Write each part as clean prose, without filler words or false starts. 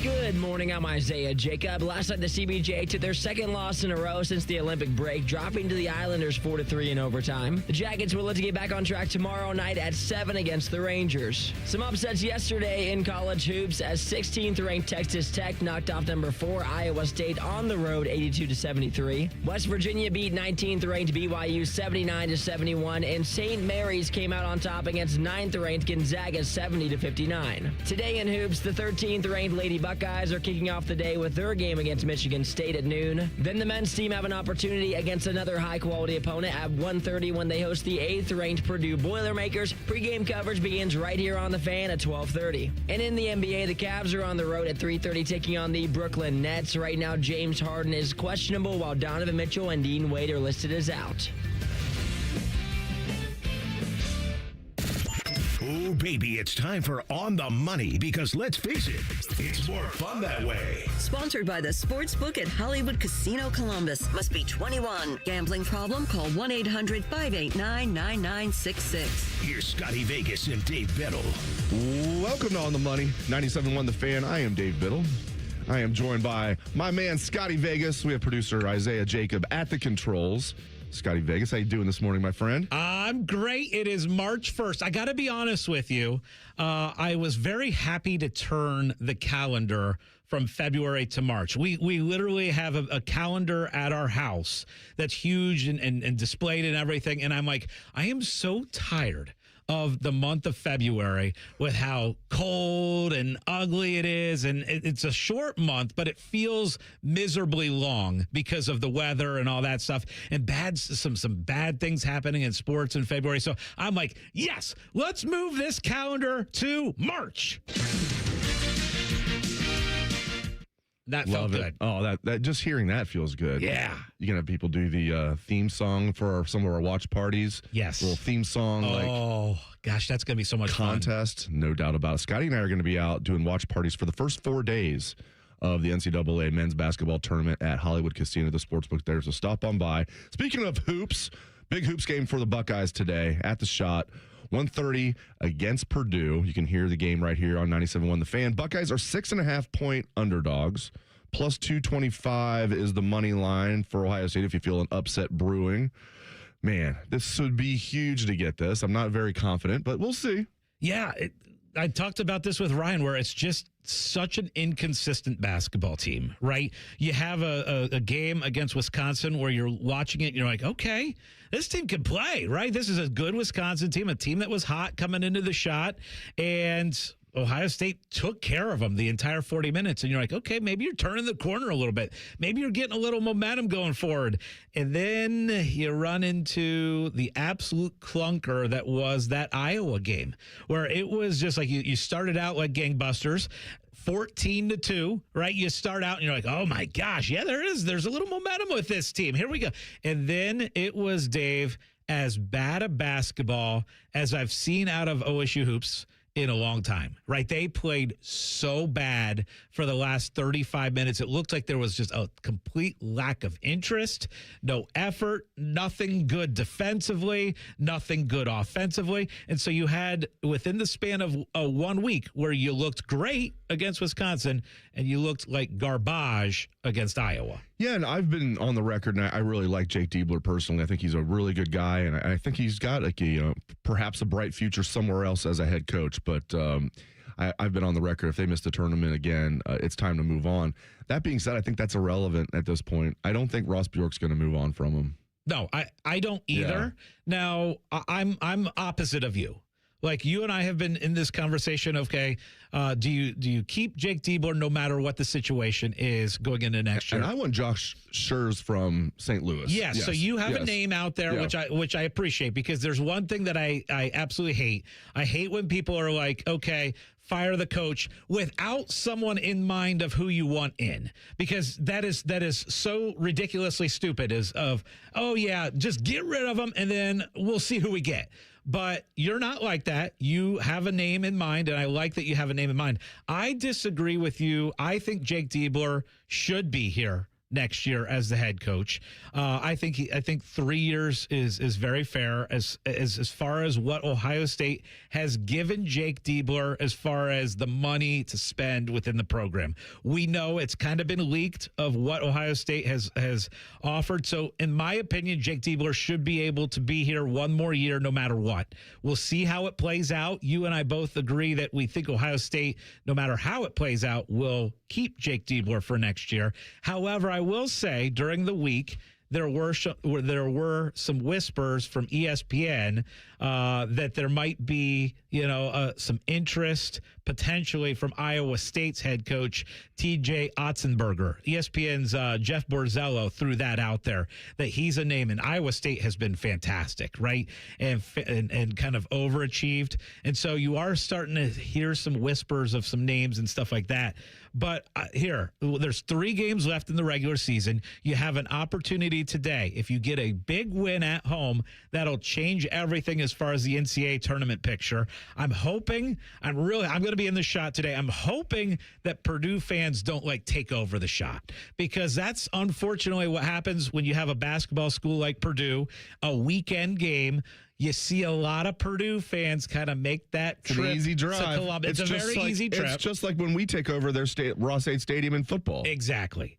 Good morning, I'm Isaiah Jacob. Last night, the CBJ took their second loss in a row since the Olympic break, dropping to the Islanders 4-3 in overtime. The Jackets will look to get back on track tomorrow night at 7 against the Rangers. Some upsets yesterday in college hoops as 16th-ranked Texas Tech knocked off number 4 Iowa State on the road 82-73. West Virginia beat 19th-ranked BYU 79-71, and St. Mary's came out on top against 9th-ranked Gonzaga 70-59. Today in hoops, the 13th-ranked Lady Buckeyes are kicking off the day with their game against Michigan State at noon. Then the men's team have an opportunity against another high-quality opponent at 1:30 when they host the 8th-ranked Purdue Boilermakers. Pre-game coverage begins right here on The Fan at 12:30. And in the NBA, the Cavs are on the road at 3:30 taking on the Brooklyn Nets. Right now, James Harden is questionable while Donovan Mitchell and Dean Wade are listed as out. Oh, baby, it's time for On the Money because let's face it, it's more fun that way. Sponsored by the Sportsbook at Hollywood Casino Columbus. Must be 21. Gambling problem? Call 1-800-589-9966. Here's Scotty Vegas and Dave Biddle. Welcome to On the Money, 97.1 The Fan. I am Dave Biddle. I am joined by my man, Scotty Vegas. We have producer Isaiah Jacob at the controls. Scotty Vegas, how you doing this morning, my friend? I'm great. It is March 1st. I got to be honest with you. I was very happy to turn the calendar from February to March. We literally have a calendar at our house that's huge and displayed and everything. And I'm like, I am so tired of the month of February with how cold and ugly it is. And it's a short month, but it feels miserably long because of the weather and all that stuff and some bad things happening in sports in February. So I'm like, yes, let's move this calendar to March. That felt good. Oh, that just hearing that feels good. Yeah. You can have people do the theme song for some of our watch parties. Yes. A little theme song. Oh, gosh, that's going to be so much contest, fun. No doubt about it. Scotty and I are going to be out doing watch parties for the first 4 days of the NCAA men's basketball tournament at Hollywood Casino, the sportsbook there. So stop on by. Speaking of hoops, big hoops game for the Buckeyes today at the Shot. 1:30 against Purdue. You can hear the game right here on 97.1 The Fan. Buckeyes are 6.5-point underdogs. Plus 225 is the money line for Ohio State if you feel an upset brewing. Man, this would be huge to get this. I'm not very confident, but we'll see. Yeah, I talked about this with Ryan, where it's just such an inconsistent basketball team, right? You have a game against Wisconsin where you're watching it and you're like, okay, this team can play, right? This is a good Wisconsin team, a team that was hot coming into the Shot, and Ohio State took care of them the entire 40 minutes. And you're like, okay, maybe you're turning the corner a little bit. Maybe you're getting a little momentum going forward. And then you run into the absolute clunker that was that Iowa game, where it was just like you started out like gangbusters, 14-2, right? You start out and you're like, oh my gosh, yeah, there is. There's a little momentum with this team. Here we go. And then it was, Dave, as bad a basketball as I've seen out of OSU hoops in a long time, right? They played so bad for the last 35 minutes. It looked like there was just a complete lack of interest, no effort, nothing good defensively, nothing good offensively. And so you had, within the span of 1 week, where you looked great against Wisconsin and you looked like garbage against Iowa. Yeah, and I've been on the record, and I really like Jake Diebler personally. I think he's a really good guy, and I think he's got perhaps a bright future somewhere else as a head coach. But I've been on the record, if they miss the tournament again, it's time to move on. That being said, I think that's irrelevant at this point. I don't think Ross Bjork's going to move on from him. No, I don't either. Yeah. Now, I'm opposite of you. Like, you and I have been in this conversation, okay, do you keep Jake Diebler no matter what the situation is going into next year? And I want Josh Schurz from St. Louis. Yes, so you have a name out there, which I appreciate, because there's one thing that I absolutely hate. I hate when people are like, okay, fire the coach without someone in mind of who you want in, because that is so ridiculously stupid. Oh yeah, just get rid of them and then we'll see who we get. But you're not like that. You have a name in mind, and I like that you have a name in mind. I disagree with you. I think Jake Diebler should be here next year as the head coach. I think 3 years is very fair as far as what Ohio State has given Jake Diebler as far as the money to spend within the program. We know it's kind of been leaked of what Ohio State has offered. So in my opinion, Jake Diebler should be able to be here one more year no matter what. We'll see how it plays out. You and I both agree that we think Ohio State, no matter how it plays out, will keep Jake Diebler for next year. However, I will say during the week, there were some whispers from ESPN that there might be, some interest potentially from Iowa State's head coach TJ Otzenberger. ESPN's Jeff Borzello threw that out there that he's a name, and Iowa State has been fantastic, right? And kind of overachieved, and so you are starting to hear some whispers of some names and stuff like that. But there's 3 games left in the regular season. You have an opportunity today. If you get a big win at home, that'll change everything as far as the NCAA tournament picture. I'm going to be in the shot today. I'm hoping that Purdue fans don't take over the shot, because that's unfortunately what happens when you have a basketball school like Purdue, a weekend game. You see a lot of Purdue fans kind of make that trip. It's an easy drive. To Columbus. It's a very easy trip. It's just like when we take over their Ross 8 Stadium in football. Exactly.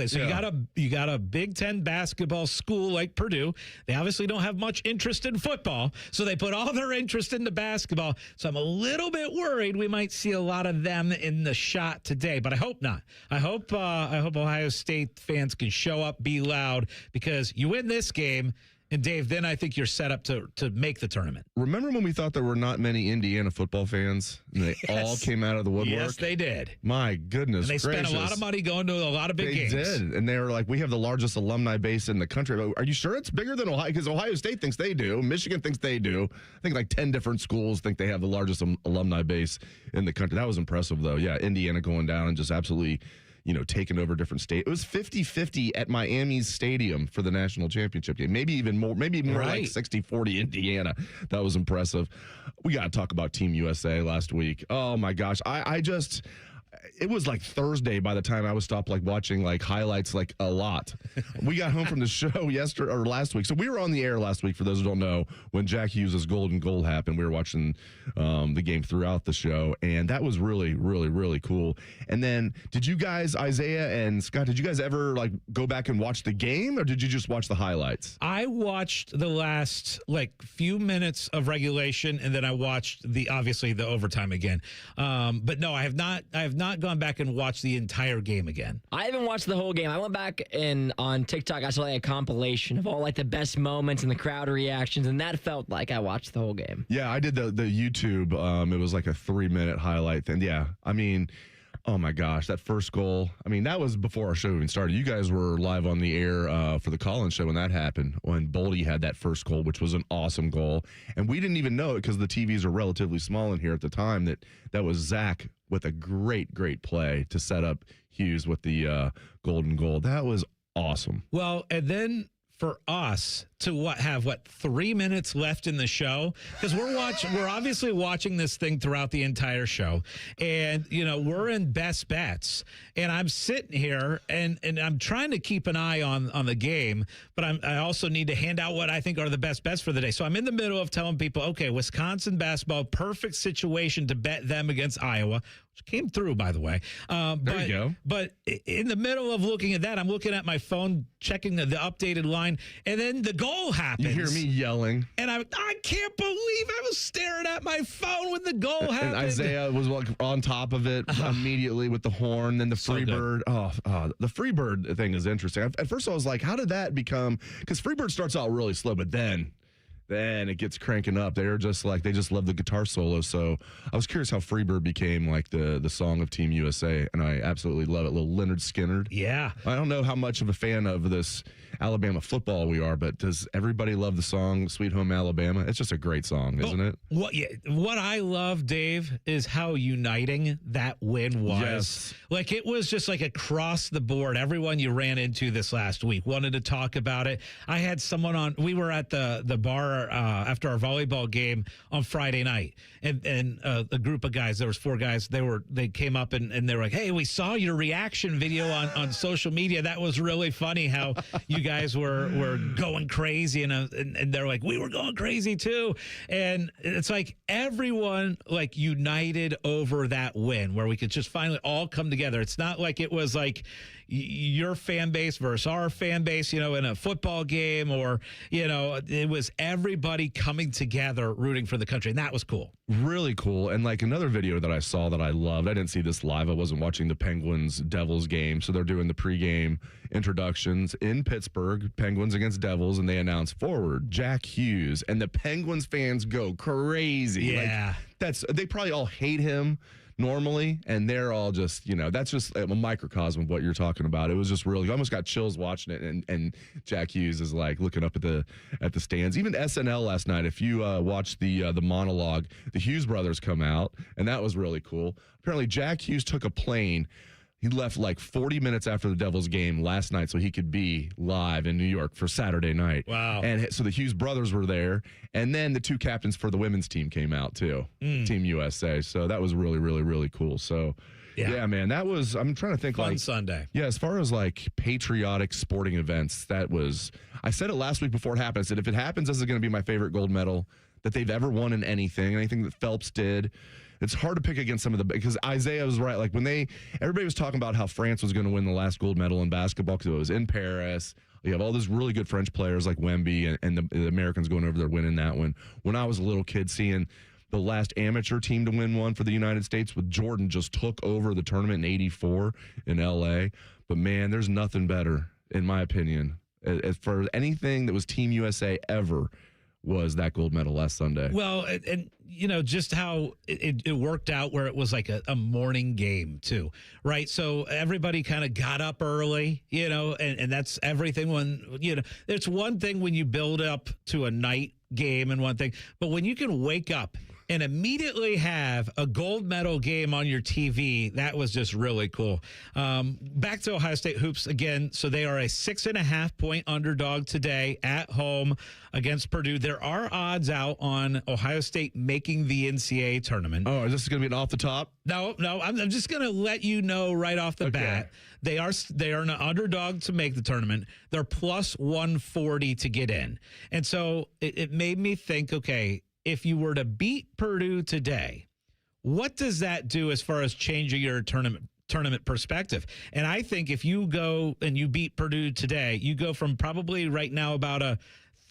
So you got a Big Ten basketball school like Purdue. They obviously don't have much interest in football, so they put all their interest into basketball. So I'm a little bit worried we might see a lot of them in the shot today, but I hope not. I hope Ohio State fans can show up, be loud, because you win this game. And, Dave, then I think you're set up to make the tournament. Remember when we thought there were not many Indiana football fans? And they all came out of the woodwork? Yes, they did. My goodness gracious. And they spent a lot of money going to a lot of big games. They did. And they were like, we have the largest alumni base in the country. But are you sure it's bigger than Ohio? Because Ohio State thinks they do. Michigan thinks they do. I think 10 different schools think they have the largest alumni base in the country. That was impressive, though. Yeah, Indiana going down and just absolutely taking over different states. It was 50-50 at Miami's stadium for the national championship game. Maybe more right. Like 60-40 Indiana. That was impressive. We got to talk about Team USA last week. Oh, my gosh. It was like Thursday by the time I was stopped watching highlights a lot. We got home from the show last week. So we were on the air last week, for those who don't know, when Jack Hughes' golden goal happened. We were watching the game throughout the show, and that was really, really, really cool. And then did you guys, Isaiah and Scott, did you guys ever go back and watch the game, or did you just watch the highlights? I watched the last few minutes of regulation, and then I watched obviously the overtime again. But no, I have not gone back and watched the entire game again. I haven't watched the whole game. I went back and on TikTok, I saw a compilation of all the best moments and the crowd reactions, and that felt like I watched the whole game. Yeah, I did the YouTube. It was a 3-minute highlight thing. Yeah, I mean, oh my gosh, that first goal. I mean, that was before our show even started. You guys were live on the air for the Collins show when that happened, when Boldy had that first goal, which was an awesome goal. And we didn't even know it because the TVs are relatively small in here at the time that was Zach with a great, great play to set up Hughes with the golden goal. That was awesome. Well, and then for us to have 3 minutes left in the show, because we're obviously watching this thing throughout the entire show, and we're in best bets, and I'm sitting here and I'm trying to keep an eye on the game, but I also need to hand out what I think are the best bets for the day. So I'm in the middle of telling people, okay, Wisconsin basketball, perfect situation to bet them against Iowa, which came through, by the way. There you go. But in the middle of looking at that, I'm looking at my phone, checking the updated line, and then the goal happens. You hear me yelling. And I can't believe I was staring at my phone when the goal happened. And Isaiah was on top of it immediately with the horn. Then the Freebird. The Freebird thing is interesting. At first I was like, how did that become? Because Freebird starts out really slow, but then it gets cranking up. They're just they just love the guitar solo. So I was curious how Freebird became the song of Team USA, and I absolutely love it. Little Leonard Skinner. Yeah. I don't know how much of a fan of this Alabama football we are, but does everybody love the song Sweet Home Alabama? It's just a great song, isn't it? What I love, Dave, is how uniting that win was. Yes. Like, it was just like across the board. Everyone you ran into this last week wanted to talk about it. I had someone on, we were at the bar after our volleyball game on Friday night, and a group of guys, there was 4 guys, they came up and they were like, hey, we saw your reaction video on social media. That was really funny how you guys were going crazy, and they're like, we were going crazy too. And it's like everyone like united over that win where we could just finally all come together. It's not like it was like your fan base versus our fan base, in a football game, or, it was everybody coming together rooting for the country. And that was cool. Really cool. And like another video that I saw that I loved, I didn't see this live. I wasn't watching the Penguins-Devils game. So they're doing the pregame introductions in Pittsburgh, Penguins against Devils, and they announce forward Jack Hughes. And the Penguins fans go crazy. Yeah. Like, they probably all hate him normally, and they're all just, that's just a microcosm of what you're talking about. It was just really, I almost got chills watching it, and Jack Hughes is like looking up at the stands. Even SNL last night, if you watched the monologue, the Hughes brothers come out, and that was really cool. Apparently, Jack Hughes took a plane. He left like 40 minutes after the Devils game last night so he could be live in New York for Saturday night. Wow. And so the Hughes brothers were there. And then the 2 captains for the women's team came out too, Team USA. So that was really, really, really cool. So, yeah man, that was, I'm trying to think Fun like. Sunday. Yeah, as far as like patriotic sporting events, that was, I said it last week before it happened. I said, if it happens, this is going to be my favorite gold medal that they've ever won in anything that Phelps did. It's hard to pick against some of because Isaiah was right. Like when everybody was talking about how France was going to win the last gold medal in basketball because it was in Paris. You have all those really good French players like Wemby and the Americans going over there winning that one. When I was a little kid, seeing the last amateur team to win one for the United States with Jordan just took over the tournament in '84 in L.A. But man, there's nothing better, in my opinion, as for anything that was Team USA ever. Was that gold medal last Sunday. Well, and just how it worked out where it was like a morning game too, right? So everybody kind of got up early, and that's everything when, it's one thing when you build up to a night game and one thing, but when you can wake up and immediately have a gold medal game on your TV, that was just really cool. Back to Ohio State hoops again. So they are a 6.5-point underdog today at home against Purdue. There are odds out on Ohio State making the NCAA tournament. Oh, is this going to be an off the top? No. I'm just going to let you know right off the bat. They are an underdog to make the tournament. They're plus 140 to get in. And so it made me think, okay, if you were to beat Purdue today, what does that do as far as changing your tournament perspective? And I think if you go and you beat Purdue today, you go from probably right now about a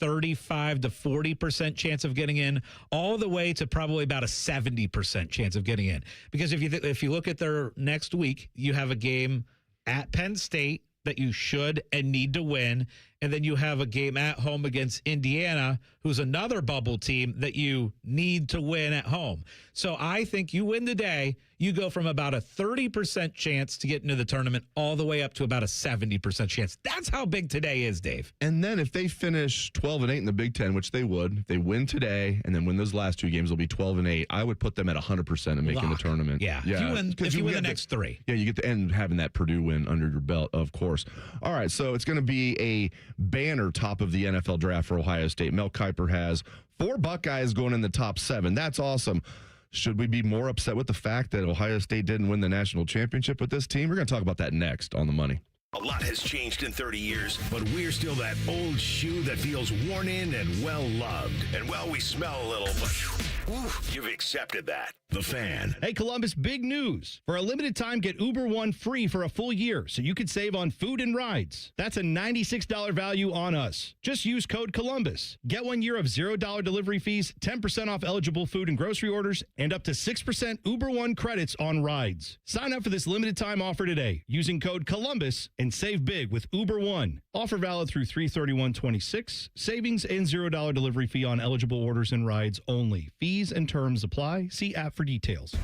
35 to 40% chance of getting in, all the way to probably about a 70% chance of getting in. Because if you look at their next week, you have a game at Penn State that you should and need to win. And then you have a game at home against Indiana, who's another bubble team that you need to win at home. So I think you win today, you go from about a 30% chance to get into the tournament all the way up to about a 70% chance. That's how big today is, Dave. And then if they finish 12-8 in the Big Ten, which they would, if they win today and then win those last 2 games, they'll be 12-8. I would put them at 100% in making the tournament. Yeah. If you win the next 3. Yeah, you get the end having that Purdue win under your belt, of course. All right, so it's going to be a banner top of the NFL draft for Ohio State. Mel Kiper has 4 Buckeyes going in the top 7. That's awesome. Should we be more upset with the fact that Ohio State didn't win the national championship with this team? We're going to talk about that next on The Money. A lot has changed in 30 years, but we're still that old shoe that feels worn in and well-loved. And, well, we smell a little, but you've accepted that. The Fan. Hey, Columbus, big news. For a limited time, get Uber One free for a full year so you could save on food and rides. That's a $96 value on us. Just use code Columbus. Get 1 year of $0 delivery fees, 10% off eligible food and grocery orders, and up to 6% Uber One credits on rides. Sign up for this limited time offer today using code Columbus and save big with Uber One. Offer valid through 3/31/26. Savings and $0 delivery fee on eligible orders and rides only. Fees and terms apply. See app for details.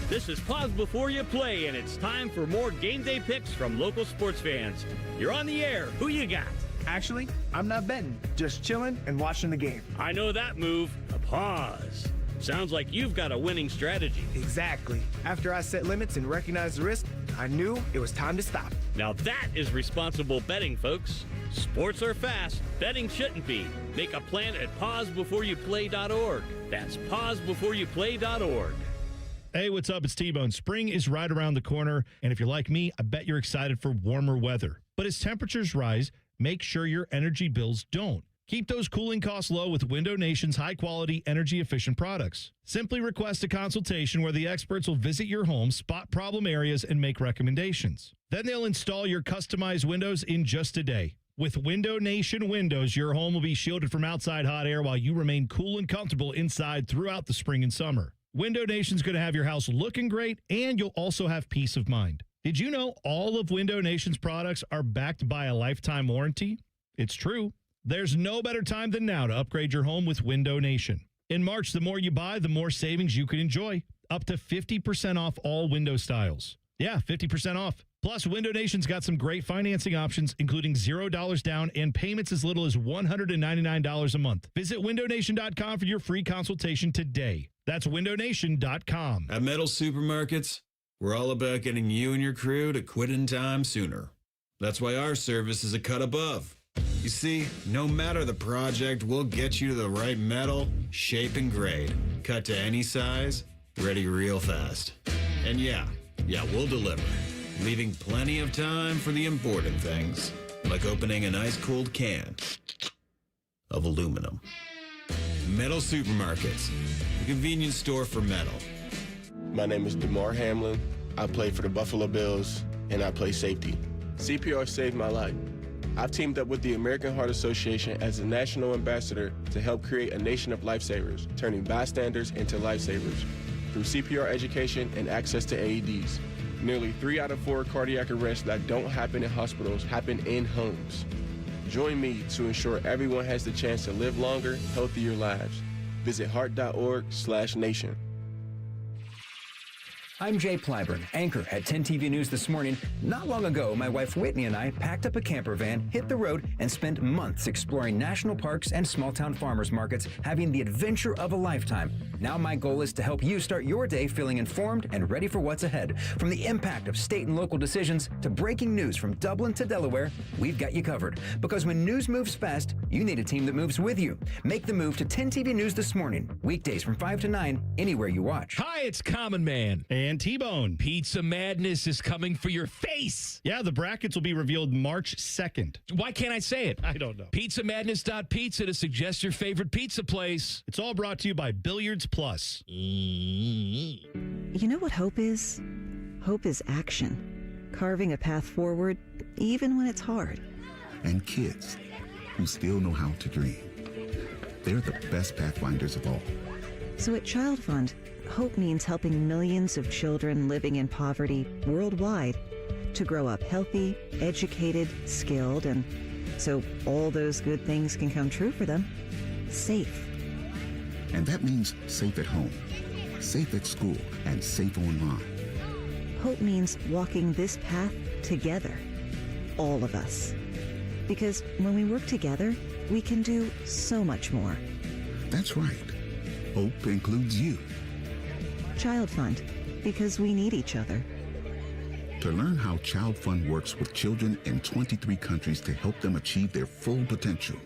This is Pause Before You Play, and it's time for more game day picks from local sports fans. You're on the air. Who you got? Actually, I'm not betting, just chilling and watching the game. I know that move. A pause. Sounds like you've got a winning strategy. Exactly. After I set limits and recognized the risk, I knew it was time to stop. Now that is responsible betting, folks. Sports are fast. Betting shouldn't be. Make a plan at pausebeforeyouplay.org. That's pausebeforeyouplay.org. Hey, what's up? It's T-Bone. Spring is right around the corner, and if you're like me, I bet you're excited for warmer weather. But as temperatures rise, make sure your energy bills don't. Keep those cooling costs low with Window Nation's high-quality, energy-efficient products. Simply request a consultation where the experts will visit your home, spot problem areas, and make recommendations. Then they'll install your customized windows in just a day. With Window Nation windows, your home will be shielded from outside hot air while you remain cool and comfortable inside throughout the spring and summer. Window Nation's going to have your house looking great, and you'll also have peace of mind. Did you know all of Window Nation's products are backed by a lifetime warranty? It's true. There's no better time than now to upgrade your home with Window Nation. In March, the more you buy, the more savings you can enjoy. Up to 50% off all window styles. Yeah, 50% off. Plus, Window Nation's got some great financing options, including $0 down and payments as little as $199 a month. Visit windownation.com for your free consultation today. That's windownation.com. At Metal Supermarkets, we're all about getting you and your crew to quit in time sooner. That's why our service is a cut above. You see, no matter the project, we'll get you to the right metal, shape, and grade. Cut to any size, ready real fast. And yeah, we'll deliver, leaving plenty of time for the important things, like opening an ice-cold can of aluminum. Metal Supermarkets, the convenience store for metal. My name is DeMar Hamlin. I play for the Buffalo Bills, and I play safety. CPR saved my life. I've teamed up with the American Heart Association as a national ambassador to help create a nation of lifesavers, turning bystanders into lifesavers through CPR education and access to AEDs. Nearly 3 out of 4 cardiac arrests that don't happen in hospitals happen in homes. Join me to ensure everyone has the chance to live longer, healthier lives. Visit heart.org/nation. I'm Jay Plyburn, anchor at 10 TV News This Morning. Not long ago, my wife Whitney and I packed up a camper van, hit the road, and spent months exploring national parks and small-town farmers markets, having the adventure of a lifetime. Now my goal is to help you start your day feeling informed and ready for what's ahead. From the impact of state and local decisions to breaking news from Dublin to Delaware, we've got you covered. Because when news moves fast, you need a team that moves with you. Make the move to 10 TV News This Morning, weekdays from 5 to 9, anywhere you watch. Hi, it's Common Man. And T-Bone. Pizza Madness is coming for your face. Yeah, the brackets will be revealed March 2nd. Why can't I say it? I don't know. PizzaMadness.pizza to suggest your favorite pizza place. It's all brought to you by Billiards Plus. You know what hope is? Hope is action. Carving a path forward, even when it's hard. And kids who still know how to dream. They're the best pathfinders of all. So at Child Fund, hope means helping millions of children living in poverty worldwide to grow up healthy, educated, skilled, and so all those good things can come true for them. Safe. And that means safe at home, safe at school, and safe online. Hope means walking this path together. All of us. Because when we work together, we can do so much more. That's right. Hope includes you. Child Fund, because we need each other. To learn how Child Fund works with children in 23 countries to help them achieve their full potential,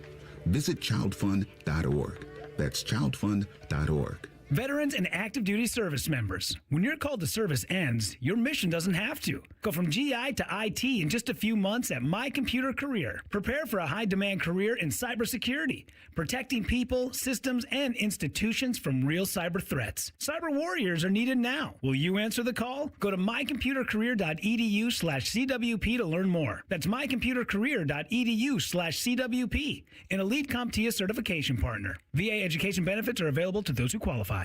visit childfund.org. That's childfund.org. Veterans and active duty service members, when your call to service ends, your mission doesn't have to. Go from GI to IT in just a few months at My Computer Career. Prepare for a high-demand career in cybersecurity, protecting people, systems, and institutions from real cyber threats. Cyber warriors are needed now. Will you answer the call? Go to mycomputercareer.edu/CWP to learn more. That's mycomputercareer.edu/CWP, an elite CompTIA certification partner. VA education benefits are available to those who qualify.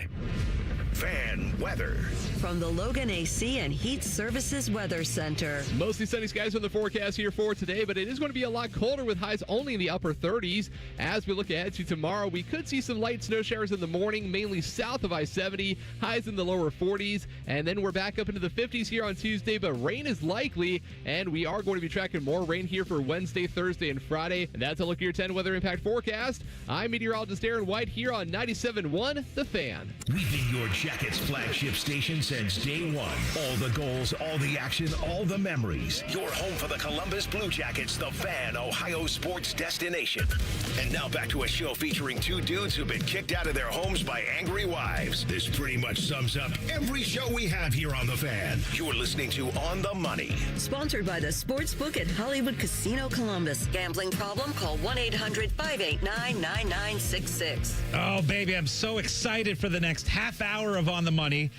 Fan weather. From the Logan AC and Heat Services Weather Center. Mostly sunny skies on the forecast here for today, but it is going to be a lot colder with highs only in the upper 30s. As we look ahead to tomorrow, we could see some light snow showers in the morning, mainly south of I-70, highs in the lower 40s, and then we're back up into the 50s here on Tuesday, but rain is likely, and we are going to be tracking more rain here for Wednesday, Thursday, and Friday. And that's a look at your 10 weather impact forecast. I'm meteorologist Aaron White here on 97.1 The Fan. We've been your Jackets flagship station since day one. All the goals, all the action, all the memories. Your home for the Columbus Blue Jackets, the Fan, Ohio sports destination. And now back to a show featuring two dudes who've been kicked out of their homes by angry wives. This pretty much sums up every show we have here on the Fan. You're listening to On the Money. Sponsored by the Sportsbook at Hollywood Casino Columbus. Gambling problem? Call 1-800-589-9966. Oh, baby, I'm so excited for the next half hour of On the Money.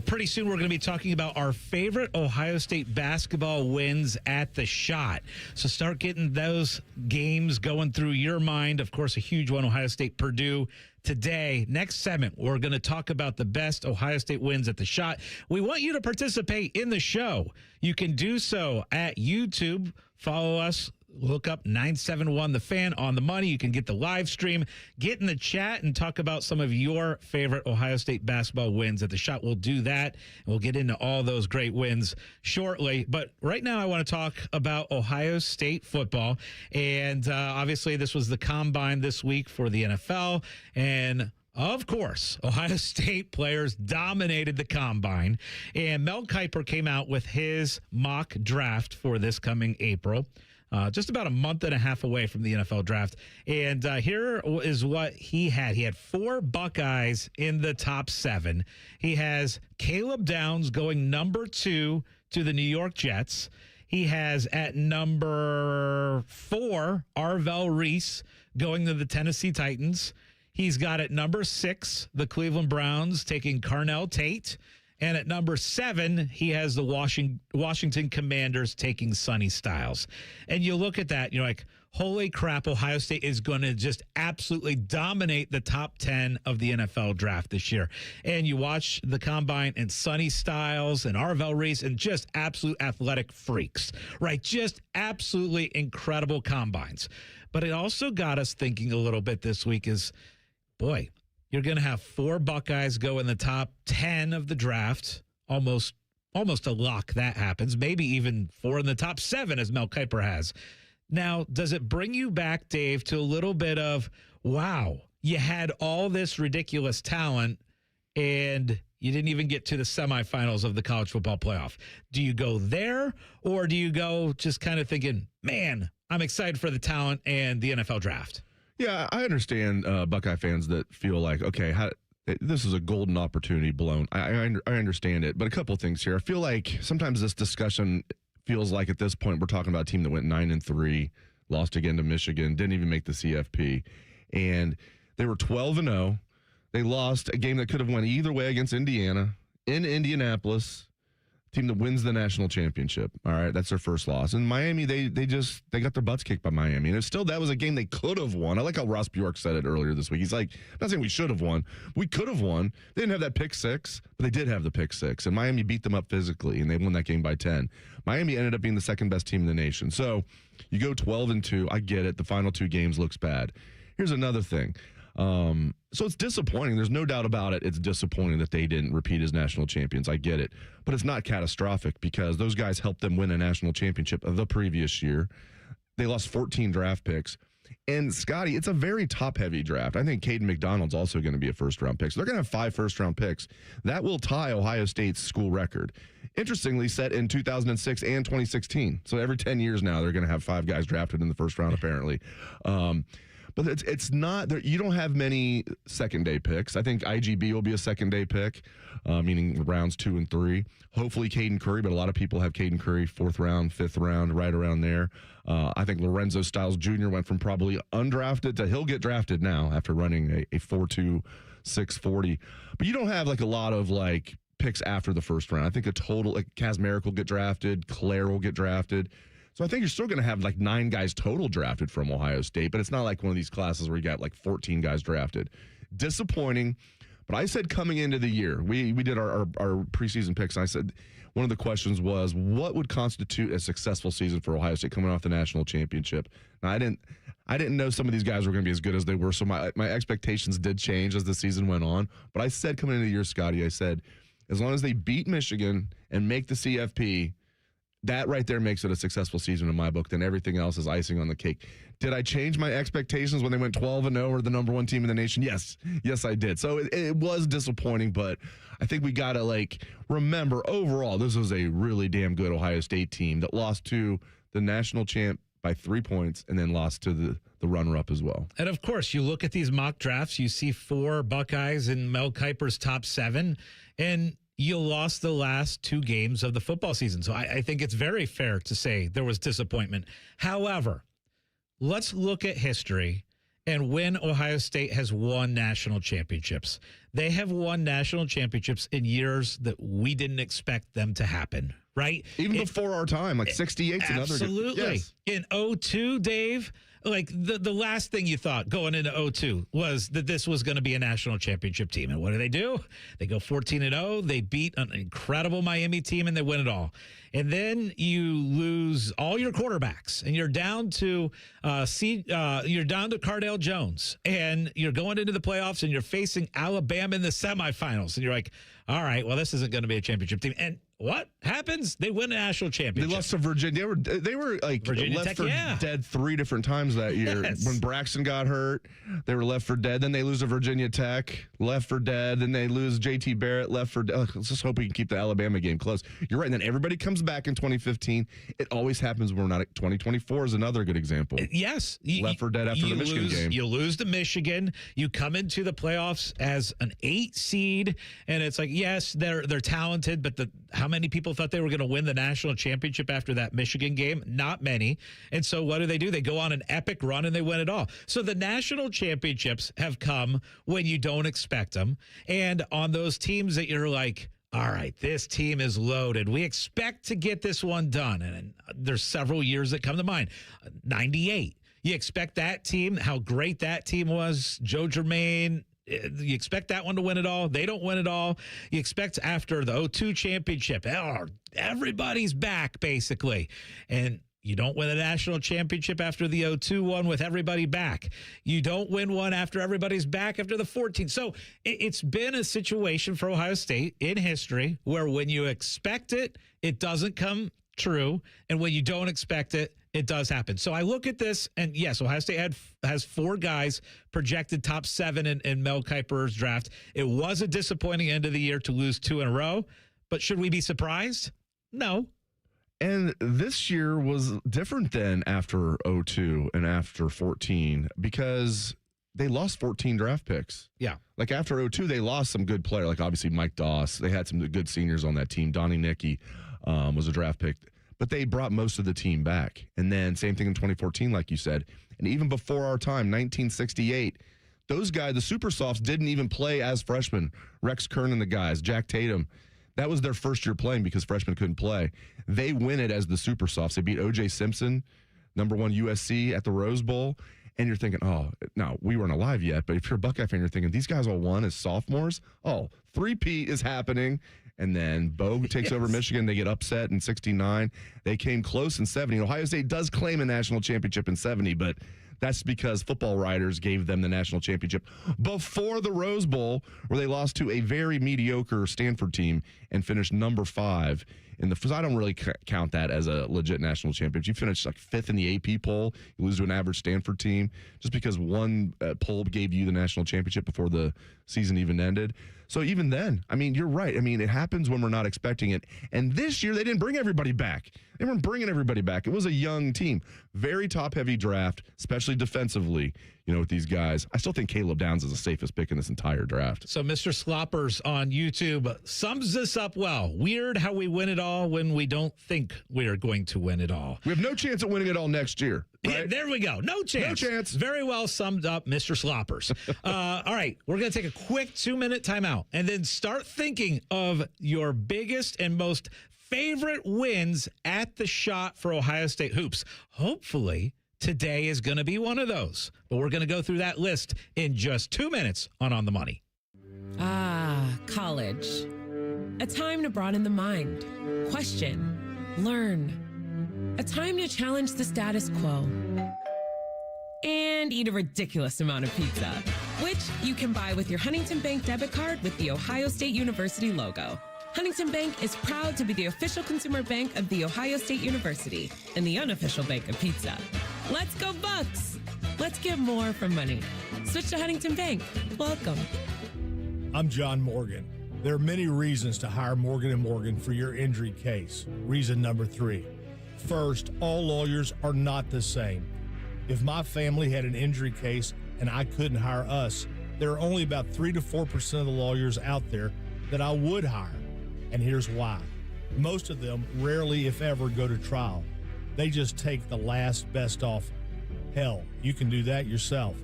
Pretty soon we're going to be talking about our favorite Ohio State basketball wins at the Shot. So start getting those games going through your mind. Of course, a huge one, Ohio State, Purdue. Today, next segment, we're going to talk about the best Ohio State wins at the Shot. We want you to participate in the show. You can do so at YouTube. Follow us. Look up 971 The Fan on the Money. You can get the live stream, get in the chat, and talk about some of your favorite Ohio State basketball wins at the Shot. We'll do that, and we'll get into all those great wins shortly. But right now I want to talk about Ohio State football. And obviously this was the combine this week for the NFL. And of course, Ohio State players dominated the combine. And Mel Kiper came out with his mock draft for this coming April. Just about a month and a half away from the NFL draft. And here is what he had. He had 4 Buckeyes in the top 7. He has Caleb Downs going number 2 to the New York Jets. He has at number 4, Arvell Reese going to the Tennessee Titans. He's got at number 6, the Cleveland Browns taking Carnell Tate. And at number 7, he has the Washington Commanders taking Sonny Styles. And you look at that, you're like, holy crap, Ohio State is going to just absolutely dominate the top 10 of the NFL draft this year. And you watch the combine and Sonny Styles and Arvell Reese and just absolute athletic freaks, right? Just absolutely incredible combines. But it also got us thinking a little bit this week is, boy, you're going to have 4 Buckeyes go in the top 10 of the draft. Almost a lock that happens. Maybe even 4 in the top 7, as Mel Kiper has. Now, does it bring you back, Dave, to a little bit of, wow, you had all this ridiculous talent and you didn't even get to the semifinals of the college football playoff? Do you go there, or do you go just kind of thinking, man, I'm excited for the talent and the NFL draft? Yeah, I understand Buckeye fans that feel like, okay, this is a golden opportunity blown. I understand it, but a couple of things here. I feel like sometimes this discussion feels like at this point we're talking about a team that went 9-3, lost again to Michigan, didn't even make the CFP, and they were 12-0. They lost a game that could have went either way against Indiana in Indianapolis. Team that wins the national championship. All right, that's their first loss. And Miami, they got their butts kicked by Miami. And it's still, that was a game they could have won. I like how Ross Bjork said it earlier this week. He's like, not saying we should have won. We could have won. They didn't have that pick 6, but they did have the pick 6. And Miami beat them up physically, and they won that game by 10. Miami ended up being the second best team in the nation. So you go 12-2. I get it. The final 2 games looks bad. Here's another thing. So it's disappointing. There's no doubt about it. It's disappointing that they didn't repeat as national champions. I get it. But it's not catastrophic because those guys helped them win a national championship the previous year. They lost 14 draft picks. And, Scotty, it's a very top-heavy draft. I think Caden McDonald's also going to be a first-round pick. So they're going to have 5 first-round picks. That will tie Ohio State's school record. Interestingly, set in 2006 and 2016. So every 10 years now, they're going to have 5 guys drafted in the first round, apparently. But it's not, you don't have many second-day picks. I think IGB will be a second-day pick, meaning rounds 2 and 3. Hopefully Caden Curry, but a lot of people have Caden Curry 4th round, 5th round, right around there. I think Lorenzo Styles Jr. went from probably undrafted to he'll get drafted now after running a 4.2, 6.40. But you don't have like a lot of like picks after the first round. I think a total, like Kazmarek will get drafted, Claire will get drafted. So I think you're still going to have like 9 guys total drafted from Ohio State, but it's not like one of these classes where you got like 14 guys drafted. Disappointing, But I said coming into the year, we did our preseason picks, and I said one of the questions was, what would constitute a successful season for Ohio State coming off the national championship? Now, I didn't know some of these guys were going to be as good as they were, so my expectations did change as the season went on. But I said coming into the year, Scotty, I said, as long as they beat Michigan and make the CFP, that right there makes it a successful season in my book. Then everything else is icing on the cake. Did I change my expectations when they went 12-0 or the number one team in the nation? Yes, I did. So it was disappointing, but I think we got to remember overall, this was a really damn good Ohio State team that lost to the national champ by 3 points and then lost to the runner-up as well. And of course, you look at these mock drafts, you see 4 Buckeyes in Mel Kiper's top 7, and you lost the last 2 games of the football season. So I think it's very fair to say there was disappointment. However, let's look at history and when Ohio State has won national championships. They have won national championships in years that we didn't expect them to happen, right? Even before our time, 68's another good. Absolutely. Yes. In 2002, Dave, the last thing you thought going into 2002 was that this was going to be a national championship team. And what do? They go 14-0. They beat an incredible Miami team and they win it all. And then you lose all your quarterbacks and you're down to Cardale Jones, and you're going into the playoffs and you're facing Alabama in the semifinals. And you're like, all right, well, this isn't going to be a championship team. And what happens? They win a national championship. They lost to Virginia. They were Virginia left Tech, for dead 3 different times that year. Yes. When Braxton got hurt, they were left for dead. Then they lose to Virginia Tech, left for dead. Then they lose JT Barrett, left for dead. Let's just hope we can keep the Alabama game close. You're right. And then everybody comes back in 2015. It always happens when we're not. 2024 is another good example. Yes. Left for dead after the Michigan game. You lose to Michigan. You come into the playoffs as an 8 seed. And it's like, yes, they're talented, but how many people thought they were going to win the national championship after that Michigan game? Not many. And so what do? They go on an epic run and they win it all. So the national championships have come when you don't expect them. And on those teams that you're like, all right, this team is loaded. We expect to get this one done. And there's several years that come to mind. 98. You expect that team, how great that team was. Joe Germain. You expect that one to win it all. They don't win it all. You expect after the 2002 championship, everybody's back, basically. And you don't win a national championship after the 2002 one with everybody back. You don't win one after everybody's back after the 14. So it's been a situation for Ohio State in history where when you expect it, it doesn't come true. And when you don't expect it, it does happen. So I look at this, and yes, Ohio State has 4 guys projected top 7 in Mel Kiper's draft. It was a disappointing end of the year to lose 2 in a row, but should we be surprised? No. And this year was different than after 2002 and after 14 because they lost 14 draft picks. Yeah. Like after 2002, they lost some good players, like obviously Mike Doss. They had some good seniors on that team. Donnie Nicky was a draft pick. But they brought most of the team back. And then same thing in 2014, like you said. And even before our time, 1968, those guys, the Super Softs, didn't even play as freshmen. Rex Kern and the guys, Jack Tatum, that was their first year playing because freshmen couldn't play. They win it as the Super Softs. They beat O.J. Simpson, number 1 USC at the Rose Bowl. And you're thinking, oh, no, we weren't alive yet. But if you're a Buckeye fan, you're thinking, these guys all won as sophomores? Oh, 3-peat is happening. And then Bogue takes over Michigan. They get upset in 69. They came close in 70. Ohio State does claim a national championship in 70, but that's because football writers gave them the national championship before the Rose Bowl, where they lost to a very mediocre Stanford team and finished number 5 in the. So I don't really count that as a legit national championship. You finish like 5th in the AP poll. You lose to an average Stanford team just because one poll gave you the national championship before the season even ended. So even then, I mean, you're right. I mean, it happens when we're not expecting it. And this year, they didn't bring everybody back. They weren't bringing everybody back. It was a young team. Very top-heavy draft, especially defensively, with these guys. I still think Caleb Downs is the safest pick in this entire draft. So Mr. Sloppers on YouTube sums this up well. Weird how we win it all when we don't think we are going to win it all. We have no chance of winning it all next year. Right? Yeah, there we go. No chance. No chance. Very well summed up, Mr. Sloppers. All right, we're going to take a quick 2-minute timeout and then start thinking of your biggest and most favorite wins at the shot for Ohio State hoops. Hopefully, today is going to be one of those. But we're going to go through that list in just 2 minutes on the Money. College. A time to broaden the mind, question, learn. A time to challenge the status quo. And eat a ridiculous amount of pizza, which you can buy with your Huntington Bank debit card with the Ohio State University logo. Huntington Bank is proud to be the official consumer bank of The Ohio State University and the unofficial bank of pizza. Let's go Bucks! Let's get more from money. Switch to Huntington Bank. Welcome. I'm John Morgan. There are many reasons to hire Morgan & Morgan for your injury case. Reason number 3. First, all lawyers are not the same. If my family had an injury case and I couldn't hire us, there are only about 3 to 4% of the lawyers out there that I would hire. And here's why. Most of them rarely, if ever, go to trial. They just take the last best offer. Hell, you can do that yourself.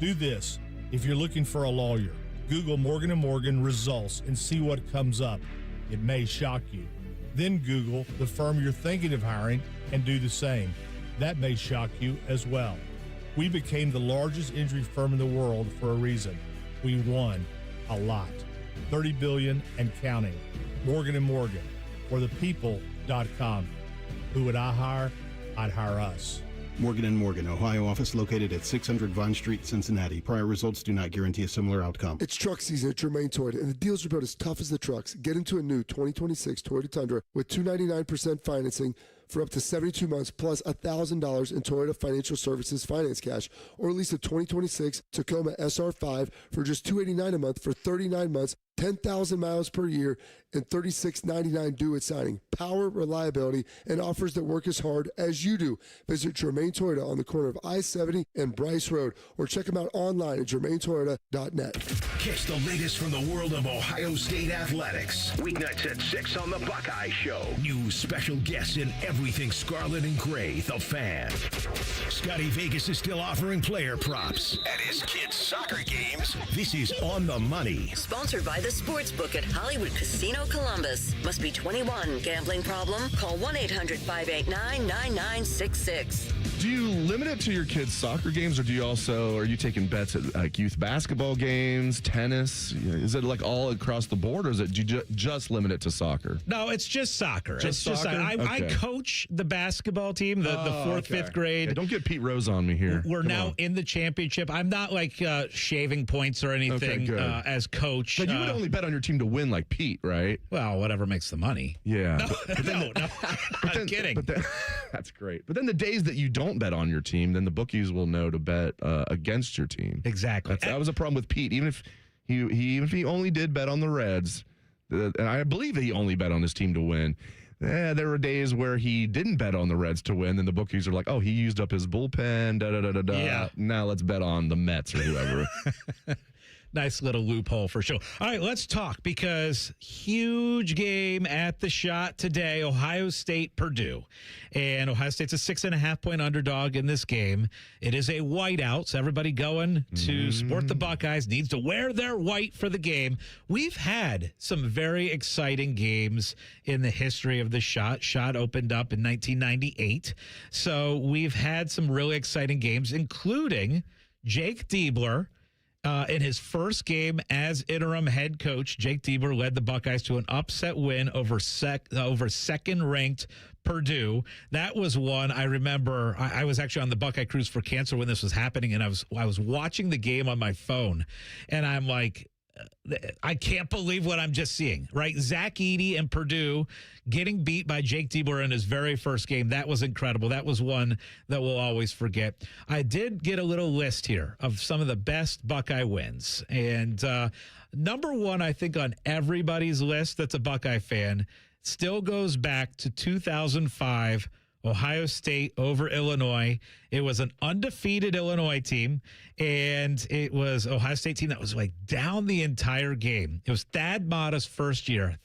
Do this. If you're looking for a lawyer, Google Morgan & Morgan results and see what comes up. It may shock you. Then Google the firm you're thinking of hiring and do the same. That may shock you as well. We became the largest injury firm in the world for a reason. We won a lot. $30 billion and counting. Morgan & Morgan, or thepeople.com. Who would I hire? I'd hire us. Morgan & Morgan, Ohio office located at 600 Vine Street, Cincinnati. Prior results do not guarantee a similar outcome. It's truck season at Germain Toyota, and the deals are about as tough as the trucks. Get into a new 2026 Toyota Tundra with $299% financing for up to 72 months plus $1,000 in Toyota Financial Services finance cash, or at least a 2026 Tacoma SR5 for just $289 a month for 39 months, 10,000 miles per year, and $36.99 due at signing. Power, reliability, and offers that work as hard as you do. Visit Germain Toyota on the corner of I-70 and Bryce Road, or check them out online at germaintoyota.net. Catch the latest from the world of Ohio State athletics. Weeknights at 6 on the Buckeye Show. New special guests and everything scarlet and gray. The Fan. Scotty Vegas is still offering player props at his kids' soccer games. This is On the Money. Sponsored by the Sportsbook at Hollywood Casino Columbus. Must be 21. Gambling problem? Call 1-800-589-9966. Do you limit it to your kids' soccer games, or are you taking bets at like youth basketball games, tennis? Is it like all across the board, or is it just limit it to soccer? No, it's just soccer. Just Just soccer? soccer. I coach the basketball team, the fourth, fifth grade. Yeah, don't get Pete Rose on me here. We're now in the championship. I'm not like shaving points or anything as coach. But you would only bet on your team to win like Pete, right? Well, whatever makes the money. Yeah. No. I'm kidding. That's great. But then the days that you don't bet on your team, then the bookies will know to bet against your team. Exactly. That was a problem with Pete. Even if he only did bet on the Reds, and I believe that he only bet on his team to win, there were days where he didn't bet on the Reds to win, and the bookies are like, oh, he used up his bullpen, da-da-da-da-da. Yeah. Now let's bet on the Mets or whoever. Nice little loophole for sure. All right, let's talk, because huge game at the Shot today, Ohio State, Purdue. And Ohio State's a 6.5-point underdog in this game. It is a whiteout, so everybody going to support the Buckeyes needs to wear their white for the game. We've had some very exciting games in the history of the Shot. Shot opened up in 1998. So we've had some really exciting games, including Jake Diebler. In his first game as interim head coach, Jake Diebler led the Buckeyes to an upset win over second-ranked Purdue. That was one I remember. I was actually on the Buckeye Cruise for Cancer when this was happening, and I was watching the game on my phone, and I'm like, I can't believe what I'm just seeing, right? Zach Edey and Purdue getting beat by Jake Diebler in his very first game. That was incredible. That was one that we'll always forget. I did get a little list here of some of the best Buckeye wins. And number one, I think, on everybody's list that's a Buckeye fan still goes back to 2005, Ohio State over Illinois. It was an undefeated Illinois team, and it was Ohio State team that was like down the entire game. It was Thaddeus Matta's first year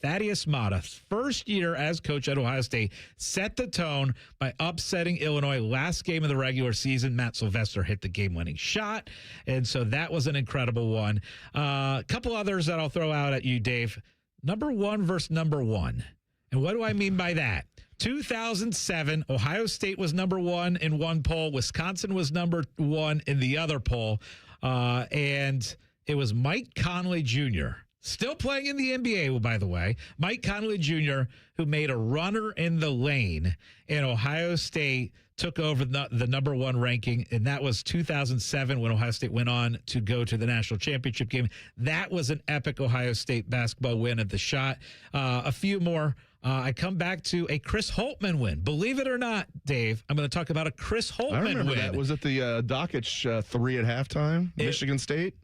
as coach at Ohio State, set the tone by upsetting Illinois last game of the regular season. Matt Sylvester hit the game-winning shot, and so that was an incredible one. A couple others that I'll throw out at you, Dave. Number one versus number one. And what do I mean by that? 2007, Ohio State was number one in one poll. Wisconsin was number one in the other poll. And It was Mike Conley Jr., still playing in the NBA, by the way. Mike Conley Jr., who made a runner in the lane, and Ohio State took over the number one ranking, and that was 2007 when Ohio State went on to go to the national championship game. That was an epic Ohio State basketball win at the Shot. A few more. I come back to a Chris Holtmann win. Believe it or not, Dave, I'm going to talk about a Chris Holtmann win. I remember that. Was it the Dockich 3 at halftime, Michigan State?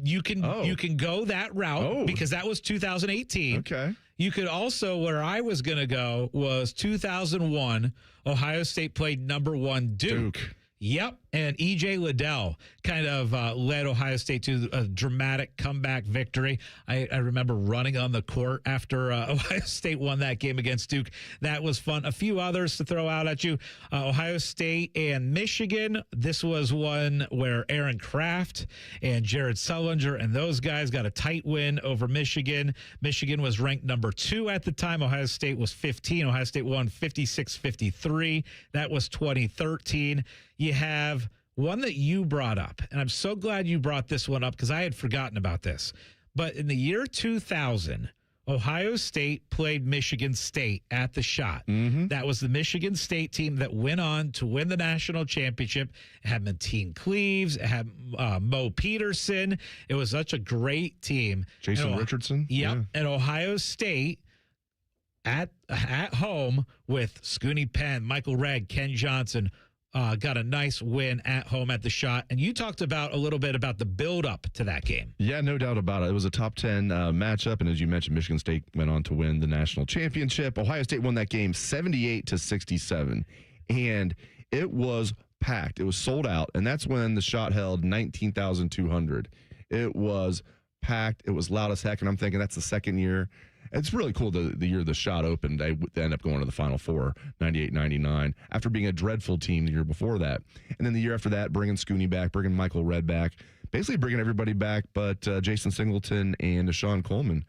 You can go that route because that was 2018. Okay. You could also, where I was going to go was 2001. Ohio State played number one Duke. Yep, and E.J. Liddell kind of led Ohio State to a dramatic comeback victory. I remember running on the court after Ohio State won that game against Duke. That was fun. A few others to throw out at you. Ohio State and Michigan. This was one where Aaron Kraft and Jared Sullinger and those guys got a tight win over Michigan. Michigan was ranked number 2 at the time. Ohio State was 15. Ohio State won 56-53. That was 2013. You have one that you brought up, and I'm so glad you brought this one up because I had forgotten about this. But in the year 2000, Ohio State played Michigan State at the Shot. That was the Michigan State team that went on to win the national championship. It had Mateen Cleaves. It had Mo Peterson. It was such a great team. Jason Richardson. Yep. Yeah. And Ohio State at home with Scooney Penn, Michael Redd, Ken Johnson, got a nice win at home at the Shot. And you talked about a little bit about the build-up to that game. Yeah, no doubt about it. It was a top 10 matchup, and as you mentioned, Michigan State went on to win the national championship. Ohio State won that game 78-67, and it was packed. It was sold out, and that's when the Shot held 19,200. It was packed. It was loud as heck, and I'm thinking that's the second year. It's really cool the year the Shot opened. They end up going to the Final Four, 98-99, after being a dreadful team the year before that. And then the year after that, bringing Scooney back, bringing Michael Redd back, basically bringing everybody back but Jason Singleton and Deshaun Coleman.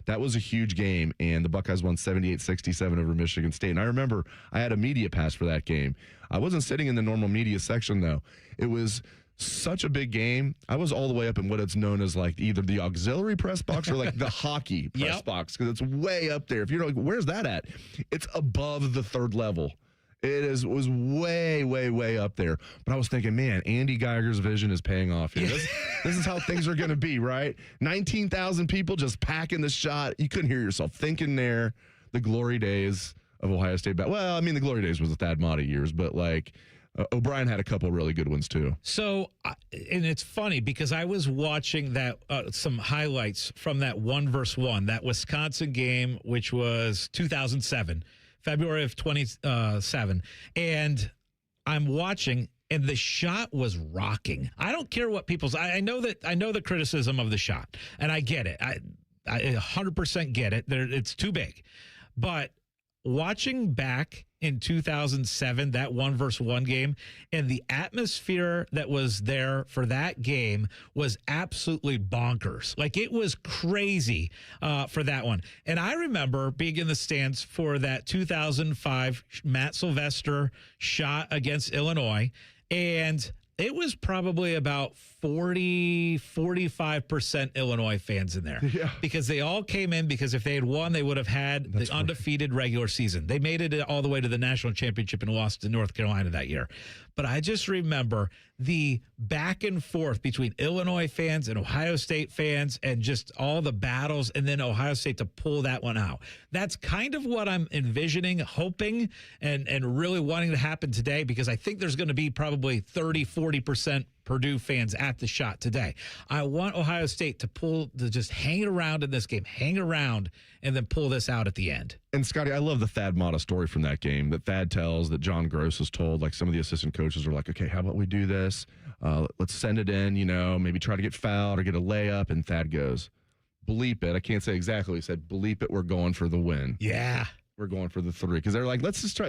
That was a huge game, and the Buckeyes won 78-67 over Michigan State. And I remember I had a media pass for that game. I wasn't sitting in the normal media section, though. It was such a big game. I was all the way up in what it's known as like either the auxiliary press box or like the hockey press box, because it's way up there. If you're like, where's that at? It's above the third level. It was way, way, way up there. But I was thinking, man, Andy Geiger's vision is paying off here. This is how things are going to be, right? 19,000 people just packing the Shot. You couldn't hear yourself thinking there. The glory days of Ohio State. Well, I mean, the glory days was the Thad Matta years, but like, O'Brien had a couple really good ones, too. So, and it's funny because I was watching that some highlights from that 1-1, that Wisconsin game, which was 2007, February of 27. And I'm watching, and the Shot was rocking. I don't care what I know the criticism of the Shot, and I get it. I 100% get it. It's too big. But watching back in 2007, that 1-1 game, and the atmosphere that was there for that game was absolutely bonkers. Like, it was crazy for that one. And I remember being in the stands for that 2005 Matt Sylvester Shot against Illinois, and it was probably about 45% Illinois fans in there. Yeah. Because they all came in because if they had won, they would have had the undefeated regular season. They made it all the way to the national championship and lost to North Carolina that year. But I just remember the back and forth between Illinois fans and Ohio State fans and just all the battles, and then Ohio State to pull that one out. That's kind of what I'm envisioning, hoping, and really wanting to happen today, because I think there's going to be probably 30-40% Purdue fans at the Shot today. I want Ohio State to just hang around in this game, hang around, and then pull this out at the end. And Scotty, I love the Thad Matta story from that game that Thad tells, that John Gross has told. Like, some of the assistant coaches are like, okay, how about we do this? Let's send it in, maybe try to get fouled or get a layup. And Thad goes, bleep it. I can't say exactly what he said. Bleep it. We're going for the win. Yeah. We're going for the 3. Because they're like, let's tie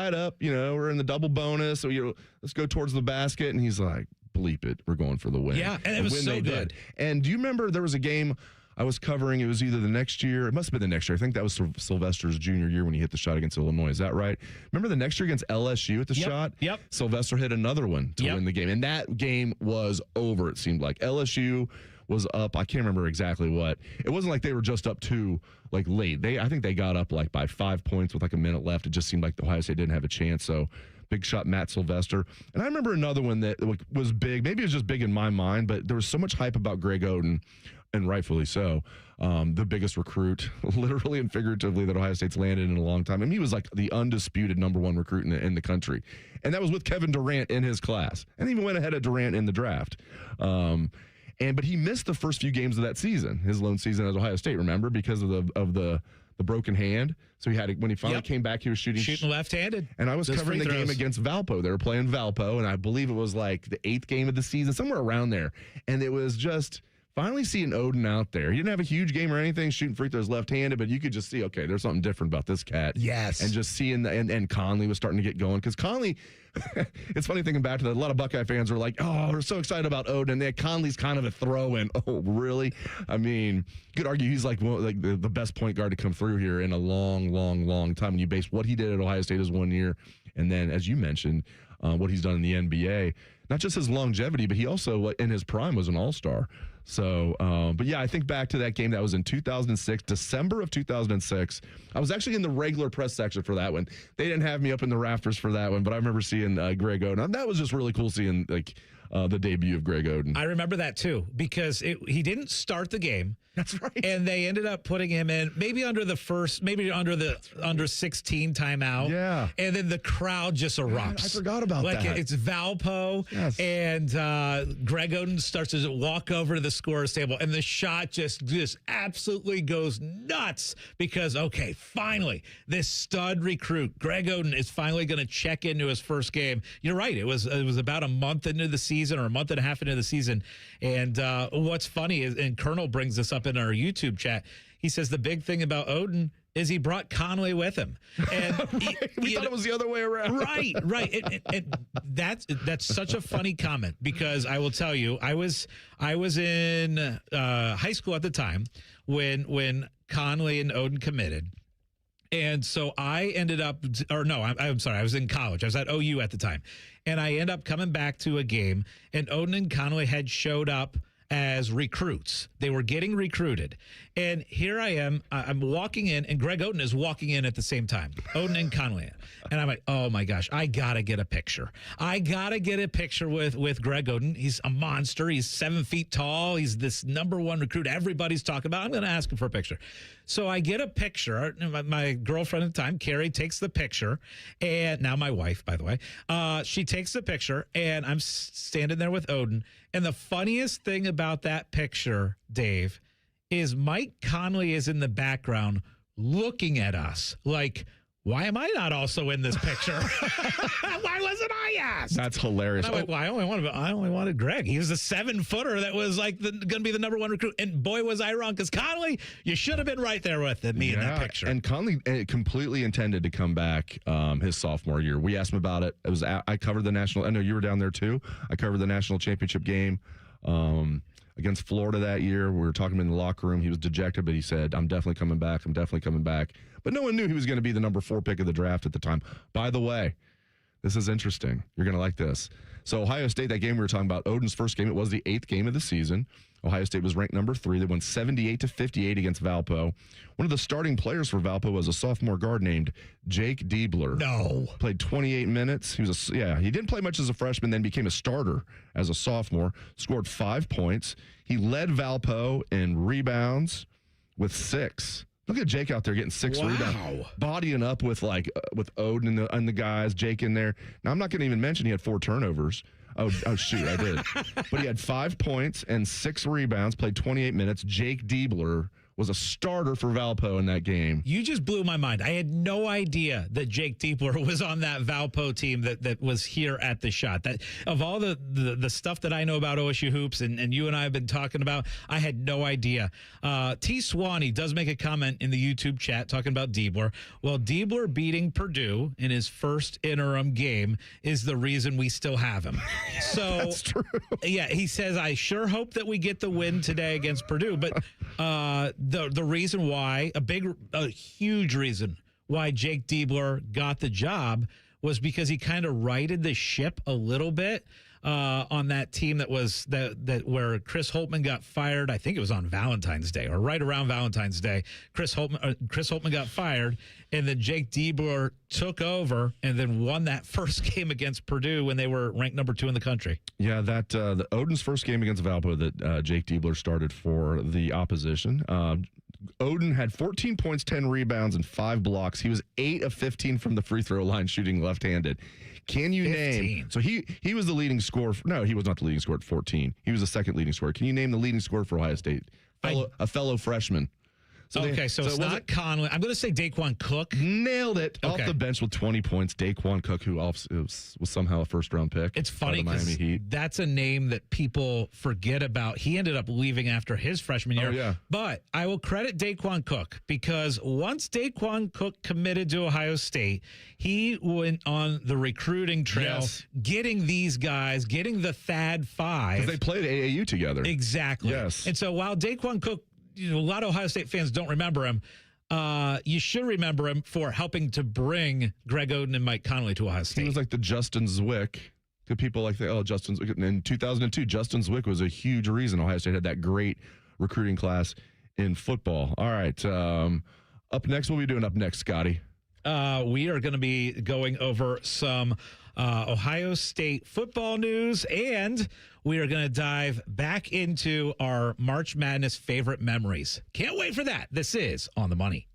it up. We're in the double bonus. So, let's go towards the basket. And he's like, bleep it. We're going for the win. Yeah. And it was so good. And do you remember there was a game, I was covering, it was either the next year, it must have been the next year. I think that was Sylvester's junior year when he hit the shot against Illinois. Is that right? Remember the next year against LSU at the shot? Yep. Sylvester hit another one to win the game. And that game was over, it seemed like. LSU was up, I can't remember exactly what. It wasn't like they were just up 2 like late. I think they got up like by 5 points with like a minute left. It just seemed like Ohio State didn't have a chance. So big shot Matt Sylvester. And I remember another one that was big. Maybe it was just big in my mind, but there was so much hype about Greg Oden, and rightfully so. The biggest recruit, literally and figuratively, that Ohio State's landed in a long time. I mean, he was like the undisputed #1 recruit in the country. And that was with Kevin Durant in his class. And even went ahead of Durant in the draft. But he missed the first few games of that season, his lone season at Ohio State, remember, because of the broken hand. So he had when he finally came back, he was shooting left-handed. And I was covering the game against Valpo. They were playing Valpo, and I believe it was like the 8th game of the season, somewhere around there. And it was just finally seeing Oden out there. He didn't have a huge game or anything, shooting free throws left-handed, but you could just see, okay, there's something different about this cat. Yes. And just seeing, and Conley was starting to get going. Because Conley, it's funny thinking back to that, a lot of Buckeye fans were like, oh, we're so excited about Oden. And Conley's kind of a throw-in. Oh, really? I mean, you could argue he's like the best point guard to come through here in a long, long, long time. And you base what he did at Ohio State as 1 year. And then, as you mentioned, what he's done in the NBA. Not just his longevity, but he also, in his prime, was an all-star. So, but yeah, I think back to that game that was in 2006, December of 2006. I was actually in the regular press section for that one. They didn't have me up in the rafters for that one, but I remember seeing Greg Oden. That was just really cool seeing the debut of Greg Oden. I remember that too, because he didn't start the game. That's right. And they ended up putting him in maybe under the 16 timeout. Yeah. And then the crowd just erupts. I forgot about that. Like it's Valpo. Yes. And Greg Oden starts to walk over to the scorer's table, and the shot just absolutely goes nuts because, okay, finally, this stud recruit, Greg Oden, is finally going to check into his first game. You're right. It was about a month into the season or a month and a half into the season. And what's funny is, and Colonel brings this up in our YouTube chat, he says the big thing about Oden is he brought Conley with him. And we thought it was the other way around. Right. And that's such a funny comment, because I will tell you, I was in high school at the time when Conley and Oden committed. And so I ended up, I'm sorry, I was in college. I was at OU at the time. And I ended up coming back to a game, and Oden and Conley had showed up as recruits. They were getting recruited. And here I am, I'm walking in, and Greg Oden is walking in at the same time. Oden and Conley. And I'm like, oh my gosh, I got to get a picture. I got to get a picture with Greg Oden. He's a monster. He's 7 feet tall. He's this #1 recruit everybody's talking about. I'm going to ask him for a picture. So I get a picture. My girlfriend at the time, Carrie, takes the picture. And now my wife, by the way. She takes the picture, and I'm standing there with Oden. And the funniest thing about that picture, Dave, is Mike Conley is in the background looking at us like, why am I not also in this picture? Why wasn't I asked? That's hilarious. And I'm like, well, I only wanted Greg. He was a 7-footer that was like going to be the #1 recruit. And boy, was I wrong, because Conley, you should have been right there with me in that picture. And Conley completely intended to come back his sophomore year. We asked him about it. I covered the national. I know you were down there too. I covered the national championship game against Florida that year. We were talking in the locker room. He was dejected, but he said, I'm definitely coming back. But no one knew he was going to be the #4 pick of the draft at the time. By the way, this is interesting. You're going to like this. So Ohio State, that game we were talking about, Oden's first game, it was the 8th game of the season. Ohio State was ranked #3. They won 78-58 against Valpo. One of the starting players for Valpo was a sophomore guard named Jake Diebler. No. Played 28 minutes. He didn't play much as a freshman, then became a starter as a sophomore. Scored 5 points. He led Valpo in rebounds with 6. Look at Jake out there getting 6 rebounds. Bodying up with Oden and the guys, Jake in there. Now, I'm not going to even mention he had 4 turnovers. Oh, shoot, I did. But he had 5 points and 6 rebounds, played 28 minutes. Jake Diebler was a starter for Valpo in that game. You just blew my mind. I had no idea that Jake Diepler was on that Valpo team that was here at the Shot. That of all the stuff that I know about OSU hoops and you and I have been talking about, I had no idea. T. Swanee does make a comment in the YouTube chat talking about Diebler. Well, Diebler beating Purdue in his first interim game is the reason we still have him. So that's true. Yeah, he says, I sure hope that we get the win today against Purdue. But the reason why, a huge reason why Jake Diebler got the job was because he kind of righted the ship a little bit on that team that was that where Chris Holtmann got fired. I think it was on Valentine's Day or right around Valentine's Day. Chris Holtmann got fired, and then Jake Diebler took over and then won that first game against Purdue when they were ranked number 2 in the country. Yeah, that the Odin's first game against Valpo that Jake Diebler started for the opposition. Odin had 14 points, 10 rebounds, and 5 blocks. He was 8 of 15 from the free throw line shooting left-handed. Can you 15. name? So he was the leading scorer. No, he was not the leading scorer at 14. He was the second leading scorer. Can you name the leading scorer for Ohio State? A fellow freshman. So it's not Conley. I'm going to say Daquan Cook. Nailed it. Okay. Off the bench with 20 points. Daquan Cook, who was somehow a first-round pick. It's funny because because that's a name that people forget about. He ended up leaving after his freshman year. Oh, yeah. But I will credit Daquan Cook because once Daquan Cook committed to Ohio State, he went on the recruiting trail, getting these guys, getting the Thad 5. Because they played AAU together. Exactly. Yes. And so while Daquan Cook, a lot of Ohio State fans don't remember him. You should remember him for helping to bring Greg Oden and Mike Conley to Ohio State. He was like the Justin Zwick. To people like Justin Zwick. In 2002, Justin Zwick was a huge reason Ohio State had that great recruiting class in football. All right. Up next, what are we doing up next, Scotty? We are going to be going over some Ohio State football news, and we are going to dive back into our March Madness favorite memories. Can't wait for that. This is On the Money.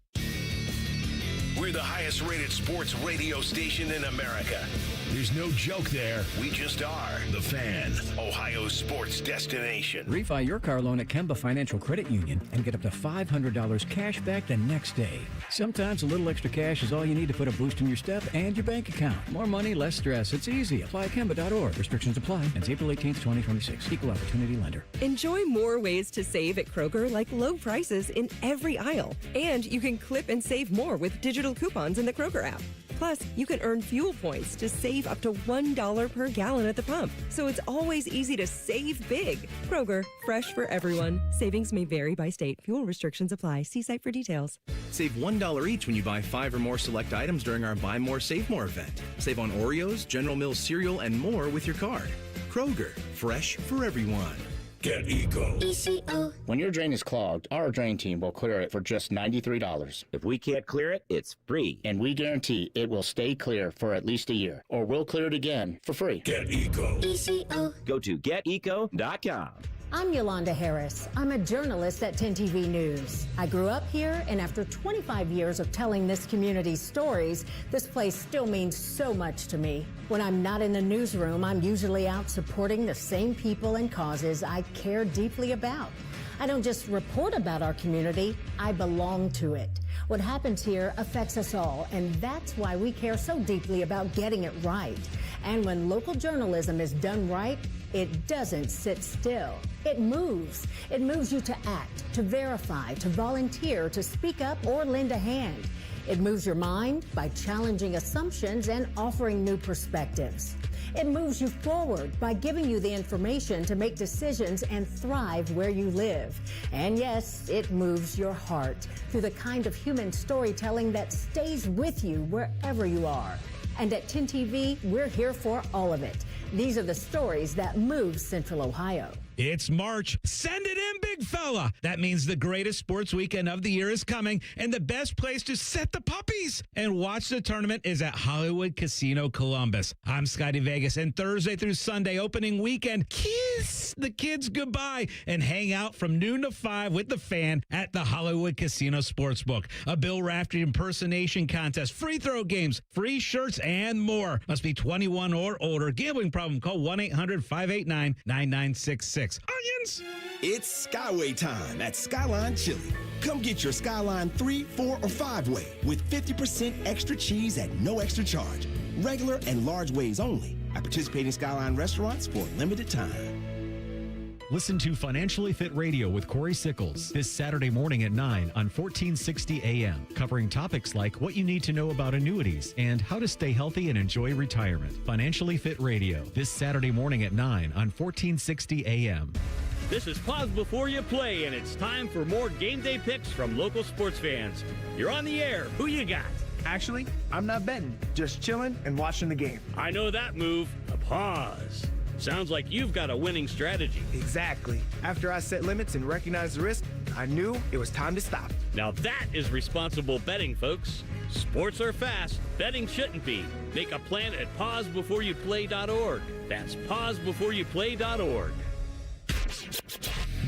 We're the highest rated sports radio station in America. There's no joke there. We just are. The Fan, Ohio sports destination. Refi your car loan at Kemba Financial Credit Union and get up to $500 cash back the next day. Sometimes a little extra cash is all you need to put a boost in your step and your bank account. More money, less stress. It's easy. Apply at Kemba.org. Restrictions apply. Ends April 18th, 2026. Equal opportunity lender. Enjoy more ways to save at Kroger, like low prices in every aisle. And you can clip and save more with digital coupons in the Kroger app. Plus, you can earn fuel points to save up to $1 per gallon at the pump. So it's always easy to save big. Kroger, fresh for everyone. Savings may vary by state. Fuel restrictions apply. See site for details. Save $1 each when you buy 5 or more select items during our Buy More, Save More event. Save on Oreos, General Mills cereal, and more with your card. Kroger, fresh for everyone. Get Eco. When your drain is clogged, our drain team will clear it for just $93. If we can't clear it, it's free. And we guarantee it will stay clear for at least a year. Or we'll clear it again for free. Get Eco. Go to geteco.com. I'm Yolanda Harris. I'm a journalist at 10 TV News. I grew up here, and after 25 years of telling this community's stories, this place still means so much to me. When I'm not in the newsroom, I'm usually out supporting the same people and causes I care deeply about. I don't just report about our community, I belong to it. What happens here affects us all, and that's why we care so deeply about getting it right. And when local journalism is done right, it doesn't sit still. It moves. It moves you to act, to verify, to volunteer, to speak up or lend a hand. It moves your mind by challenging assumptions and offering new perspectives. It moves you forward by giving you the information to make decisions and thrive where you live. And yes, it moves your heart through the kind of human storytelling that stays with you wherever you are. And at 10 TV, we're here for all of it. These are the stories that move Central Ohio. It's March. Send it in, big fella. That means the greatest sports weekend of the year is coming, and the best place to set the puppies and watch the tournament is at Hollywood Casino Columbus. I'm Scotty Vegas, and Thursday through Sunday opening weekend, kiss the kids goodbye and hang out from noon to 5 with the Fan at the Hollywood Casino Sportsbook. A Bill Raftery impersonation contest, free throw games, free shirts, and more. Must be 21 or older. Gambling problem? Call 1-800-589-9966. 6. Onions! It's Skyway time at Skyline Chili. Come get your Skyline 3, 4, or 5-way with 50% extra cheese at no extra charge. Regular and large ways only at participating Skyline restaurants for a limited time. Listen to Financially Fit Radio with Corey Sickles this Saturday morning at 9 on 1460 AM, covering topics like what you need to know about annuities and how to stay healthy and enjoy retirement. Financially Fit Radio this Saturday morning at 9 on 1460 AM. This is Pause Before You Play, and it's time for more game day picks from local sports fans. You're on the air. Who you got? Actually, I'm not betting, just chilling and watching the game. I know that move. A pause. Sounds like you've got a winning strategy. Exactly. After I set limits and recognized the risk, I knew it was time to stop. Now that is responsible betting, folks. Sports are fast. Betting shouldn't be. Make a plan at pausebeforeyouplay.org. That's pausebeforeyouplay.org.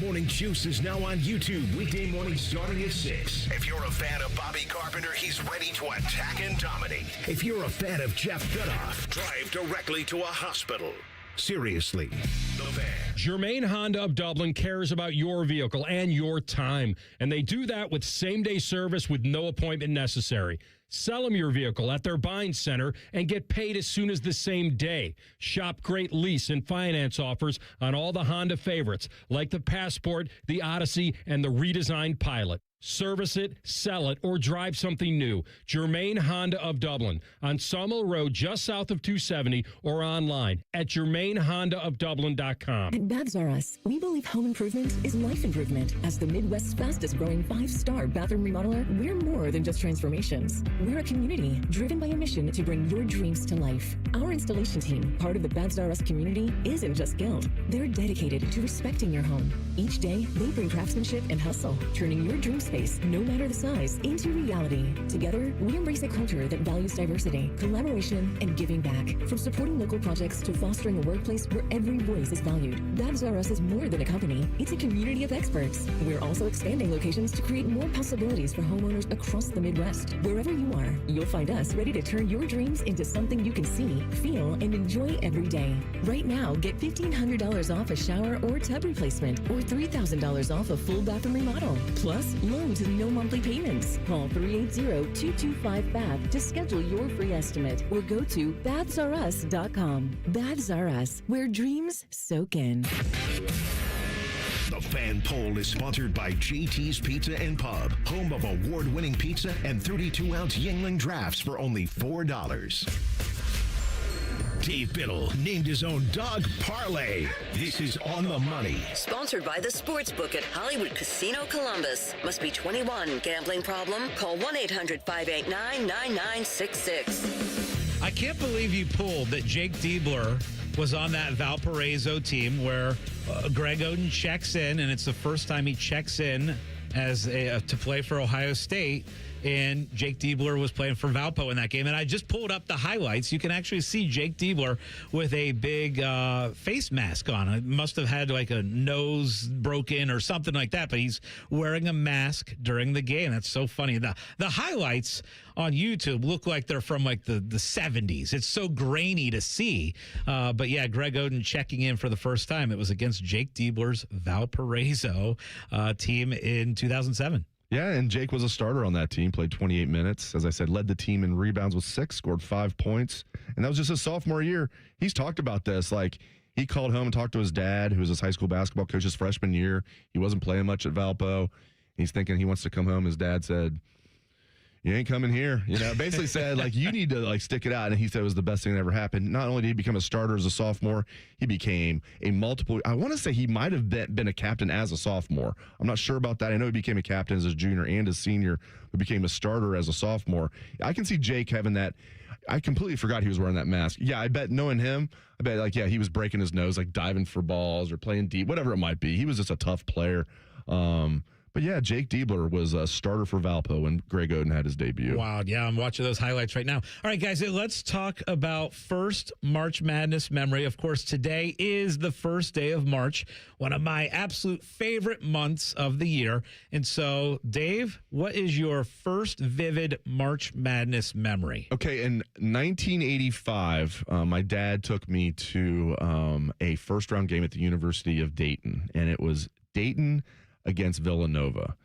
Morning Juice is now on YouTube weekday mornings starting at 6. If you're a fan of Bobby Carpenter, he's ready to attack and dominate. If you're a fan of Jeff Goodoff, drive directly to a hospital. Seriously, the Fan. Germain Honda of Dublin cares about your vehicle and your time, and they do that with same-day service with no appointment necessary. Sell them your vehicle at their buying center and get paid as soon as the same day. Shop great lease and finance offers on all the Honda favorites, like the Passport, the Odyssey, and the redesigned Pilot. Service it, sell it, or drive something new. Germain Honda of Dublin on Sawmill Road, just south of 270, or online at GermainHondaofDublin.com. At Babs R Us, we believe home improvement is life improvement. As the Midwest's fastest growing 5-star bathroom remodeler, we're more than just transformations. We're a community driven by a mission to bring your dreams to life. Our installation team, part of the Babs R Us community, isn't just skilled. They're dedicated to respecting your home. Each day, they bring craftsmanship and hustle, turning your dream space, no matter the size, into reality. Together, we embrace a culture that values diversity, collaboration, and giving back. From supporting local projects to fostering a workplace where every voice is valued, Babs R Us is more than a company. It's a community of experts. We're also expanding locations to create more possibilities for homeowners across the Midwest. Wherever you are, you'll find us ready to turn your dreams into something you can see, feel, and enjoy every day. Right now, get $1,500 off a shower or tub replacement, or $3,000 off a full bathroom remodel. Plus, loans with no monthly payments. Call 380-225-BAB to schedule your free estimate, or go to babsrus.com. Babs R Us, where dreams soak in. The Fan Poll is sponsored by JT's Pizza and Pub, home of award-winning pizza and 32-ounce Yingling drafts for only $4. Dave Biddle named his own dog Parlay. This is On the Money. Sponsored by the Sportsbook at Hollywood Casino Columbus. Must be 21. Gambling problem? Call 1-800-589-9966. I can't believe you pulled that Jake Diebler was on that Valparaiso team where Greg Oden checks in, and it's the first time he checks in as to play for Ohio State. And Jake Diebler was playing for Valpo in that game. And I just pulled up the highlights. You can actually see Jake Diebler with a big face mask on. It must have had like a nose broken or something like that. But he's wearing a mask during the game. That's so funny. The highlights on YouTube look like they're from like the 70s. It's so grainy to see. But yeah, Greg Oden checking in for the first time. It was against Jake Diebler's Valparaiso team in 2007. Yeah, and Jake was a starter on that team, played 28 minutes. As I said, led the team in rebounds with 6, scored 5 points. And that was just his sophomore year. He's talked about this. Like, he called home and talked to his dad, who was his high school basketball coach his freshman year. He wasn't playing much at Valpo. He's thinking he wants to come home. His dad said, "You ain't coming here." You know, basically said, like, you need to, like, stick it out. And he said it was the best thing that ever happened. Not only did he become a starter as a sophomore, he became a multiple. I want to say he might have been a captain as a sophomore. I'm not sure about that. I know he became a captain as a junior and a senior, but became a starter as a sophomore. I can see Jake having that. I completely forgot he was wearing that mask. Yeah, I bet knowing him, I bet, like, yeah, he was breaking his nose, like diving for balls or playing deep, whatever it might be. He was just a tough player. But yeah, Jake Diebler was a starter for Valpo when Greg Oden had his debut. Wow, yeah, I'm watching those highlights right now. All right, guys, let's talk about first March Madness memory. Of course, today is the first day of March, one of my absolute favorite months of the year. And so, Dave, what is your first vivid March Madness memory? Okay, in 1985, my dad took me to a first-round game at the University of Dayton, and it was Dayton against Villanova.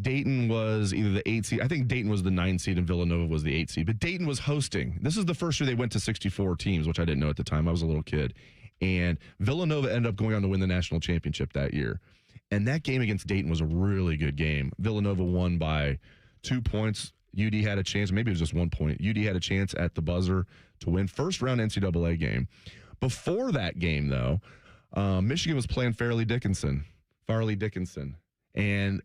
Dayton was either the 8 seed. I think Dayton was the 9 seed and Villanova was the 8 seed. But Dayton was hosting. This is the first year they went to 64 teams, which I didn't know at the time. I was a little kid. And Villanova ended up going on to win the national championship that year. And that game against Dayton was a really good game. Villanova won by 2 points. UD had a chance. Maybe it was just 1 point. UD had a chance at the buzzer to win first-round NCAA game. Before that game, though, Michigan was playing Farley Dickinson. And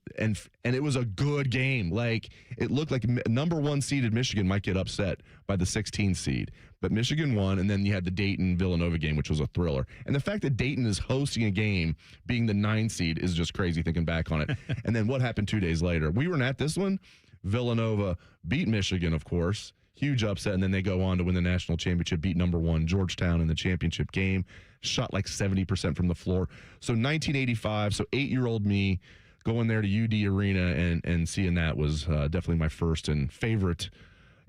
it was a good game. Like, it looked like number 1 seeded Michigan might get upset by the 16 seed, but Michigan won. And then you had the Dayton Villanova game, which was a thriller. And the fact that Dayton is hosting a game being the 9 seed is just crazy thinking back on it. And then what happened 2 days later? We weren't at this one. Villanova beat Michigan, of course. Huge upset, and then they go on to win the national championship, beat number 1 Georgetown in the championship game, shot like 70% from the floor. So 1985, so 8-year-old me going there to UD Arena and seeing that was definitely my first and favorite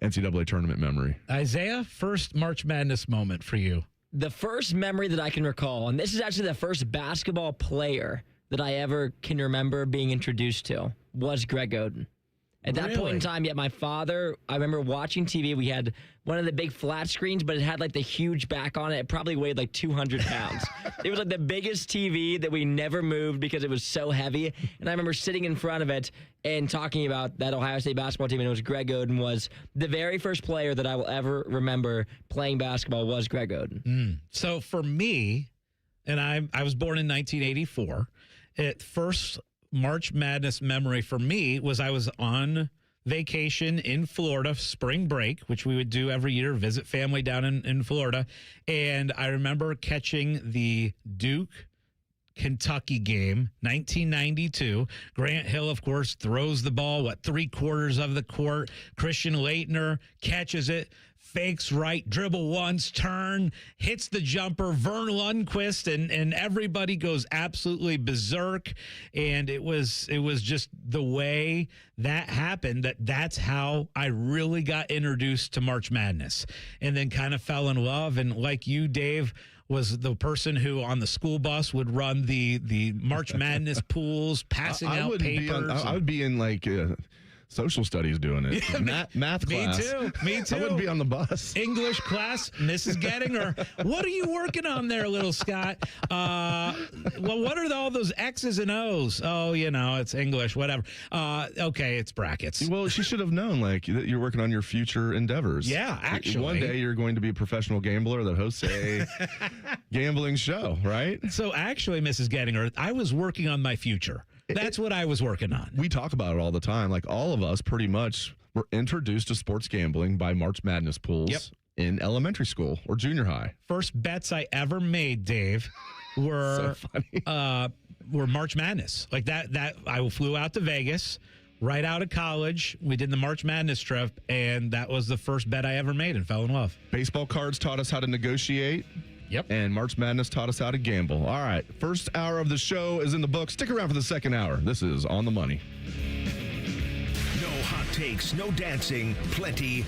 NCAA tournament memory. Isaiah, first March Madness moment for you. The first memory that I can recall, and this is actually the first basketball player that I ever can remember being introduced to, was Greg Oden. At that point in time, my father, I remember watching TV. We had one of the big flat screens, but it had like the huge back on it. It probably weighed like 200 pounds. It was like the biggest TV that we never moved because it was so heavy. And I remember sitting in front of it and talking about that Ohio State basketball team. And it was Greg Oden was the very first player that I will ever remember playing basketball was Greg Oden. So for me, and I was born in 1984, first March Madness memory for me was I was on vacation in Florida, spring break, which we would do every year, visit family down in Florida. And I remember catching the Duke Kentucky game, 1992. Grant Hill, of course, throws the ball, 3/4 of the court. Christian Laettner catches it, fakes right, dribble once, turn, hits the jumper, Vern Lundquist, and everybody goes absolutely berserk. And it was just the way that happened, that's how I really got introduced to March Madness and then kind of fell in love. And like you, Dave, was the person who on the school bus would run the March Madness pools, passing out papers. I would be in like social studies doing it. Math class. Me too. I wouldn't be on the bus. English class, Mrs. Gettinger. What are you working on there, little Scott? Well, what are all those X's and O's? Oh, it's English, whatever. Okay, it's brackets. Well, she should have known, that you're working on your future endeavors. Yeah, actually. One day you're going to be a professional gambler that hosts a gambling show, right? So actually, Mrs. Gettinger, I was working on my future. That's what I was working on. We talk about it all the time. Like, all of us pretty much were introduced to sports gambling by March Madness pools in elementary school or junior high. First bets I ever made, Dave, were March Madness. Like that I flew out to Vegas right out of college. We did the March Madness trip, and that was the first bet I ever made and fell in love. Baseball cards taught us how to negotiate. Yep. And March Madness taught us how to gamble. All right. First hour of the show is in the books. Stick around for the second hour. This is On the Money. No hot takes, no dancing, plenty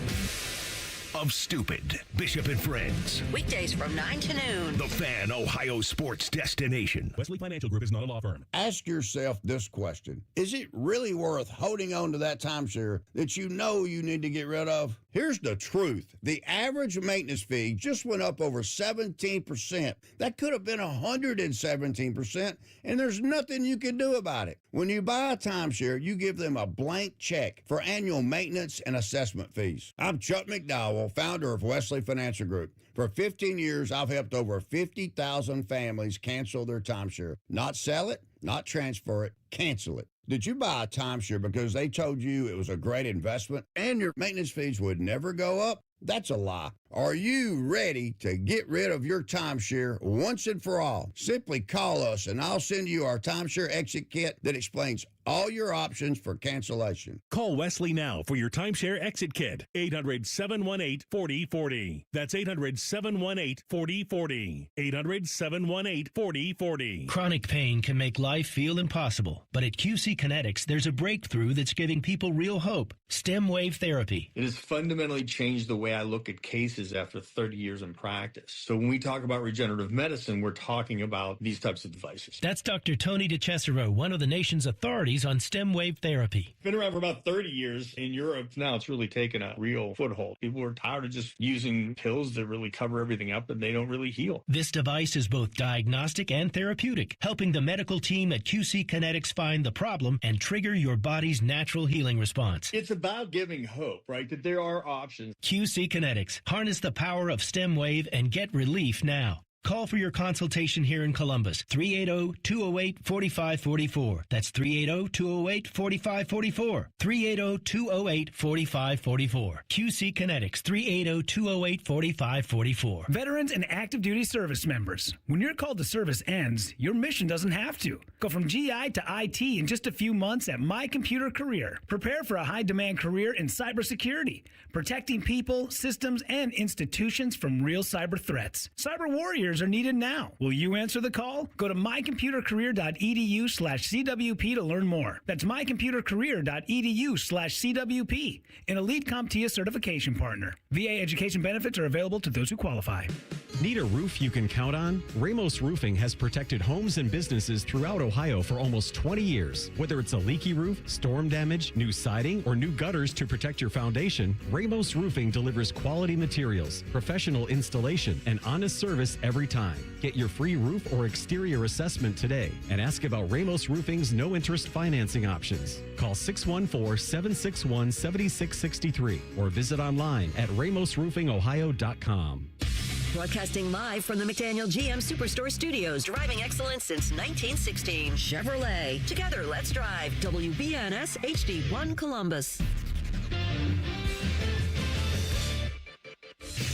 of stupid. Bishop and Friends. Weekdays from 9 to noon. The Fan, Ohio sports destination. Wesley Financial Group is not a law firm. Ask yourself this question. Is it really worth holding on to that timeshare that you know you need to get rid of? Here's the truth. The average maintenance fee just went up over 17%. That could have been 117%, and there's nothing you can do about it. When you buy a timeshare, you give them a blank check for annual maintenance and assessment fees. I'm Chuck McDowell, founder of Wesley Financial Group. For 15 years, I've helped over 50,000 families cancel their timeshare. Not sell it, not transfer it, cancel it. Did you buy a timeshare because they told you it was a great investment and your maintenance fees would never go up? That's a lie. Are you ready to get rid of your timeshare once and for all? Simply call us and I'll send you our timeshare exit kit that explains All your options for cancellation. Call Wesley now for your timeshare exit kit. 800-718-4040. That's 800-718-4040. 800-718-4040. Chronic pain can make life feel impossible, but at QC Kinetics, there's a breakthrough that's giving people real hope. Stem wave therapy. It has fundamentally changed the way I look at cases after 30 years in practice. So when we talk about regenerative medicine, we're talking about these types of devices. That's Dr. Tony DeCesaro, one of the nation's authorities on stem wave therapy. Been around for about 30 years in Europe. Now it's really taken a real foothold. People are tired of just using pills that really cover everything up and they don't really heal. This device is both diagnostic and therapeutic, helping the medical team at QC Kinetics find the problem and trigger your body's natural healing response. It's about giving hope, right? That there are options. QC Kinetics. Harness the power of stem wave and get relief now. Call for your consultation here in Columbus, 380-208-4544. That's 380-208-4544. 380-208-4544. QC Kinetics, 380-208-4544. Veterans and active duty service members, when your call to service ends, your mission doesn't have to. Go from GI to IT in just a few months at My Computer Career. Prepare for a high-demand career in cybersecurity, protecting people, systems, and institutions from real cyber threats. Cyber warriors are needed now. Will you answer the call? Go to mycomputercareer.edu/CWP to learn more. That's mycomputercareer.edu/CWP, an elite CompTIA certification partner. VA education benefits are available to those who qualify. Need a roof you can count on? Ramos Roofing has protected homes and businesses throughout Ohio for almost 20 years. Whether it's a leaky roof, storm damage, new siding, or new gutters to protect your foundation, Ramos Roofing delivers quality materials, professional installation, and honest service every time. Get your free roof or exterior assessment today and ask about Ramos Roofing's no-interest financing options. Call 614-761-7663 or visit online at ramosroofingohio.com. Broadcasting live from the McDaniel GM Superstore Studios. Driving excellence since 1916. Chevrolet. Together, let's drive. WBNS HD1 Columbus.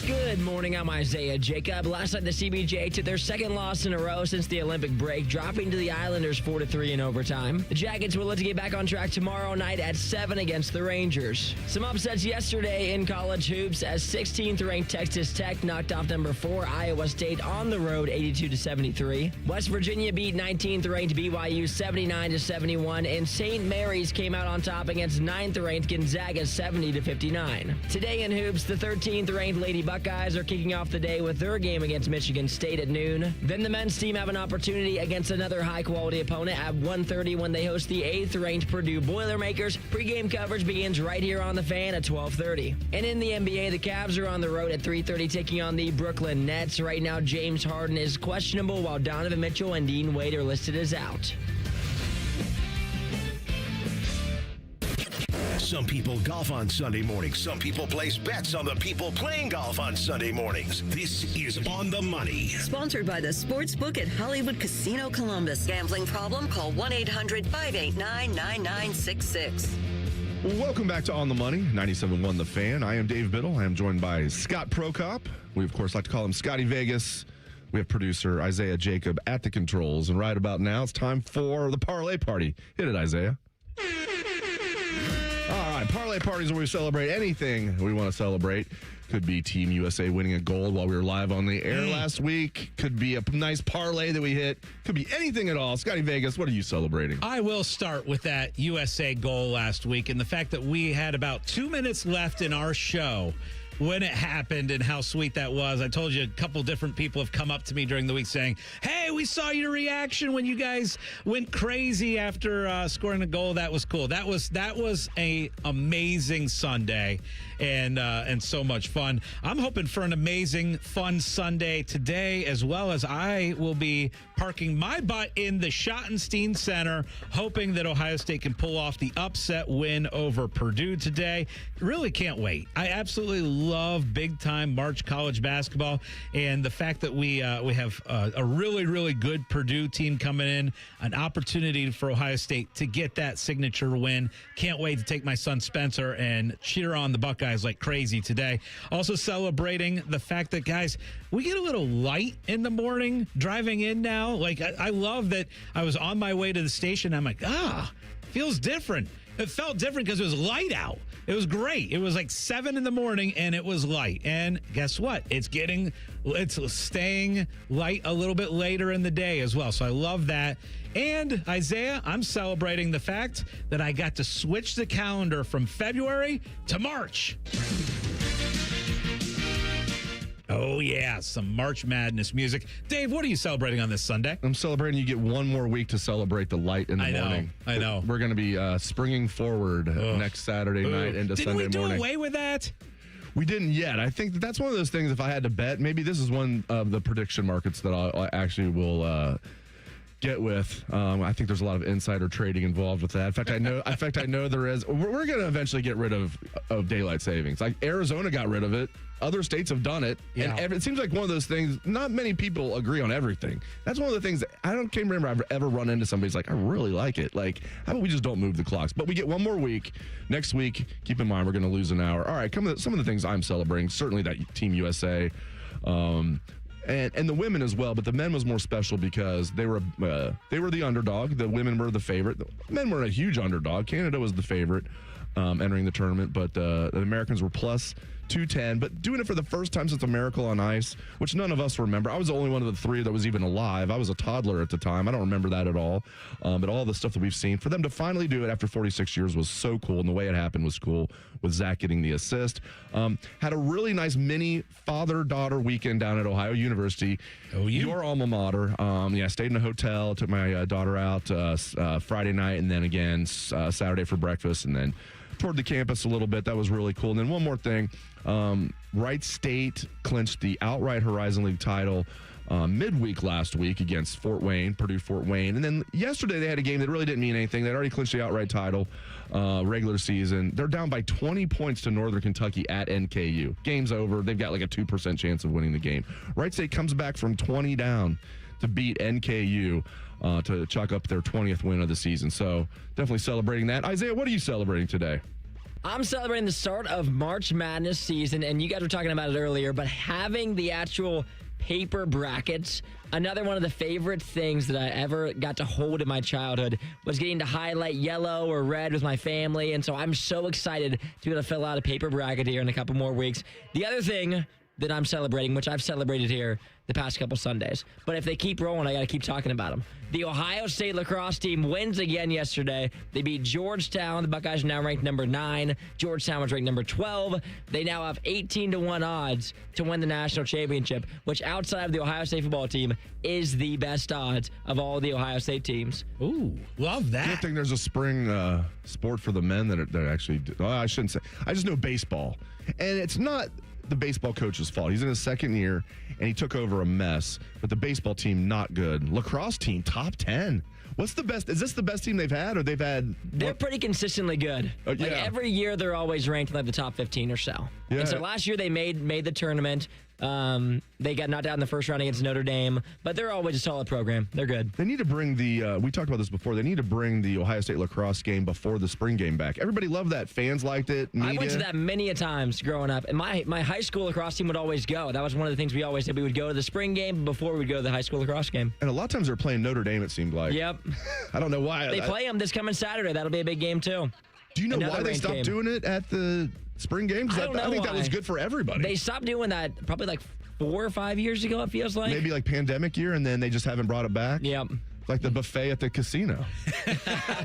Good morning, I'm Isaiah Jacob. Last night, the CBJ took their second loss in a row since the Olympic break, dropping to the Islanders 4-3 in overtime. The Jackets will look to get back on track tomorrow night at 7 against the Rangers. Some upsets yesterday in college hoops as 16th-ranked Texas Tech knocked off number 4 Iowa State on the road 82-73. West Virginia beat 19th-ranked BYU 79-71, and St. Mary's came out on top against 9th-ranked Gonzaga 70-59. Today in hoops, the 13th-ranked Lady Buckeyes are kicking off the day with their game against Michigan State at noon. Then the men's team have an opportunity against another high-quality opponent at 1:30 when they host the 8th-ranked Purdue Boilermakers. Pre-game coverage begins right here on The Fan at 12:30. And in the NBA, the Cavs are on the road at 3:30 taking on the Brooklyn Nets. Right now, James Harden is questionable while Donovan Mitchell and Dean Wade are listed as out. Some people golf on Sunday mornings. Some people place bets on the people playing golf on Sunday mornings. This is On the Money. Sponsored by the Sportsbook at Hollywood Casino Columbus. Gambling problem? Call 1-800-589-9966. Welcome back to On the Money, 97.1 The Fan. I am Dave Biddle. I am joined by Scott Prokop. We, of course, like to call him Scotty Vegas. We have producer Isaiah Jacob at the controls. And right about now, it's time for the parlay party. Hit it, Isaiah. All right, parlay parties where we celebrate anything we want to celebrate. Could be Team USA winning a gold while we were live on the air last week. Could be a nice parlay that we hit. Could be anything at all. Scotty Vegas, what are you celebrating? I will start with that USA goal last week and the fact that we had about 2 minutes left in our show when it happened and how sweet that was. I told you a couple different people have come up to me during the week saying, hey, we saw your reaction when you guys went crazy after scoring a goal. That was cool. That was a amazing Sunday and so much fun. I'm hoping for an amazing, fun Sunday today, as well as I will be parking my butt in the Schottenstein Center, hoping that Ohio State can pull off the upset win over Purdue today. Really can't wait. I absolutely love big-time March college basketball, and the fact that we have a really, really good Purdue team coming in, an opportunity for Ohio State to get that signature win. Can't wait to take my son Spencer and cheer on the Buckeyes like crazy today. Also celebrating the fact that, guys, we get a little light in the morning driving in now. Like, I love that I was on my way to the station. I'm like, feels different. It felt different because it was light out. It was great. It was like 7 in the morning and it was light. And guess what? It's staying light a little bit later in the day as well. So I love that. And Isaiah, I'm celebrating the fact that I got to switch the calendar from February to March. Oh, yeah, some March Madness music. Dave, what are you celebrating on this Sunday? I'm celebrating you get one more week to celebrate the light in the morning. I know. We're going to be springing forward next Saturday night into Sunday morning. Didn't we do away with that? We didn't yet. I think that's one of those things, if I had to bet, maybe this is one of the prediction markets that I actually will get with. I think there's a lot of insider trading involved with that. In fact, I know there is. We're going to eventually get rid of daylight savings. Like Arizona got rid of it. Other states have done it. Yeah. And it seems like one of those things, not many people agree on everything. That's one of the things that can't remember I've ever run into somebody's like, I really like it. Like, how about we just don't move the clocks? But we get one more week. Next week, keep in mind, we're going to lose an hour. All right, some of the things I'm celebrating, certainly that Team USA, and the women as well, but the men was more special because they were the underdog. The women were the favorite. The men were a huge underdog. Canada was the favorite entering the tournament, but the Americans were plus 210, but doing it for the first time since a Miracle on Ice, which none of us remember. I was the only one of the three that was even alive. I was a toddler at the time. I don't remember that at all. But all the stuff that we've seen, for them to finally do it after 46 years was so cool, and the way it happened was cool, with Zach getting the assist. Had a really nice mini father-daughter weekend down at Ohio University. Your alma mater. Stayed in a hotel, took my daughter out Friday night, and then again Saturday for breakfast, and then toured the campus a little bit. That was really cool. And then one more thing, Wright State clinched the outright Horizon League title midweek last week against Purdue Fort Wayne. And then yesterday they had a game that really didn't mean anything. They'd already clinched the outright title regular season. They're down by 20 points to Northern Kentucky at NKU. Game's over. They've got like a 2% chance of winning the game. Wright State comes back from 20 down to beat NKU to chalk up their 20th win of the season. So definitely celebrating that. Isaiah, what are you celebrating today? I'm celebrating the start of March Madness season, and you guys were talking about it earlier, but having the actual paper brackets, another one of the favorite things that I ever got to hold in my childhood was getting to highlight yellow or red with my family, and so I'm so excited to be able to fill out a paper bracket here in a couple more weeks. The other thing that I'm celebrating, which I've celebrated here the past couple Sundays, but if they keep rolling, I got to keep talking about them. The Ohio State lacrosse team wins again yesterday. They beat Georgetown. The Buckeyes are now ranked number 9. Georgetown was ranked number 12. They now have 18-1 odds to win the national championship, which outside of the Ohio State football team is the best odds of all the Ohio State teams. Ooh, love that. Good thing there's a spring sport for the men that actually do. Well, I shouldn't say. I just know baseball, and it's not the baseball coach's fault. He's in his second year, and he took over a mess. But the baseball team, not good. Lacrosse team, top 10. What's the best? Is this the best team they've had, or they've had? They're pretty consistently good. Like every year, they're always ranked like the top 15 or so. Yeah. And so last year they made the tournament. They got knocked out in the first round against Notre Dame, but they're always a solid program. They're good. They need to bring we talked about this before, they need to bring the Ohio State lacrosse game before the spring game back. Everybody loved that. Fans liked it. Media. I went to that many a times growing up, and my high school lacrosse team would always go. That was one of the things we always did. We would go to the spring game before we would go to the high school lacrosse game. And a lot of times they're playing Notre Dame, it seemed like. Yep. I don't know why. They play them this coming Saturday. That'll be a big game, too. Do you know why they stopped doing it at the spring game? I think that was good for everybody. They stopped doing that probably like 4 or 5 years ago, it feels like. Maybe like pandemic year, and then they just haven't brought it back? Yep. Like the buffet at the casino.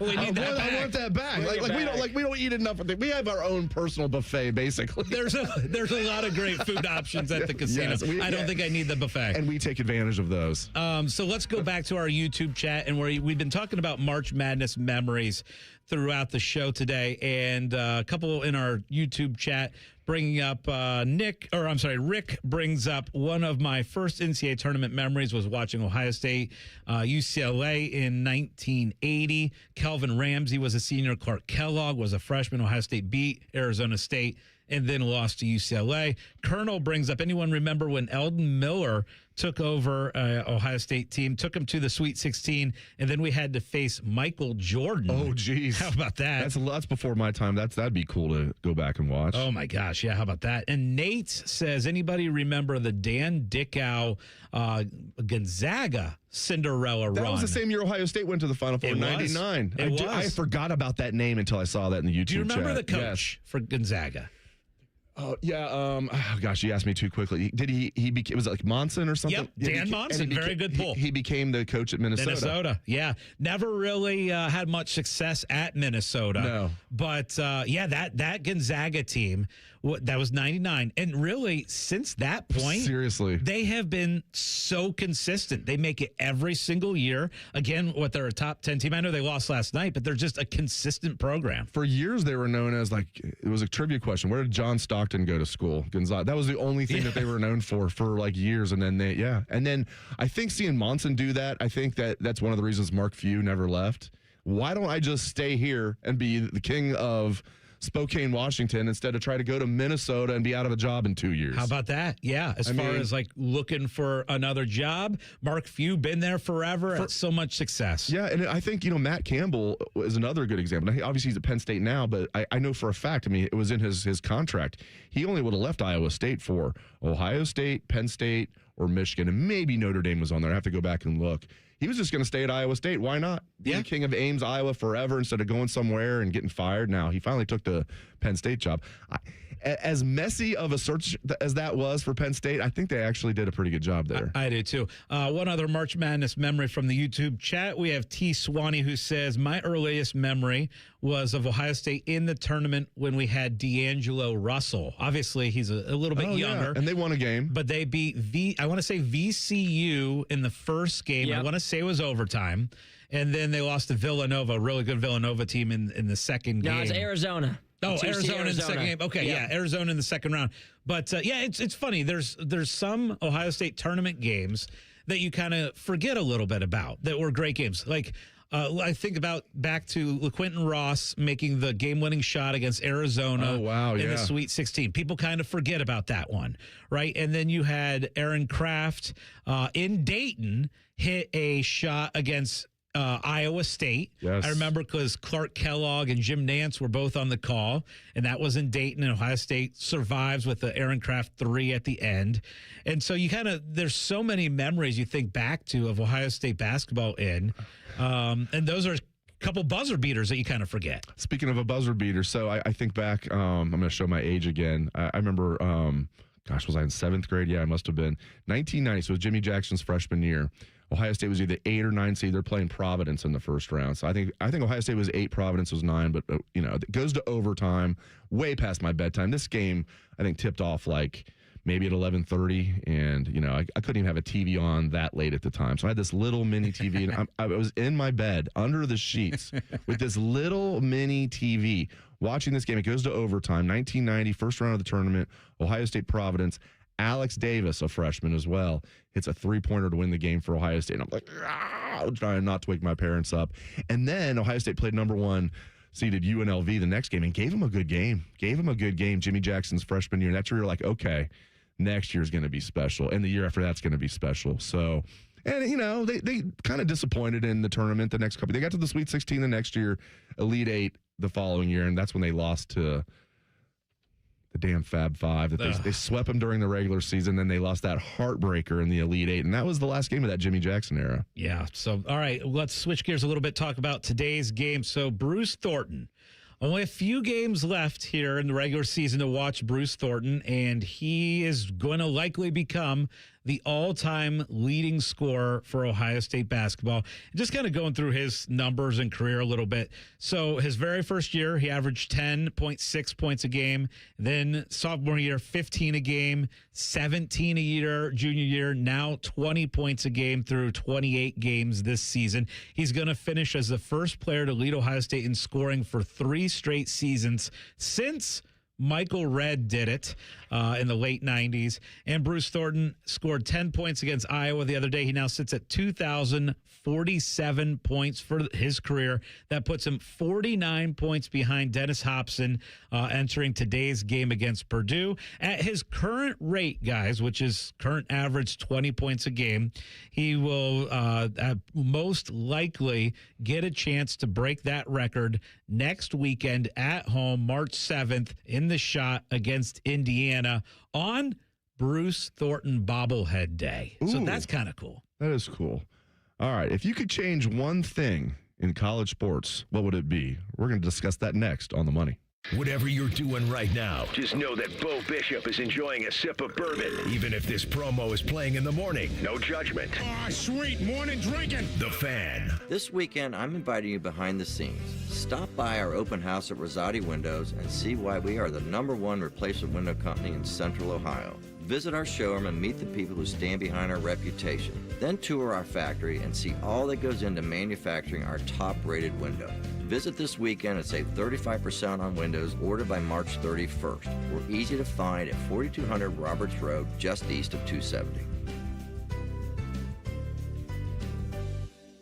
We need that back. I want that back. We don't eat enough of it. We have our own personal buffet, basically. There's a lot of great food options at the casino. Yes, I don't think I need the buffet. And we take advantage of those. So let's go back to our YouTube chat, and we've been talking about March Madness memories throughout the show today, and a couple in our YouTube chat bringing up Rick brings up one of my first NCAA tournament memories was watching Ohio State UCLA in 1980. Kelvin Ramsey was a senior. Clark Kellogg was a freshman. Ohio State beat Arizona State and then lost to UCLA. Colonel brings up, anyone remember when Eldon Miller took over Ohio State team, took him to the Sweet 16, and then we had to face Michael Jordan. Oh, geez. How about that? That's before my time. That'd be cool to go back and watch. Oh, my gosh. Yeah, how about that? And Nate says, anybody remember the Dan Dickow Gonzaga Cinderella run? That was the same year Ohio State went to the Final Four in 99. I forgot about that name until I saw that in the YouTube chat. Do you remember the coach for Gonzaga? Oh, yeah. Gosh, you asked me too quickly. Did he became, was it like Monson or something? Yep, Dan Monson. Very good pull. He became the coach at Minnesota. Yeah. Never really had much success at Minnesota. No. But, that Gonzaga team, that was 99. And really, since that point, seriously, they have been so consistent. They make it every single year. Again, they're a top 10 team. I know they lost last night, but they're just a consistent program. For years, they were known as, like, it was a trivia question. Where did John Stockton go to school? Gonzaga. That was the only thing that they were known for like years. And then and then I think seeing Monson do that, I think that's one of the reasons Mark Few never left. Why don't I just stay here and be the king of Spokane, Washington, instead of try to go to Minnesota and be out of a job in 2 years? How about that? Yeah. As far as like looking for another job, Mark Few been there forever. Had so much success. Yeah, and I think Matt Campbell is another good example. Now, obviously, he's at Penn State now, but I know for a fact. It was in his contract. He only would have left Iowa State for Ohio State, Penn State, or Michigan, and maybe Notre Dame was on there. I have to go back and look. He was just going to stay at Iowa State. Why not? Be the king of Ames, Iowa forever instead of going somewhere and getting fired. Now, he finally took the Penn State job. As messy of a search as that was for Penn State, I think they actually did a pretty good job there. I do, too. One other March Madness memory from the YouTube chat. We have T. Swanee, who says, my earliest memory was of Ohio State in the tournament when we had D'Angelo Russell. Obviously, he's a little bit younger. Yeah. And they won a game. But they beat VCU in the first game. Yep. I want to say it was overtime. And then they lost to Villanova, a really good Villanova team in the second game. No, it's Arizona. Oh, Arizona in the second game. Okay, yeah, Arizona in the second round. But, it's funny. There's some Ohio State tournament games that you kind of forget a little bit about that were great games. Like, I think about back to LaQuinton Ross making the game-winning shot against Arizona in the Sweet 16. People kind of forget about that one, right? And then you had Aaron Kraft in Dayton hit a shot against Iowa State. Yes. I remember because Clark Kellogg and Jim Nance were both on the call, and that was in Dayton, and Ohio State survives with the Aaron Kraft 3 at the end. And so there's so many memories you think back to of Ohio State basketball and those are a couple buzzer beaters that you kind of forget. Speaking of a buzzer beater, so I think back, I'm going to show my age again. I remember, was I in 7th grade? Yeah, I must have been. 1990, so it was Jimmy Jackson's freshman year. Ohio State was either 8 or 9 seed. They're playing Providence in the first round. So I think Ohio State was 8, Providence was 9, but it goes to overtime, way past my bedtime. This game, I think, tipped off like maybe at 11:30, and I couldn't even have a TV on that late at the time. So I had this little mini TV, and I was in my bed under the sheets with this little mini TV watching this game. It goes to overtime, 1990, first round of the tournament, Ohio State Providence. Alex Davis, a freshman as well, hits a three-pointer to win the game for Ohio State. And I'm like, trying not to wake my parents up. And then Ohio State played number 1 seeded UNLV the next game and gave him a good game. Jimmy Jackson's freshman year. And that's where you're like, okay, next year's going to be special. And the year after that's going to be special. So, and, they kind of disappointed in the tournament the next couple. They got to the Sweet 16 the next year, Elite 8 the following year, and that's when they lost to the damn Fab Five. They swept them during the regular season, then they lost that heartbreaker in the Elite 8, and that was the last game of that Jimmy Jackson era. Yeah, so, all right, let's switch gears a little bit, talk about today's game. So, Bruce Thornton. Only a few games left here in the regular season to watch Bruce Thornton, and he is going to likely become the all-time leading scorer for Ohio State basketball. Just kind of going through his numbers and career a little bit. So his very first year, he averaged 10.6 points a game. Then sophomore year, 15 a game, 17 a year, junior year, now 20 points a game through 28 games this season. He's going to finish as the first player to lead Ohio State in scoring for 3 straight seasons since Michael Redd did it in the late 90s. And Bruce Thornton scored 10 points against Iowa the other day. He now sits at 2,047 points for his career. That puts him 49 points behind Dennis Hobson entering today's game against Purdue. At his current rate, guys, which is current average 20 points a game, he will most likely get a chance to break that record next weekend at home, March 7th, in the Shot against Indiana on Bruce Thornton Bobblehead Day. Ooh, so that's kind of cool. That is cool. All right. If you could change one thing in college sports, what would it be? We're going to discuss that next on The Money. Whatever you're doing right now, just know that Bo Bishop is enjoying a sip of bourbon, even if this promo is playing in the morning. No judgment. Ah, sweet morning drinking. The Fan. This weekend, I'm inviting you behind the scenes. Stop by our open house at Rosati Windows and see why we are the #1 replacement window company in Central Ohio. Visit our showroom and meet the people who stand behind our reputation. Then tour our factory and see all that goes into manufacturing our top-rated window. Visit this weekend and save 35% on windows ordered by March 31st. We're easy to find at 4200 Roberts Road, just east of 270.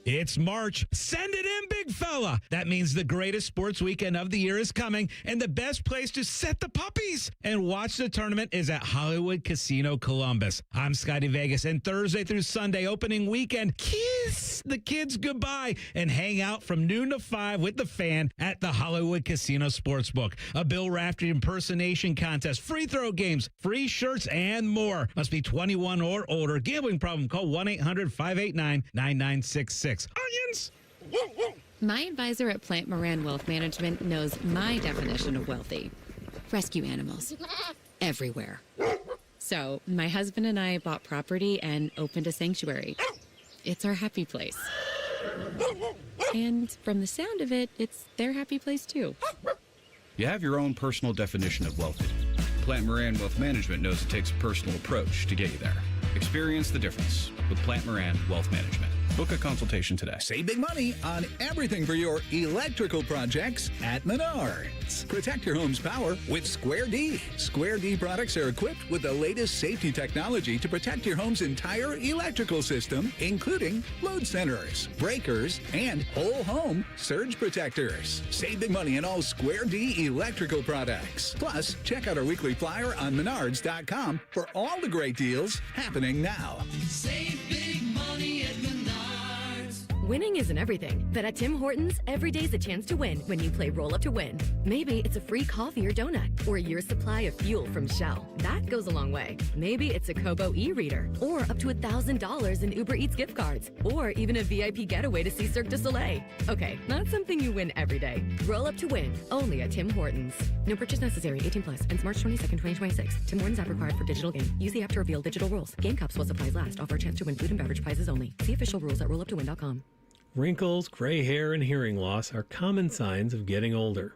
It's March. Send it in, big fella. That means the greatest sports weekend of the year is coming, and the best place to set the puppies and watch the tournament is at Hollywood Casino Columbus. I'm Scotty Vegas, and Thursday through Sunday opening weekend, kiss the kids goodbye and hang out from noon to 5 with the Fan at the Hollywood Casino Sportsbook. A Bill Raftery impersonation contest, free throw games, free shirts, and more. Must be 21 or older. Gambling problem? Call 1-800-589-9966. Onions! My advisor at Plant Moran Wealth Management knows my definition of wealthy. Rescue animals. Everywhere. So, my husband and I bought property and opened a sanctuary. It's our happy place. And from the sound of it, it's their happy place too. You have your own personal definition of wealthy. Plant Moran Wealth Management knows it takes a personal approach to get you there. Experience the difference with Plant Moran Wealth Management. Book a consultation today. Save big money on everything for your electrical projects at Menards. Protect your home's power with Square D. Square D products are equipped with the latest safety technology to protect your home's entire electrical system, including load centers, breakers, and whole home surge protectors. Save big money on all Square D electrical products. Plus, check out our weekly flyer on Menards.com for all the great deals happening now. Save big money at Menards. Winning isn't everything, but at Tim Hortons, every day's a chance to win when you play Roll Up to Win. Maybe it's a free coffee or donut, or a year's supply of fuel from Shell. That goes a long way. Maybe it's a Kobo e-reader, or up to $1,000 in Uber Eats gift cards, or even a VIP getaway to see Cirque du Soleil. Okay, not something you win every day. Roll Up to Win, only at Tim Hortons. No purchase necessary, 18 plus, ends March 22nd, 2026. Tim Hortons app required for digital game. Use the app to reveal digital rules. Game cups while supplies last. Offer a chance to win food and beverage prizes only. See official rules at rolluptowin.com. Wrinkles, gray hair, and hearing loss are common signs of getting older.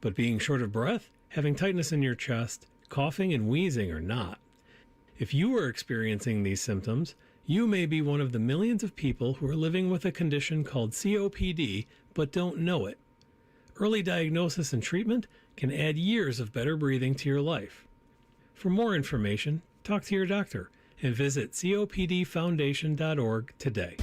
But being short of breath, having tightness in your chest, coughing, and wheezing are not. If you are experiencing these symptoms, you may be one of the millions of people who are living with a condition called COPD but don't know it. Early diagnosis and treatment can add years of better breathing to your life. For more information, talk to your doctor and visit copdfoundation.org today.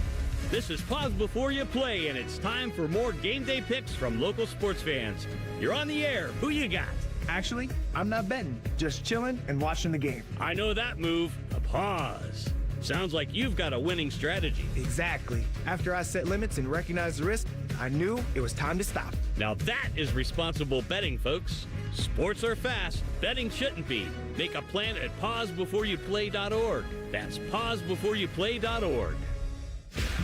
This is Pause Before You Play, and it's time for more game day picks from local sports fans. You're on the air. Who you got? Actually, I'm not betting, just chilling and watching the game. I know that move. A pause. Sounds like you've got a winning strategy. Exactly. After I set limits and recognized the risk, I knew it was time to stop. Now that is responsible betting, folks. Sports are fast. Betting shouldn't be. Make a plan at pausebeforeyouplay.org. That's pausebeforeyouplay.org.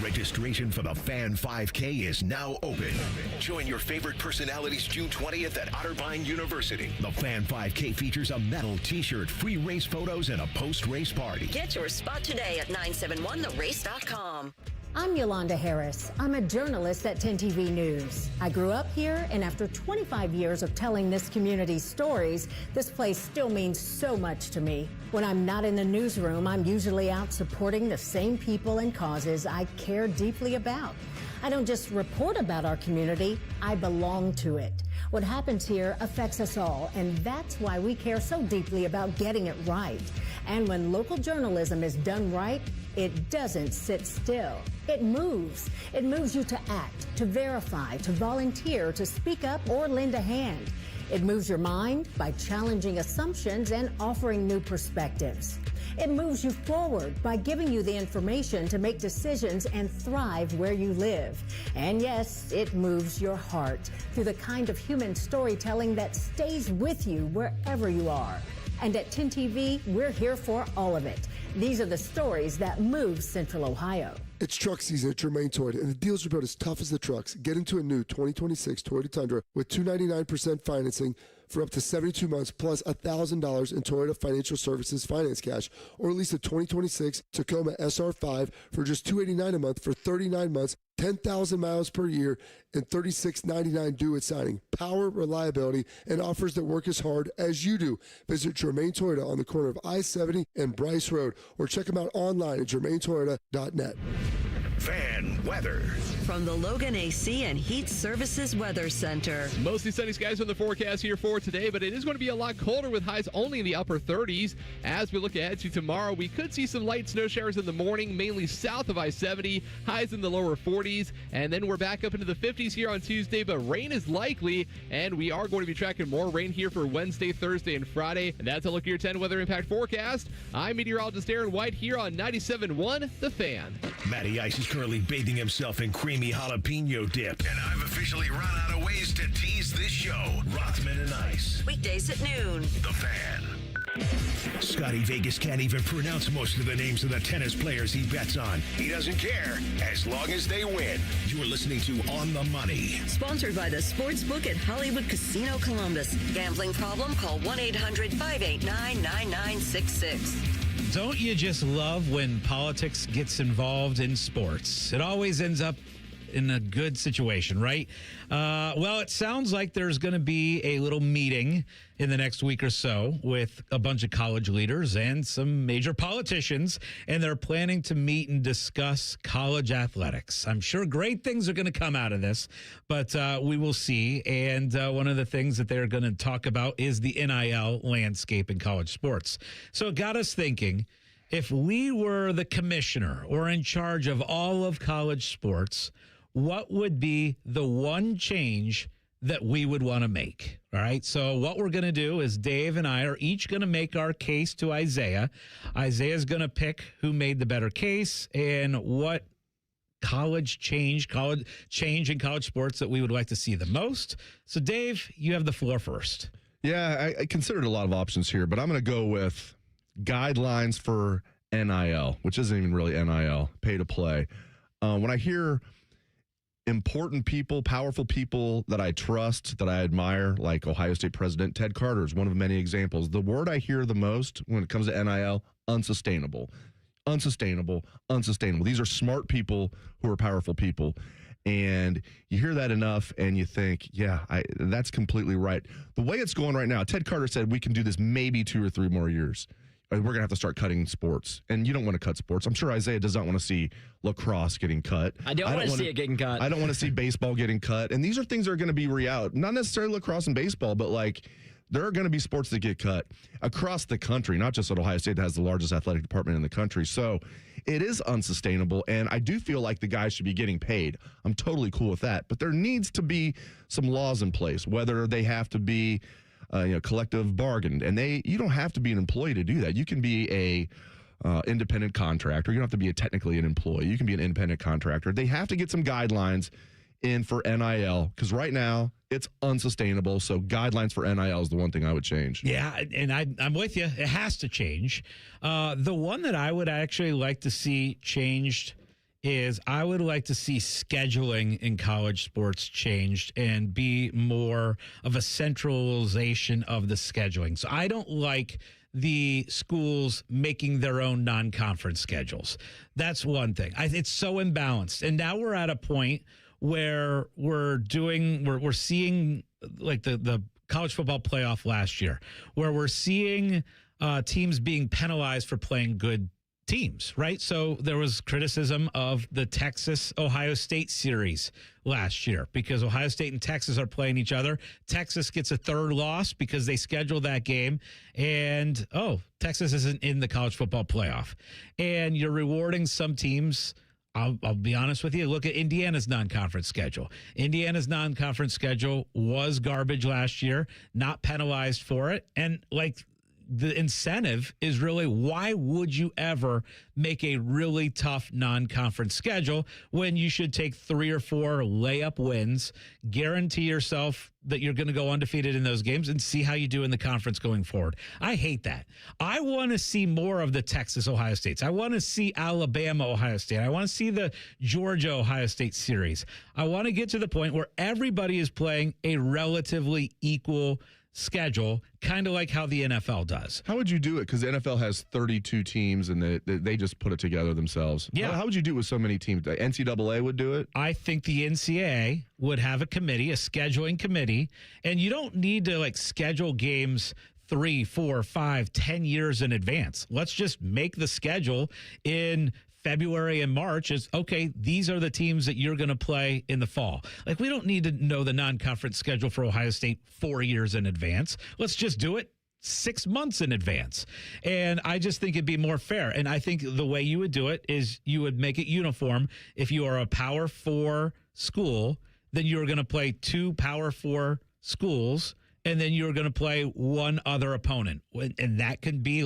Registration for the Fan 5K is now open. Join your favorite personalities June 20th at Otterbein University. The Fan 5K features a medal, t-shirt, free race photos, and a post-race party. Get your spot today at 971therace.com. I'm Yolanda Harris. I'm a journalist at 10 TV News. I grew up here, and after 25 years of telling this community's stories, this place still means so much to me. When I'm not in the newsroom, I'm usually out supporting the same people and causes I care deeply about. I don't just report about our community, I belong to it. What happens here affects us all, and that's why we care so deeply about getting it right. And when local journalism is done right, it doesn't sit still. It moves. It moves you to act, to verify, to volunteer, to speak up or lend a hand. It moves your mind by challenging assumptions and offering new perspectives. It moves you forward by giving you the information to make decisions and thrive where you live. And yes, it moves your heart through the kind of human storytelling that stays with you wherever you are. And at 10 TV, we're here for all of it. These are the stories that move Central Ohio. It's truck season at Germain Toyota, and the deals are about as tough as the trucks. Get into a new 2026 Toyota Tundra with 299% financing for up to 72 months, plus $1,000 in Toyota Financial Services finance cash, or lease a 2026 Tacoma SR5 for just $289 a month for 39 months, 10,000 miles per year, and $36.99 due at signing. Power, reliability, and offers that work as hard as you do. Visit Germain Toyota on the corner of I-70 and Bryce Road, or check them out online at germaintoyota.net. Fan weather. From the Logan AC and Heat Services Weather Center. Mostly sunny skies on the forecast here for today, but it is going to be a lot colder with highs only in the upper 30s. As we look ahead to tomorrow, we could see some light snow showers in the morning, mainly south of I-70, highs in the lower 40s, and then we're back up into the 50s here on Tuesday, but rain is likely, and we are going to be tracking more rain here for Wednesday, Thursday, and Friday. And that's a look at your 10 weather impact forecast. I'm meteorologist Aaron White here on 97.1 The Fan. Matty Ice is currently bathing himself in creamy jalapeno dip, and I've officially run out of ways to tease this show. Rothman and Ice. Weekdays at noon. The Fan. Scotty Vegas can't even pronounce most of the names of the tennis players he bets on. He doesn't care as long as they win. You're listening to On the Money. Sponsored by the Sportsbook at Hollywood Casino Columbus. Gambling problem? Call 1-800-589-9966. Don't you just love when politics gets involved in sports? It always ends up in a good situation, right? Well, it sounds like there's going to be a little meeting in the next week or so with a bunch of college leaders and some major politicians, and they're planning to meet and discuss college athletics. I'm sure great things are going to come out of this, but we will see. And one of the things that they're going to talk about is the NIL landscape in college sports. So it got us thinking, if we were the commissioner or in charge of all of college sports, what would be the one change that we would want to make? All right. So what we're going to do is Dave and I are each going to make our case to Isaiah. Isaiah's going to pick who made the better case and what college change in college sports that we would like to see the most. So Dave, you have the floor first. Yeah, I considered a lot of options here, but I'm going to go with guidelines for NIL, which isn't even really NIL, pay to play. When I hear important people, powerful people that I trust, that I admire, like Ohio State President Ted Carter is one of many examples. The word I hear the most when it comes to NIL, unsustainable. Unsustainable, unsustainable. These are smart people who are powerful people. And you hear that enough and you think, yeah, that's completely right. The way it's going right now, Ted Carter said we can do this maybe 2 or 3 more years. We're going to have to start cutting sports. And you don't want to cut sports. I'm sure Isaiah does not want to see lacrosse getting cut. I don't want to see it getting cut. I don't want to see baseball getting cut. And these are things that are going to be reality. Not necessarily lacrosse and baseball, but like there are going to be sports that get cut across the country, not just at Ohio State that has the largest athletic department in the country. So it is unsustainable. And I do feel like the guys should be getting paid. I'm totally cool with that. But there needs to be some laws in place, whether they have to be collective bargained, and you don't have to be an employee to do that. You can be a independent contractor. You don't have to be technically an employee. You can be an independent contractor. They have to get some guidelines in for NIL because right now it's unsustainable. So guidelines for NIL is the one thing I would change. Yeah, and I'm with you. It has to change. The one that I would actually like to see changed is I would like to see scheduling in college sports changed and be more of a centralization of the scheduling. So I don't like the schools making their own non-conference schedules. That's one thing. It's so imbalanced. And now we're at a point where we're seeing like the college football playoff last year, where we're seeing teams being penalized for playing good teams, right? So there was criticism of the Texas-Ohio State series last year because Ohio State and Texas are playing each other. Texas gets a third loss because they scheduled that game, and, Texas isn't in the college football playoff. And you're rewarding some teams. I'll be honest with you. Look at Indiana's non-conference schedule. Indiana's non-conference schedule was garbage last year, not penalized for it. And, the incentive is really, why would you ever make a really tough non-conference schedule when you should take 3 or 4 layup wins, guarantee yourself that you're going to go undefeated in those games, and see how you do in the conference going forward? I hate that. I want to see more of the Texas-Ohio States. I want to see Alabama-Ohio State. I want to see the Georgia-Ohio State series. I want to get to the point where everybody is playing a relatively equal schedule, kind of like how the NFL does. How would you do it? Because the NFL has 32 teams, and they just put it together themselves. Yeah. How would you do it with so many teams? The NCAA would do it? I think the NCAA would have a committee, a scheduling committee, and you don't need to schedule games 3, 4, 5, 10 years in advance. Let's just make the schedule in February and March is, okay, these are the teams that you're going to play in the fall. We don't need to know the non-conference schedule for Ohio State 4 years in advance. Let's just do it 6 months in advance. And I just think it'd be more fair. And I think the way you would do it is you would make it uniform. If you are a Power 4 school, then you're going to play 2 Power 4 schools, and then you're going to play one other opponent. And that can be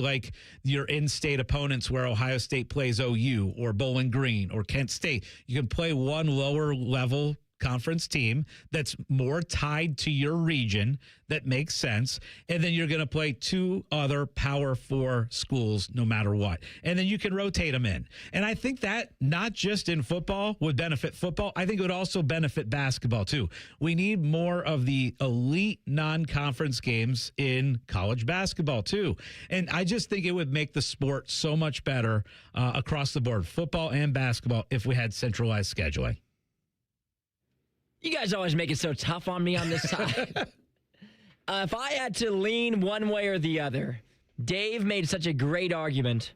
your in-state opponents where Ohio State plays OU or Bowling Green or Kent State. You can play one lower level conference team that's more tied to your region that makes sense, and then you're going to play 2 other Power 4 schools no matter what, and then you can rotate them in. And I think that not just in football would benefit football, I think it would also benefit basketball too. We need more of the elite non-conference games in college basketball too, and I just think it would make the sport so much better across the board, football and basketball, if we had centralized scheduling. You guys always make it so tough on me on this side. If I had to lean one way or the other, Dave made such a great argument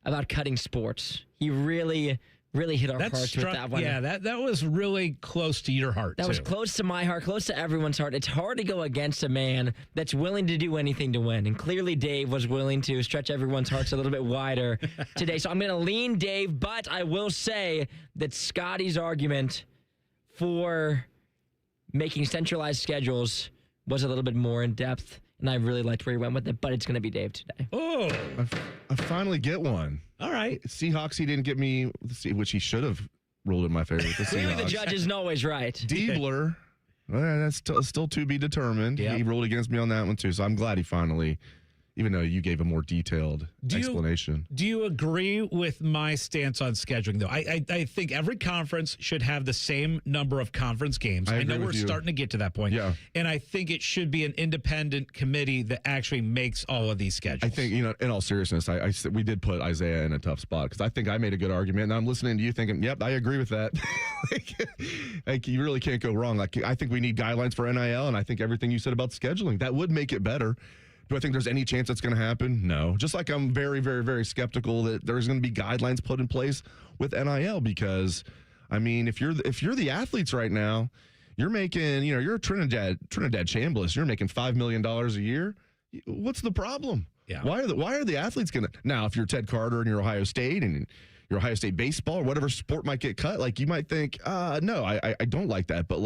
about cutting sports. He really hit our hearts with that one. Yeah, that was really close to your heart, That was close to my heart, close to everyone's heart. It's hard to go against a man that's willing to do anything to win. And clearly Dave was willing to stretch everyone's hearts a little bit wider today. So I'm going to lean Dave, but I will say that Scotty's argument for making centralized schedules was a little bit more in depth, and I really liked where he went with it, but it's going to be Dave today. Oh, I finally get one. All right. Seahawks, he didn't get me, which he should have ruled in my favor with the Clearly Seahawks. the judge isn't always right. Diebler, that's still to be determined. Yep. He ruled against me on that one too, so I'm glad he finally, even though you gave a more detailed explanation. Do you agree with my stance on scheduling, though? I think every conference should have the same number of conference games. I know we're starting to get to that point. Yeah. And I think it should be an independent committee that actually makes all of these schedules. I think, in all seriousness, we did put Isaiah in a tough spot because I think I made a good argument, and I'm listening to you thinking, yep, I agree with that. You really can't go wrong. I think we need guidelines for NIL, and I think everything you said about scheduling, that would make it better. Do I think there's any chance that's going to happen? No. Just like I'm very, very, very skeptical that there's going to be guidelines put in place with NIL because, if you're the athletes right now, you're making, you're a Trinidad Chambliss, you're making $5 million a year. What's the problem? Yeah. Why are the athletes going to now? If you're Ted Carter and you're Ohio State and your Ohio State baseball or whatever sport might get cut, you might think, no, I don't like that, but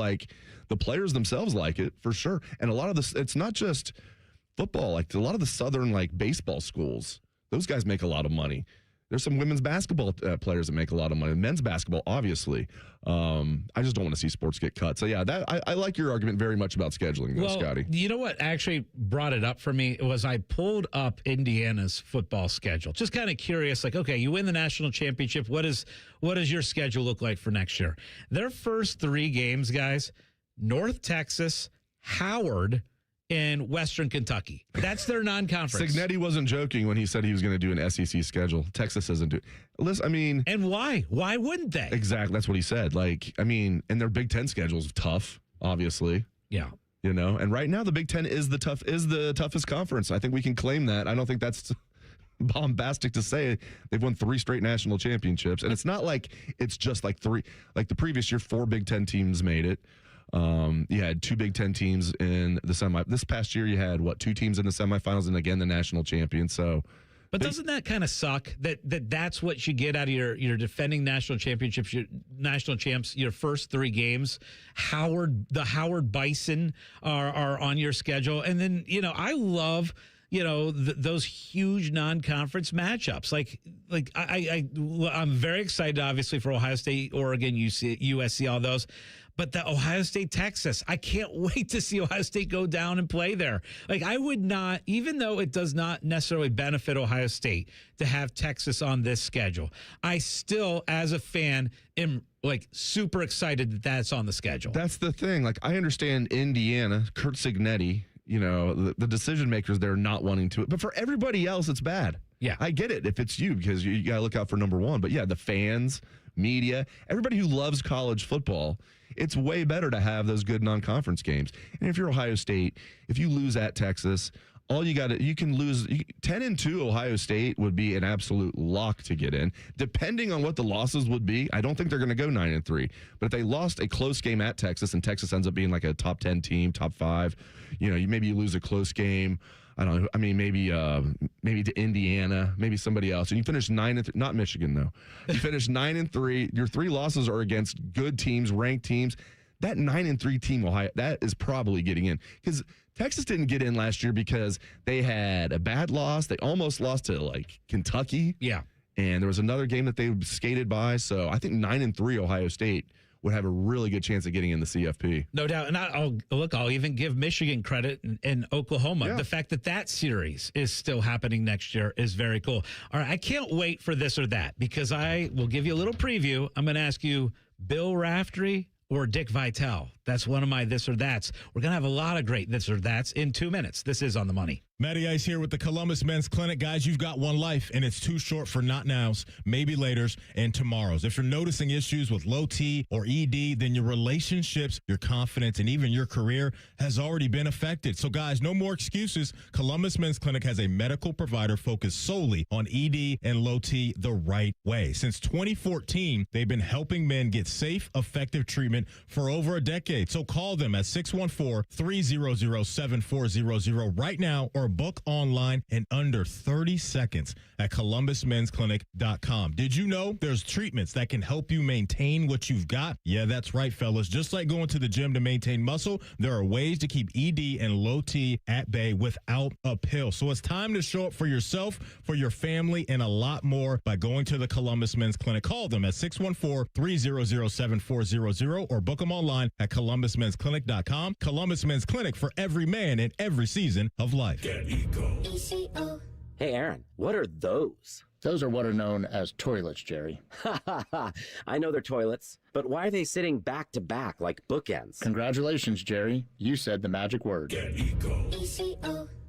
the players themselves like it for sure. And a lot of this, it's not just football, a lot of the southern baseball schools, those guys make a lot of money. There's some women's basketball players that make a lot of money. Men's basketball, obviously. I just don't want to see sports get cut. So yeah, I like your argument very much about scheduling, Scotty. You know what actually brought it up for me was I pulled up Indiana's football schedule. Just kind of curious, okay, you win the national championship. What does your schedule look like for next year? Their first 3 games, guys: North Texas, Howard, in Western Kentucky. That's their non-conference. Signetti wasn't joking when he said he was going to do an SEC schedule. Texas isn't doing. Listen, and why? Why wouldn't they? Exactly. That's what he said. And their Big Ten schedule is tough, obviously. Yeah. And right now the Big Ten is the toughest conference. I think we can claim that. I don't think that's bombastic to say they've won 3 straight national championships. And it's not like it's just like 3. Like the previous year, 4 Big Ten teams made it. You had 2 Big Ten teams in the semi. This past year, you had, 2 teams in the semifinals and, again, the national champion. So, but doesn't that kind of suck that's what you get out of your defending national championships, your national champs, your first 3 games? The Howard Bison are on your schedule. And then, I love, those huge non-conference matchups. I'm very excited, obviously, for Ohio State, Oregon, USC, all those. But the Ohio State, Texas, I can't wait to see Ohio State go down and play there. I would not, even though it does not necessarily benefit Ohio State to have Texas on this schedule, I still, as a fan, am super excited that that's on the schedule. That's the thing. I understand Indiana, Kurt Signetti, the decision makers there not wanting to. But for everybody else, it's bad. Yeah. I get it if it's you, because you got to look out for number one. But yeah, the fans, media, everybody who loves college football, it's way better to have those good non-conference games. And if you're Ohio State, if you lose at Texas, you can lose 10-2. Ohio State would be an absolute lock to get in. Depending on what the losses would be, I don't think they're going to go 9-3. But if they lost a close game at Texas and Texas ends up being a top 10 team, top 5, maybe you lose a close game. I don't know. I mean, maybe to Indiana, maybe somebody else, and you finish 9-3. Not Michigan though. You finish 9-3. Your 3 losses are against good teams, ranked teams. That 9-3 team, Ohio, that is probably getting in, because Texas didn't get in last year because they had a bad loss. They almost lost to Kentucky. Yeah, and there was another game that they skated by. So I think 9-3 Ohio State would have a really good chance of getting in the CFP. No doubt. And I'll even give Michigan credit and Oklahoma. Yeah. The fact that series is still happening next year is very cool. All right, I can't wait for this or that, because I will give you a little preview. I'm going to ask you Bill Raftery or Dick Vitale. That's one of my this or that's. We're going to have a lot of great this or that's in 2 minutes. This is On the Money. Matty Ice here with the Columbus Men's Clinic. Guys, you've got one life, and it's too short for not nows, maybe laters, and tomorrows. If you're noticing issues with low T or ED, then your relationships, your confidence, and even your career has already been affected. So, guys, no more excuses. Columbus Men's Clinic has a medical provider focused solely on ED and low T the right way. Since 2014, they've been helping men get safe, effective treatment for over a decade. So call them at 614-300-7400 right now, or book online in under 30 seconds at columbusmensclinic.com. Did you know there's treatments that can help you maintain what you've got? Yeah, that's right, fellas. Just like going to the gym to maintain muscle, there are ways to keep ED and low T at bay without a pill. So it's time to show up for yourself, for your family, and a lot more by going to the Columbus Men's Clinic. Call them at 614-300-7400 or book them online at columbusmensclinic.com. Columbus Men's Clinic, for every man in every season of life. Hey, Aaron, what are those? Those are what are known as toilets, Jerry. I know they're toilets, but why are they sitting back to back like bookends? Congratulations, Jerry. You said the magic word.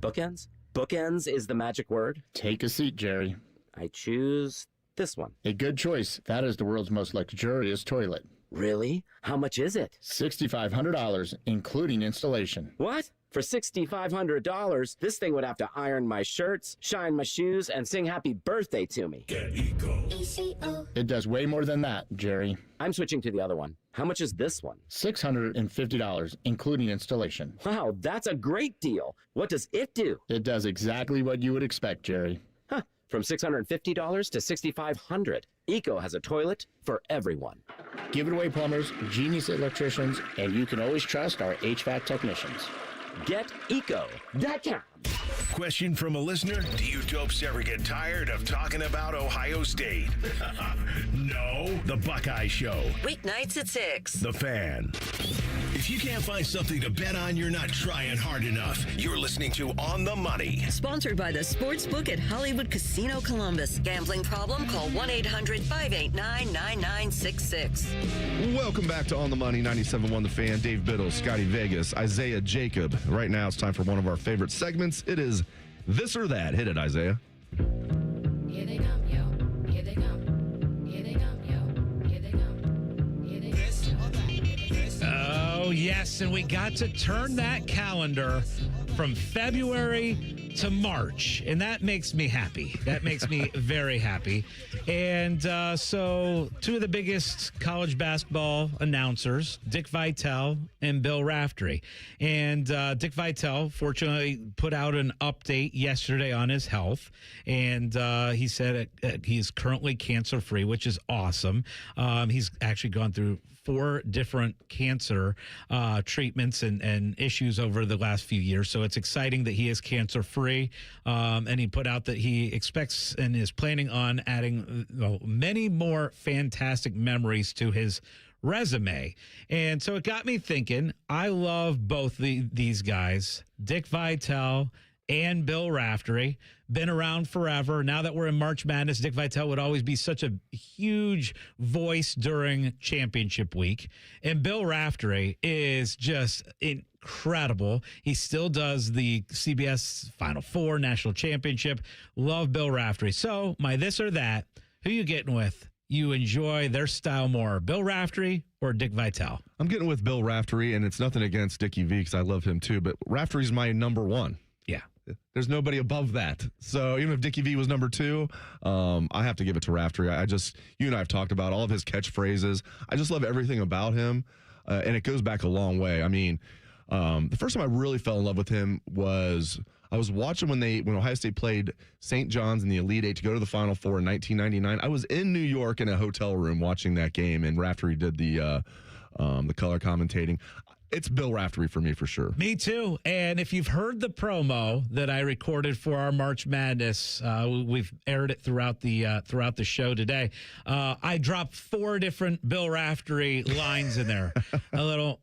Bookends? Bookends is the magic word? Take a seat, Jerry. I choose this one. A good choice. That is the world's most luxurious toilet. Really? How much is it? $6,500, including installation. What? For $6,500, this thing would have to iron my shirts, shine my shoes, and sing happy birthday to me. It does way more than that, Jerry. I'm switching to the other one. How much is this one? $650, including installation. Wow, that's a great deal. What does it do? It does exactly what you would expect, Jerry. Huh. From $650 to $6,500. Eco has a toilet for everyone. Give it away, plumbers, genius electricians, and you can always trust our HVAC technicians. GetEco.com. Question from a listener: do you dopes ever get tired of talking about Ohio State? No. The Buckeye Show. Weeknights at 6. The Fan. If you can't find something to bet on, you're not trying hard enough. You're listening to On the Money. Sponsored by the Sportsbook at Hollywood Casino Columbus. Gambling problem? Call 1-800-589-9966. Welcome back to On the Money, 97.1 The Fan. Dave Biddle, Scotty Vegas, Isaiah Jacob. Right now it's time for one of our favorite segments. It is This or That. Hit it, Isaiah. Here they come, yo. Here they come. Here they come, yo. Here they come. Here they come. This or that. Oh, yes, and we got to turn that calendar from February to March, and that makes me happy. That makes me very happy. And so two of the biggest college basketball announcers, Dick Vitale and Bill Raftery. And Dick Vitale, fortunately, put out an update yesterday on his health, and he said he's currently cancer-free, which is awesome. He's actually gone through 4 different cancer treatments and issues over the last few years. So it's exciting that he is cancer-free. And he put out that he expects and is planning on adding many more fantastic memories to his resume. And so it got me thinking, I love both these guys, Dick Vitale and Bill Raftery. Been around forever. Now that we're in March Madness, Dick Vitale would always be such a huge voice during championship week. And Bill Raftery is just incredible. He still does the CBS Final Four National Championship. Love Bill Raftery. So my this or that, who you getting with? You enjoy their style more, Bill Raftery or Dick Vitale? I'm getting with Bill Raftery, and it's nothing against Dickie V because I love him too, but Raftery's my number one. Yeah. There's nobody above that. So even if Dickie V was number 2, I have to give it to Raftery. You and I have talked about all of his catchphrases. I just love everything about him, and it goes back a long way. I mean, the first time I really fell in love with him was I was watching when Ohio State played St. John's in the Elite Eight to go to the Final Four in 1999. I was in New York in a hotel room watching that game, and Raftery did the color commentating. It's Bill Raftery for me for sure. Me too. And if you've heard the promo that I recorded for our March Madness, we've aired it throughout the show today. I dropped 4 different Bill Raftery lines in there. A little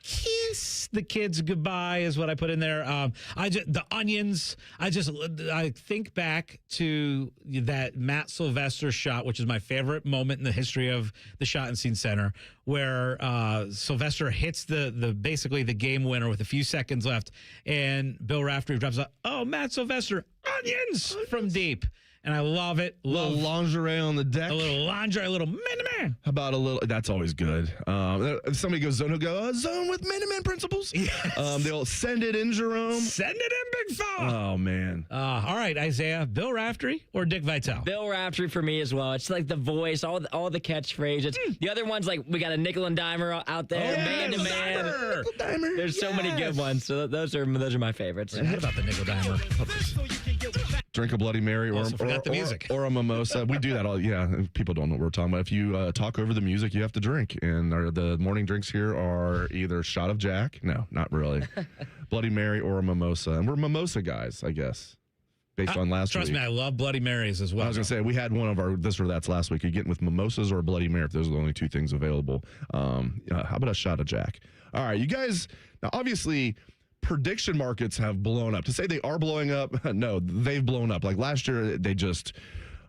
kiss the kids goodbye is what I put in there. The onions. I think back to that Matt Sylvester shot, which is my favorite moment in the history of the Schottenstein Center, where Sylvester hits the basically the game winner with a few seconds left, and Bill Raftery drops out, "Oh, Matt Sylvester, onions from deep." And I love it. Little lingerie on the deck. A little lingerie, a little Miniman. How about a little? That's always good. If somebody goes zone, he'll go, zone with Miniman principles. Yes. They'll send it in, Jerome. Send it in, big fella. Oh, man. All right, Isaiah. Bill Raftery or Dick Vitale? Bill Raftery for me as well. It's like the voice, all the catchphrases. The other ones, like we got a nickel and dimer out there, man to man. There's so many good ones. So those are my favorites. What about the nickel dimer? Drink a Bloody Mary or the music. Or a mimosa. We do that all. Yeah, people don't know what we're talking about. If you talk over the music, you have to drink. And the morning drinks here are either shot of Jack. No, not really. Bloody Mary or a mimosa. And we're mimosa guys, I guess, based on last week. Trust me, I love Bloody Marys as well. I was going to say, we had one of our this or that's last week. Are you getting with mimosas or a Bloody Mary? If those are the only 2 things available. How about a shot of Jack? All right, you guys, now obviously prediction markets have blown up. To say they are blowing up, no, they've blown up. Like last year, they just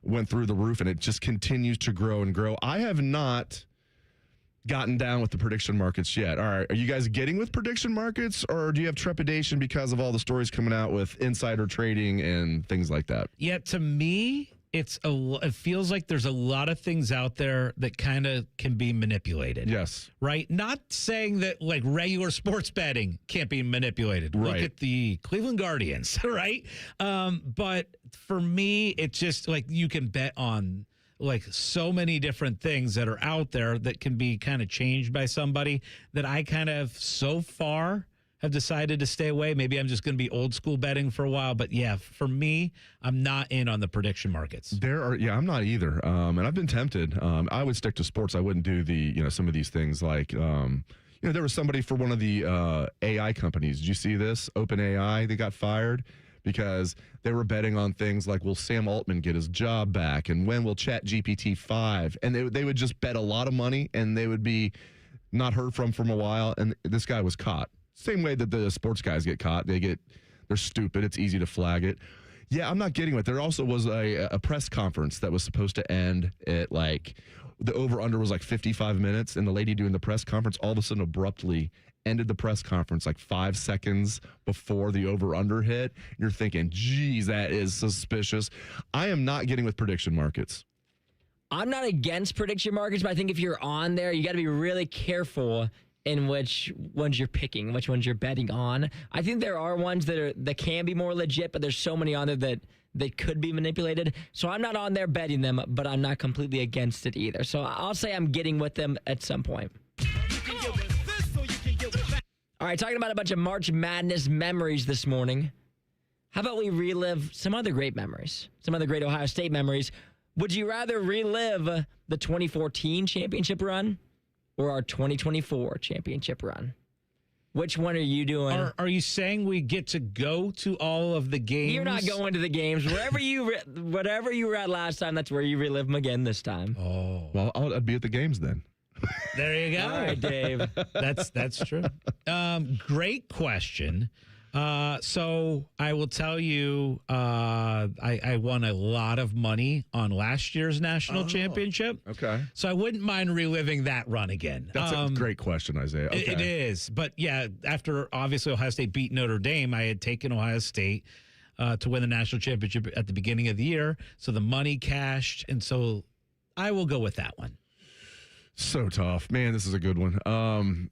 went through the roof, and it just continues to grow and grow. I have not gotten down with the prediction markets yet. All right, are you guys getting with prediction markets, or do you have trepidation because of all the stories coming out with insider trading and things like that? Yeah, to me, it feels like there's a lot of things out there that kind of can be manipulated. Yes. Right? Not saying that like regular sports betting can't be manipulated. Right. Look at the Cleveland Guardians, right? But for me, it's just like you can bet on like so many different things that are out there that can be kind of changed by somebody that I kind of so far have decided to stay away. Maybe I'm just going to be old school betting for a while. But yeah, for me, I'm not in on the prediction markets. I'm not either. And I've been tempted. I would stick to sports. I wouldn't do some of these things like, there was somebody for one of the AI companies. Did you see this? OpenAI, they got fired because they were betting on things like, will Sam Altman get his job back? And when will ChatGPT 5? And they would just bet a lot of money, and they would be not heard from a while. And this guy was caught. Same way that the sports guys get caught. They're stupid. It's easy to flag it. Yeah, I'm not getting it. There also was a press conference that was supposed to end at the over-under was 55 minutes, and the lady doing the press conference all of a sudden abruptly ended the press conference 5 seconds before the over-under hit. You're thinking, geez, that is suspicious. I am not getting with prediction markets. I'm not against prediction markets, but I think if you're on there, you got to be really careful in which ones you're picking, which ones you're betting on. I think there are ones that can be more legit, but there's so many on there that they could be manipulated. So I'm not on there betting them, but I'm not completely against it either. So I'll say I'm getting with them at some point. All right, talking about a bunch of March Madness memories this morning. How about we relive some other great memories, some other great Ohio State memories? Would you rather relive the 2014 championship run or our 2024 championship run? Which one are you doing? Are you saying we get to go to all of the games? You're not going to the games. Whatever you were at last time, that's where you relive them again this time. Oh. Well, I'd be at the games then. There you go. All right, Dave. That's true. Great question. So I will tell you, I won a lot of money on last year's national championship. Okay. So I wouldn't mind reliving that run again. That's a great question, Isaiah. Okay. It is. But yeah, after obviously Ohio State beat Notre Dame, I had taken Ohio State to win the national championship at the beginning of the year. So the money cashed. And so I will go with that one. So tough. Man, this is a good one.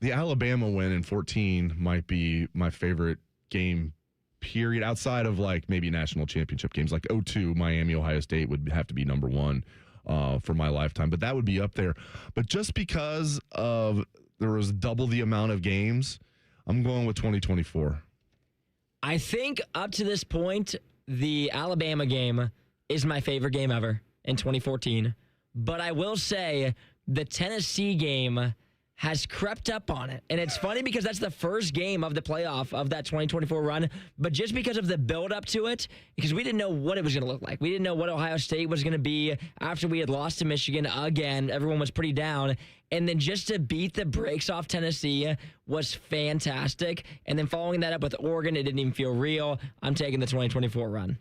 The Alabama win in 14 might be my favorite game period outside of like maybe national championship games. Like 02 Miami Ohio State would have to be number one for my lifetime, but that would be up there. But just because of there was double the amount of games, I'm going with 2024. I think up to this point, the Alabama game is my favorite game ever in 2014. But I will say the Tennessee game has crept up on it. And it's funny because that's the first game of the playoff of that 2024 run. But just because of the build-up to it, because we didn't know what it was going to look like. We didn't know what Ohio State was going to be after we had lost to Michigan again. Everyone was pretty down. And then just to beat the brakes off Tennessee was fantastic. And then following that up with Oregon, it didn't even feel real. I'm taking the 2024 run.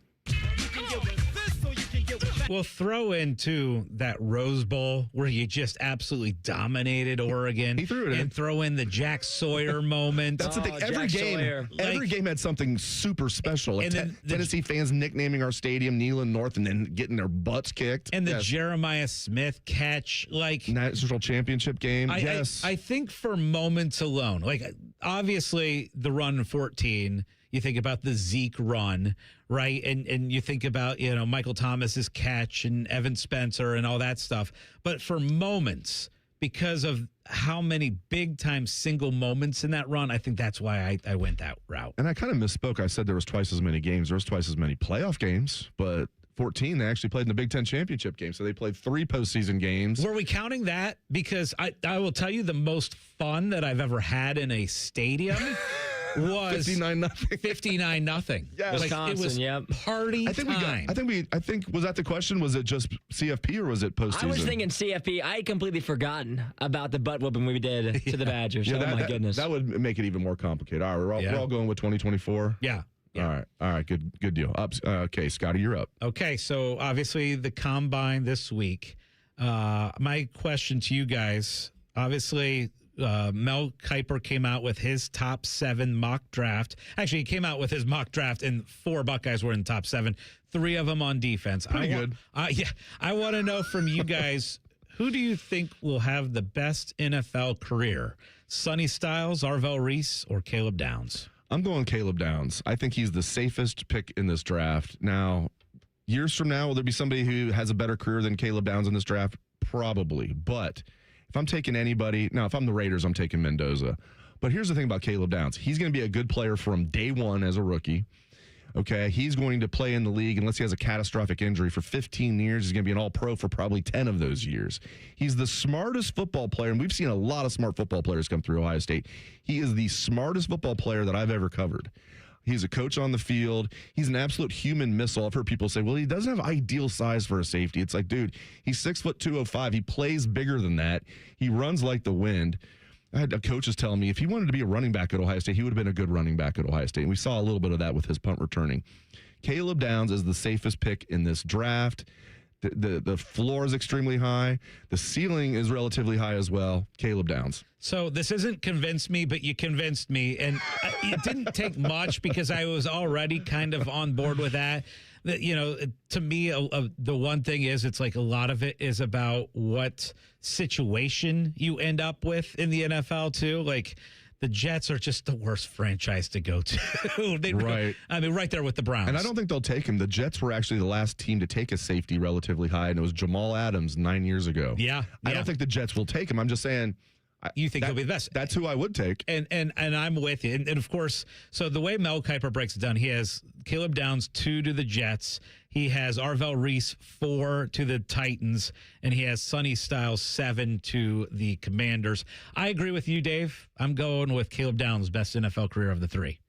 We'll throw into that Rose Bowl where you just absolutely dominated Oregon. He threw it in. And throw in the Jack Sawyer moment. That's the thing. Every game had something super special. And then Tennessee fans nicknaming our stadium Neyland North and then getting their butts kicked. And the Jeremiah Smith catch, like national championship game. I think for moments alone, like obviously the run in 14. You think about the Zeke run, right? And you think about, Michael Thomas's catch and Evan Spencer and all that stuff. But for moments, because of how many big-time single moments in that run, I think that's why I went that route. And I kind of misspoke. I said there was twice as many games. There was twice as many playoff games. But 14, they actually played in the Big Ten championship game. So they played 3 postseason games. Were we counting that? Because I will tell you the most fun that I've ever had in a stadium was 59-0. 59-0. Yeah, Wisconsin, it was party time. I think was that the question? Was it just CFP or was it postseason? I was thinking CFP. I had completely forgotten about the butt whooping we did to the Badgers. My goodness. That would make it even more complicated. All right, we're all going with 2024. Yeah. All right. Good deal. Okay, Scotty, you're up. Okay, so obviously the combine this week. My question to you guys, obviously. Mel Kiper came out with his top 7 mock draft. Actually, he came out with his mock draft, and 4 Buckeyes were in the top 7. 3 of them on defense. Pretty good. I want to know from you guys, who do you think will have the best NFL career? Sonny Styles, Arvell Reese, or Caleb Downs? I'm going Caleb Downs. I think he's the safest pick in this draft. Now, years from now, will there be somebody who has a better career than Caleb Downs in this draft? Probably, but if I'm taking anybody, now if I'm the Raiders, I'm taking Mendoza. But here's the thing about Caleb Downs. He's going to be a good player from day one as a rookie. Okay, he's going to play in the league unless he has a catastrophic injury for 15 years. He's going to be an all-pro for probably 10 of those years. He's the smartest football player, and we've seen a lot of smart football players come through Ohio State. He is the smartest football player that I've ever covered. He's a coach on the field. He's an absolute human missile. I've heard people say, well, he doesn't have ideal size for a safety. It's like, dude, he's 6'2", 205. He plays bigger than that. He runs like the wind. I had coaches telling me if he wanted to be a running back at Ohio State, he would have been a good running back at Ohio State. And we saw a little bit of that with his punt returning. Caleb Downs is the safest pick in this draft. The floor is extremely high. The ceiling is relatively high as well. Caleb Downs. So this isn't convince me, but you convinced me. And it didn't take much because I was already kind of on board with that. To me, the one thing is it's like a lot of it is about what situation you end up with in the NFL too. Like the Jets are just the worst franchise to go to. Right. I mean, right there with the Browns. And I don't think they'll take him. The Jets were actually the last team to take a safety relatively high, and it was Jamal Adams 9 years ago. Yeah. I don't think the Jets will take him. I'm just saying. You think he'll be the best? That's who I would take. And I'm with you. And of course, so the way Mel Kiper breaks it down, he has Caleb Downs 2 to the Jets. He has Arvell Reese 4 to the Titans. And he has Sonny Styles 7 to the Commanders. I agree with you, Dave. I'm going with Caleb Downs' best NFL career of the 3.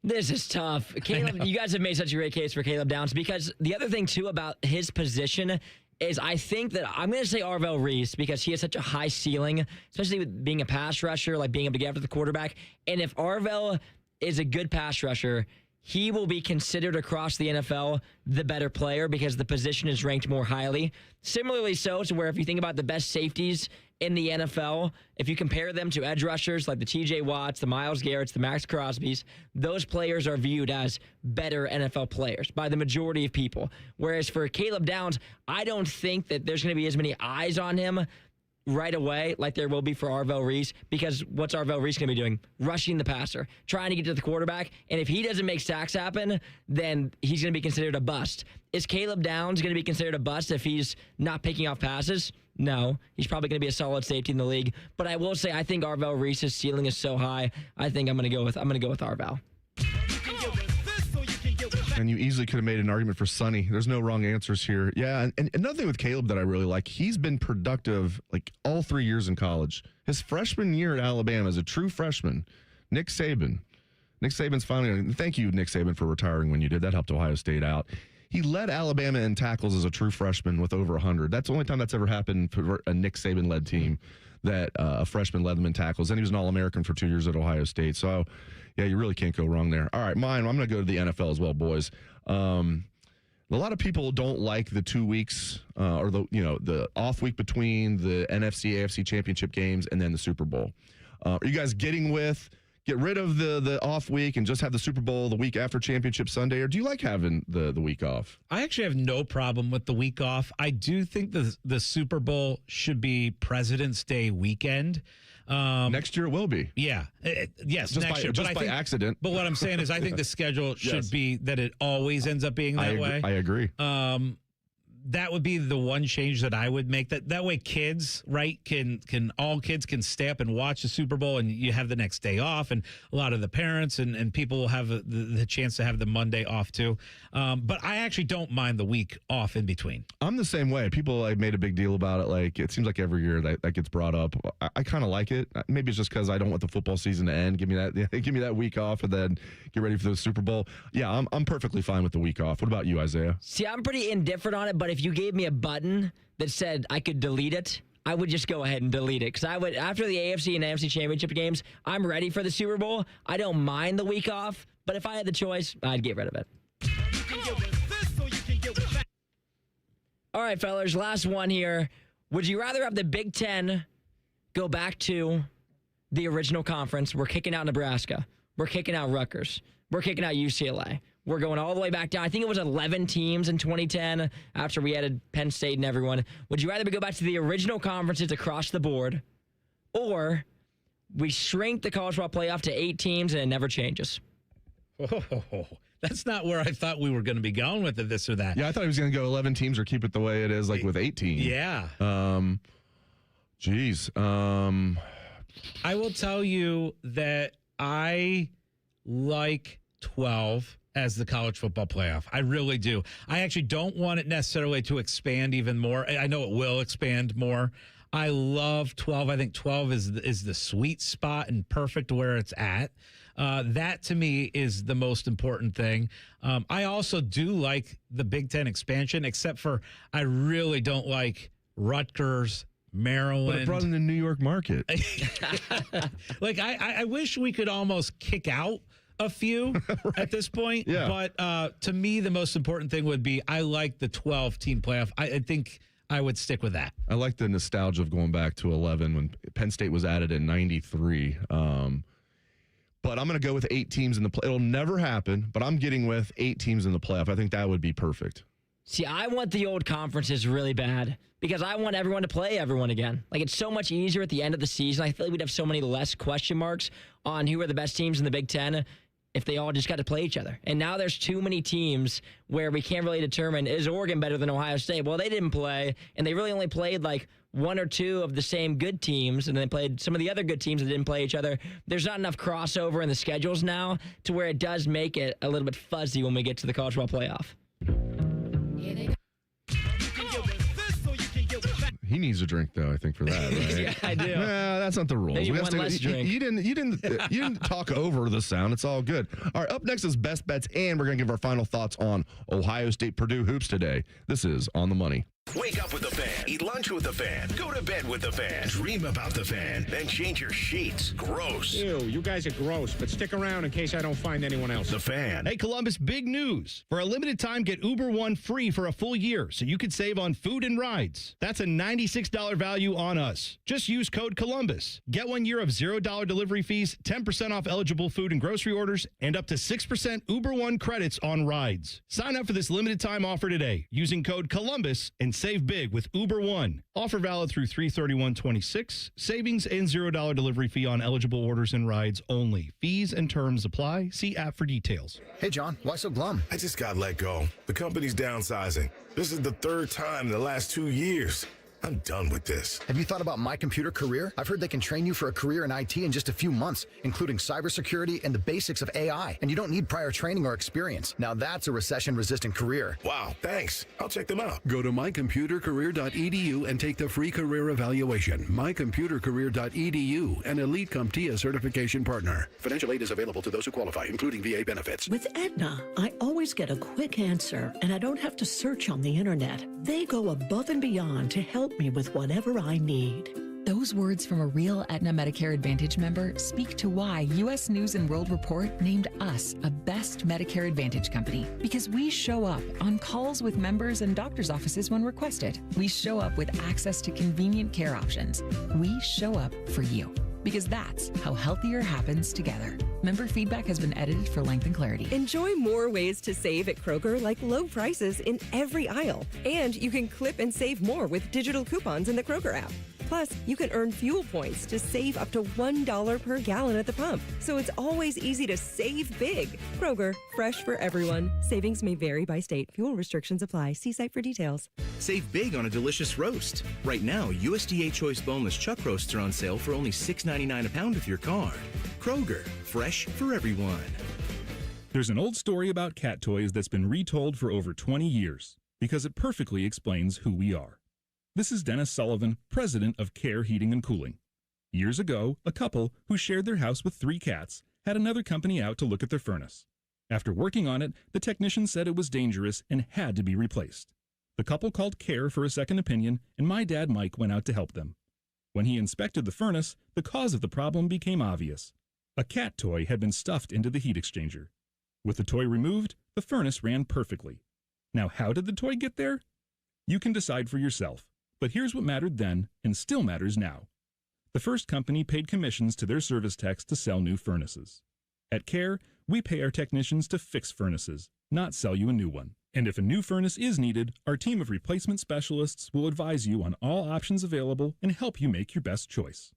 This is tough. Caleb, you guys have made such a great case for Caleb Downs because the other thing, too, about his position is I think that I'm going to say Arvell Reese because he has such a high ceiling, especially with being a pass rusher, like being able to get after the quarterback. And if Arvell is a good pass rusher, he will be considered across the NFL the better player because the position is ranked more highly. Similarly so to where if you think about the best safeties in the NFL, if you compare them to edge rushers like the TJ Watts, the Myles Garretts, the Max Crosbys, those players are viewed as better NFL players by the majority of people. Whereas for Caleb Downs, I don't think that there's going to be as many eyes on him right away like there will be for Arvell Reese, because what's Arvell Reese going to be doing? Rushing the passer, trying to get to the quarterback, and if he doesn't make sacks happen, then he's going to be considered a bust. Is Caleb Downs going to be considered a bust if he's not picking off passes? No. He's probably going to be a solid safety in the league, but I will say I think Arvell Reese's ceiling is so high, I think I'm going to go with Arvell. And you easily could have made an argument for Sonny. There's no wrong answers here. Yeah, and another thing with Caleb that I really like, he's been productive like all 3 years in college. His freshman year at Alabama as a true freshman, Nick Saban's finally, thank you, Nick Saban, for retiring when you did. That helped Ohio State out. He led Alabama in tackles as a true freshman with over 100. That's the only time that's ever happened for a Nick Saban-led team, that a freshman led them in tackles. And he was an All-American for 2 years at Ohio State. So, yeah, you really can't go wrong there. All right, mine, I'm going to go to the NFL as well, boys. A lot of people don't like the 2 weeks or the off week between the NFC, AFC championship games and then the Super Bowl. Are you guys get rid of the off week and just have the Super Bowl the week after Championship Sunday, or do you like having the week off? I actually have no problem with the week off. I do think the Super Bowl should be President's Day weekend. Next year it will be. Yeah. Yes, just next year. Just by accident. But what I'm saying is I think the schedule should be that it always ends up being that way. I agree. That would be the one change that I would make. That way kids, right, all kids can stay up and watch the Super Bowl, and you have the next day off, and a lot of the parents and people will have the chance to have the Monday off too. But I actually don't mind the week off in between. I'm the same way. People made a big deal about it. Like, it seems like every year that gets brought up. I kind of like it. Maybe it's just because I don't want the football season to end. Give me that week off and then get ready for the Super Bowl. Yeah, I'm perfectly fine with the week off. What about you, Isaiah? See, I'm pretty indifferent on it, but if you gave me a button that said I could delete it, I would just go ahead and delete it. Because I would, after the AFC and NFC championship games, I'm ready for the Super Bowl. I don't mind the week off, but if I had the choice, I'd get rid of it. All right, fellas, last one here. Would you rather have the Big Ten go back to the original conference? We're kicking out Nebraska. We're kicking out Rutgers. We're kicking out UCLA. We're going all the way back down. I think it was 11 teams in 2010 after we added Penn State and everyone. Would you rather go back to the original conferences across the board, or we shrink the college football playoff to 8 teams and it never changes? Oh, that's not where I thought we were going to be going with it, this or that. Yeah, I thought he was going to go 11 teams or keep it the way it is, like with 18. Yeah. Geez. I will tell you that I like 12 as the college football playoff. I really do. I actually don't want it necessarily to expand even more. I know it will expand more. I love 12. I think 12 is the sweet spot and perfect where it's at. That to me is the most important thing. I also do like the Big Ten expansion, except for I really don't like Rutgers, Maryland. But it brought in the New York market. Like I wish we could almost kick out a few right. At this point. Yeah. But to me, the most important thing would be I like the 12-team playoff. I think I would stick with that. I like the nostalgia of going back to 11 when Penn State was added in 93. But I'm going to go with 8 teams in the play. It'll never happen, but I'm getting with 8 teams in the playoff. I think that would be perfect. See, I want the old conferences really bad because I want everyone to play everyone again. Like, it's so much easier at the end of the season. I feel like we'd have so many less question marks on who are the best teams in the Big Ten if they all just got to play each other. And now there's too many teams where we can't really determine, is Oregon better than Ohio State? Well, they didn't play, and they really only played like 1 or 2 of the same good teams, and they played some of the other good teams that didn't play each other. There's not enough crossover in the schedules now to where it does make it a little bit fuzzy when we get to the college football playoff. He needs a drink, though, I think, for that, right? Yeah, I do. Nah, that's not the rules. Maybe We one less drink. You didn't talk over the sound. It's all good. All right, up next is Best Bets, and we're going to give our final thoughts on Ohio State Purdue hoops today. This is On the Money. Wake up with the Fan. Eat lunch with the Fan. Go to bed with the Fan. Dream about the Fan. Then change your sheets. Gross. Ew, you guys are gross, but stick around in case I don't find anyone else. The Fan. Hey, Columbus, big news. For a limited time, get Uber One free for a full year so you can save on food and rides. That's a $96 value on us. Just use code Columbus. Get 1 year of $0 delivery fees, 10% off eligible food and grocery orders, and up to 6% Uber One credits on rides. Sign up for this limited time offer today using code Columbus and save big with Uber One. Offer valid through 3/31/26. Savings and $0 delivery fee on eligible orders and rides only. Fees and terms apply. See app for details. Hey, John, why so glum? I just got let go. The company's downsizing. This is the 3rd time in the last 2 years. I'm done with this. Have you thought about My Computer Career? I've heard they can train you for a career in IT in just a few months, including cybersecurity and the basics of AI. And you don't need prior training or experience. Now that's a recession-resistant career. Wow, thanks. I'll check them out. Go to mycomputercareer.edu and take the free career evaluation. mycomputercareer.edu, an Elite CompTIA certification partner. Financial aid is available to those who qualify, including VA benefits. With Aetna, I always get a quick answer, and I don't have to search on the internet. They go above and beyond to help me with whatever I need. Those words from a real Aetna Medicare Advantage member speak to why U.S. News & World Report named us a Best Medicare Advantage company. Because we show up on calls with members and doctors' offices when requested. We show up with access to convenient care options. We show up for you. Because that's how healthier happens together. Member feedback has been edited for length and clarity. Enjoy more ways to save at Kroger, like low prices in every aisle. And you can clip and save more with digital coupons in the Kroger app. Plus, you can earn fuel points to save up to $1 per gallon at the pump. So it's always easy to save big. Kroger, fresh for everyone. Savings may vary by state. Fuel restrictions apply. See site for details. Save big on a delicious roast. Right now, USDA Choice Boneless Chuck Roasts are on sale for only $6.99 a pound with your card. Kroger, fresh for everyone. There's an old story about cat toys that's been retold for over 20 years because it perfectly explains who we are. This is Dennis Sullivan, president of Care Heating and Cooling. Years ago, a couple who shared their house with 3 cats had another company out to look at their furnace. After working on it, the technician said it was dangerous and had to be replaced. The couple called Care for a second opinion, and my dad Mike went out to help them. When he inspected the furnace, the cause of the problem became obvious. A cat toy had been stuffed into the heat exchanger. With the toy removed, the furnace ran perfectly. Now, how did the toy get there? You can decide for yourself. But here's what mattered then and still matters now. The first company paid commissions to their service techs to sell new furnaces. At Care, we pay our technicians to fix furnaces, not sell you a new one. And if a new furnace is needed, our team of replacement specialists will advise you on all options available and help you make your best choice.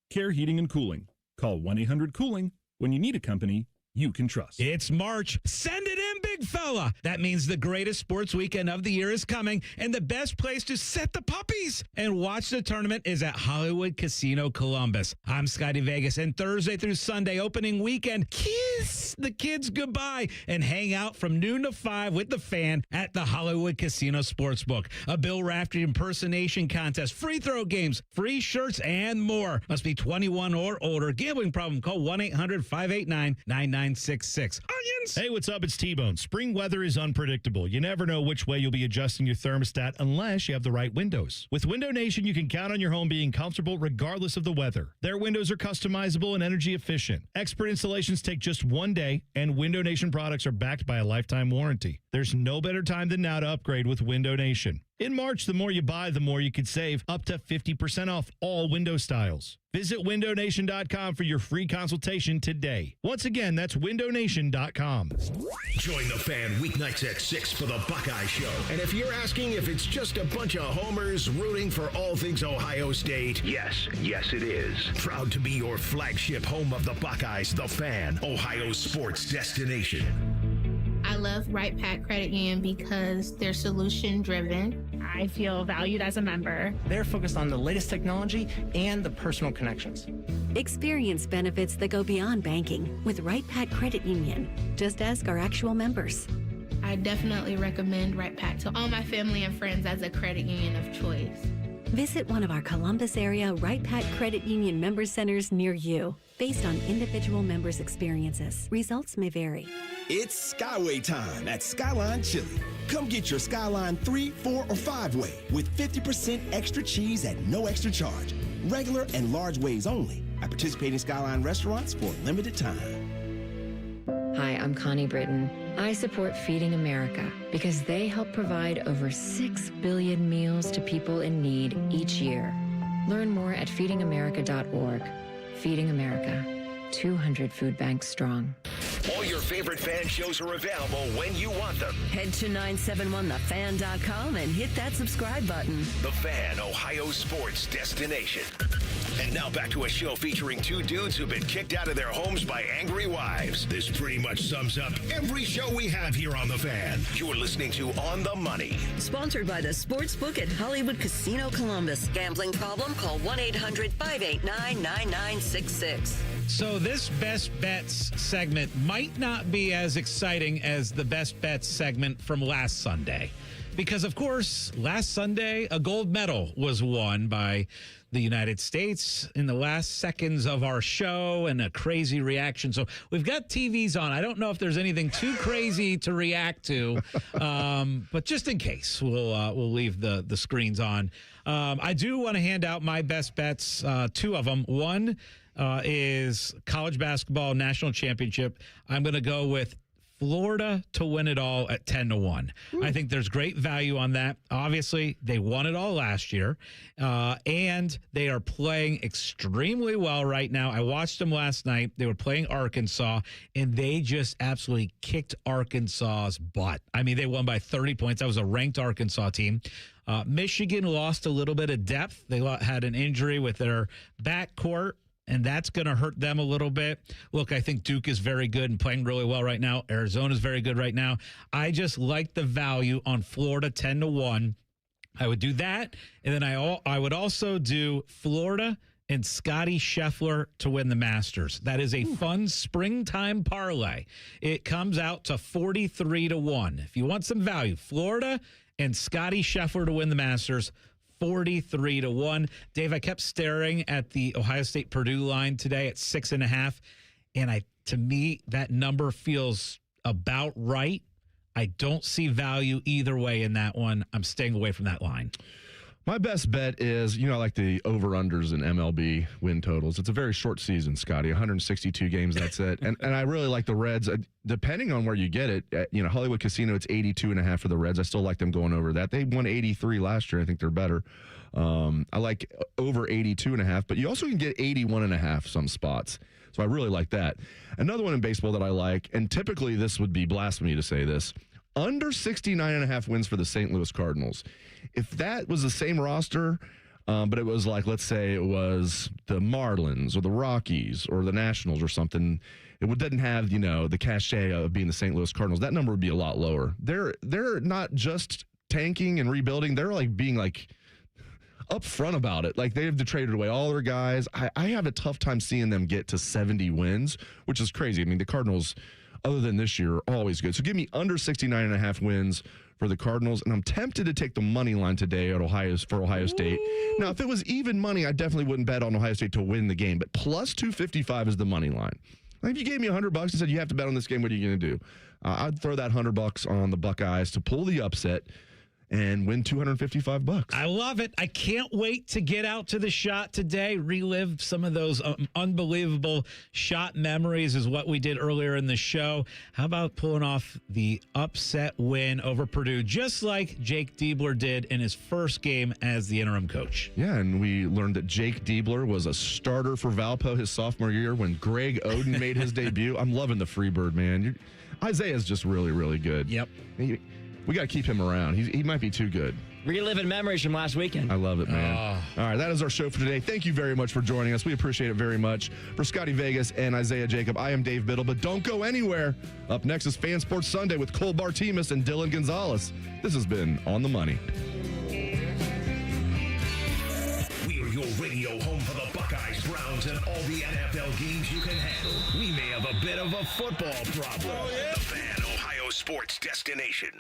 Care Heating and Cooling. Call 1-800-COOLING when you need a company you can trust. It's March. Send it in, big fella. That means the greatest sports weekend of the year is coming, and the best place to set the puppies and watch the tournament is at Hollywood Casino Columbus. I'm Scotty Vegas, and Thursday through Sunday opening weekend, kiss the kids goodbye and hang out from noon to 5 with the Fan at the Hollywood Casino Sportsbook. A Bill Raftery impersonation contest, free throw games, free shirts, and more. Must be 21 or older. Gambling problem? Call 1-800-589-9966. Onions! Hey, what's up? It's T-Bone. Spring weather is unpredictable. You never know which way you'll be adjusting your thermostat unless you have the right windows. With Window Nation, you can count on your home being comfortable regardless of the weather. Their windows are customizable and energy efficient. Expert installations take just 1 day, and Window Nation products are backed by a lifetime warranty. There's no better time than now to upgrade with Window Nation. In March, the more you buy, the more you could save, up to 50% off all window styles. Visit windownation.com for your free consultation today. Once again, that's windownation.com. Join the Fan weeknights at 6 for the Buckeye Show. And if you're asking if it's just a bunch of homers rooting for all things Ohio State, yes, it is. Proud to be your flagship home of the Buckeyes, the Fan, Ohio sports destination. I love Right Pack Credit Union because they're solution driven. I feel valued as a member. They're focused on the latest technology and the personal connections. Experience benefits that go beyond banking with Right Pack Credit Union. Just ask our actual members. I definitely recommend Right Pack to all my family and friends as a credit union of choice. Visit one of our Columbus area Right Pack Credit Union member centers near you. Based on individual members' experiences, results may vary. It's Skyway time at Skyline Chili. Come get your Skyline 3, 4, or 5-way with 50% extra cheese at no extra charge. Regular and large ways only at participating Skyline restaurants for a limited time. Hi, I'm Connie Britton. I support Feeding America because they help provide over 6 billion meals to people in need each year. Learn more at feedingamerica.org. Feeding America, 200 food banks strong. All your favorite fan shows are available when you want them. Head to 971thefan.com and hit that subscribe button. The Fan, Ohio sports destination. And now back to a show featuring two dudes who've been kicked out of their homes by angry wives. This pretty much sums up every show we have here on The Fan. You're listening to On the Money. Sponsored by the Sportsbook at Hollywood Casino Columbus. Gambling problem? Call 1-800-589-9966. So this Best Bets segment might not be as exciting as the Best Bets segment from last Sunday. Because, of course, last Sunday, a gold medal was won by the United States in the last seconds of our show and a crazy reaction. So we've got TVs on. I don't know if there's anything too crazy to react to, but just in case, we'll leave the screens on. I do want to hand out my best bets, two of them. One is college basketball national championship. I'm going to go with Florida to win it all at 10-1. I think there's great value on that. Obviously, they won it all last year, and they are playing extremely well right now. I watched them last night. They were playing Arkansas, and they just absolutely kicked Arkansas's butt. I mean, they won by 30 points. That was a ranked Arkansas team. Michigan lost a little bit of depth. They had an injury with their backcourt, and that's going to hurt them a little bit. Look, I think Duke is very good and playing really well right now. Arizona is very good right now. I just like the value on Florida 10-1. I would do that, and then I would also do Florida and Scotty Scheffler to win the Masters. That is a fun springtime parlay. It comes out to 43-1. If you want some value, Florida and Scotty Scheffler to win the Masters, 43-1. Dave, I kept staring at the Ohio State Purdue line today at 6.5, and to me that number feels about right. I don't see value either way in that one. I'm staying away from that line. My best bet is, I like the over-unders in MLB win totals. It's a very short season, Scotty, 162 games, that's it. And I really like the Reds. Depending on where you get it, Hollywood Casino, it's 82.5 for the Reds. I still like them going over that. They won 83 last year. I think they're better. I like over 82.5, but you also can get 81.5 some spots. So I really like that. Another one in baseball that I like, and typically this would be blasphemy to say this, under 69.5 wins for the St. Louis Cardinals. If that was the same roster, but it was like, let's say it was the Marlins or the Rockies or the Nationals or something, it didn't have, the cachet of being the St. Louis Cardinals. That number would be a lot lower. They're not just tanking and rebuilding. They're like being like upfront about it. Like they've traded away all their guys. I have a tough time seeing them get to 70 wins, which is crazy. I mean, the Cardinals, other than this year, are always good. So give me under 69.5 wins for the Cardinals, and I'm tempted to take the money line today at Ohio State. Now, if it was even money, I definitely wouldn't bet on Ohio State to win the game, but plus 255 is the money line. Like if you gave me $100 and said you have to bet on this game, what are you going to do? I'd throw that $100 on the Buckeyes to pull the upset and win $255. I love it. I can't wait to get out to the shot today, relive some of those unbelievable shot memories is what we did earlier in the show. How about pulling off the upset win over Purdue, just like Jake Diebler did in his first game as the interim coach? Yeah, and we learned that Jake Diebler was a starter for Valpo his sophomore year when Greg Oden made his debut. I'm loving the Freebird, man. Isaiah's just really, really good. Yep. We got to keep him around. He might be too good. Reliving memories from last weekend. I love it, man. All right, that is our show for today. Thank you very much for joining us. We appreciate it very much. For Scotty Vegas and Isaiah Jacob, I am Dave Biddle, but don't go anywhere. Up next is Fan Sports Sunday with Cole Bartemus and Dylan Gonzalez. This has been On the Money. We're your radio home for the Buckeyes, Browns, and all the NFL games you can handle. We may have a bit of a football problem. The Fan Ohio Sports Destination.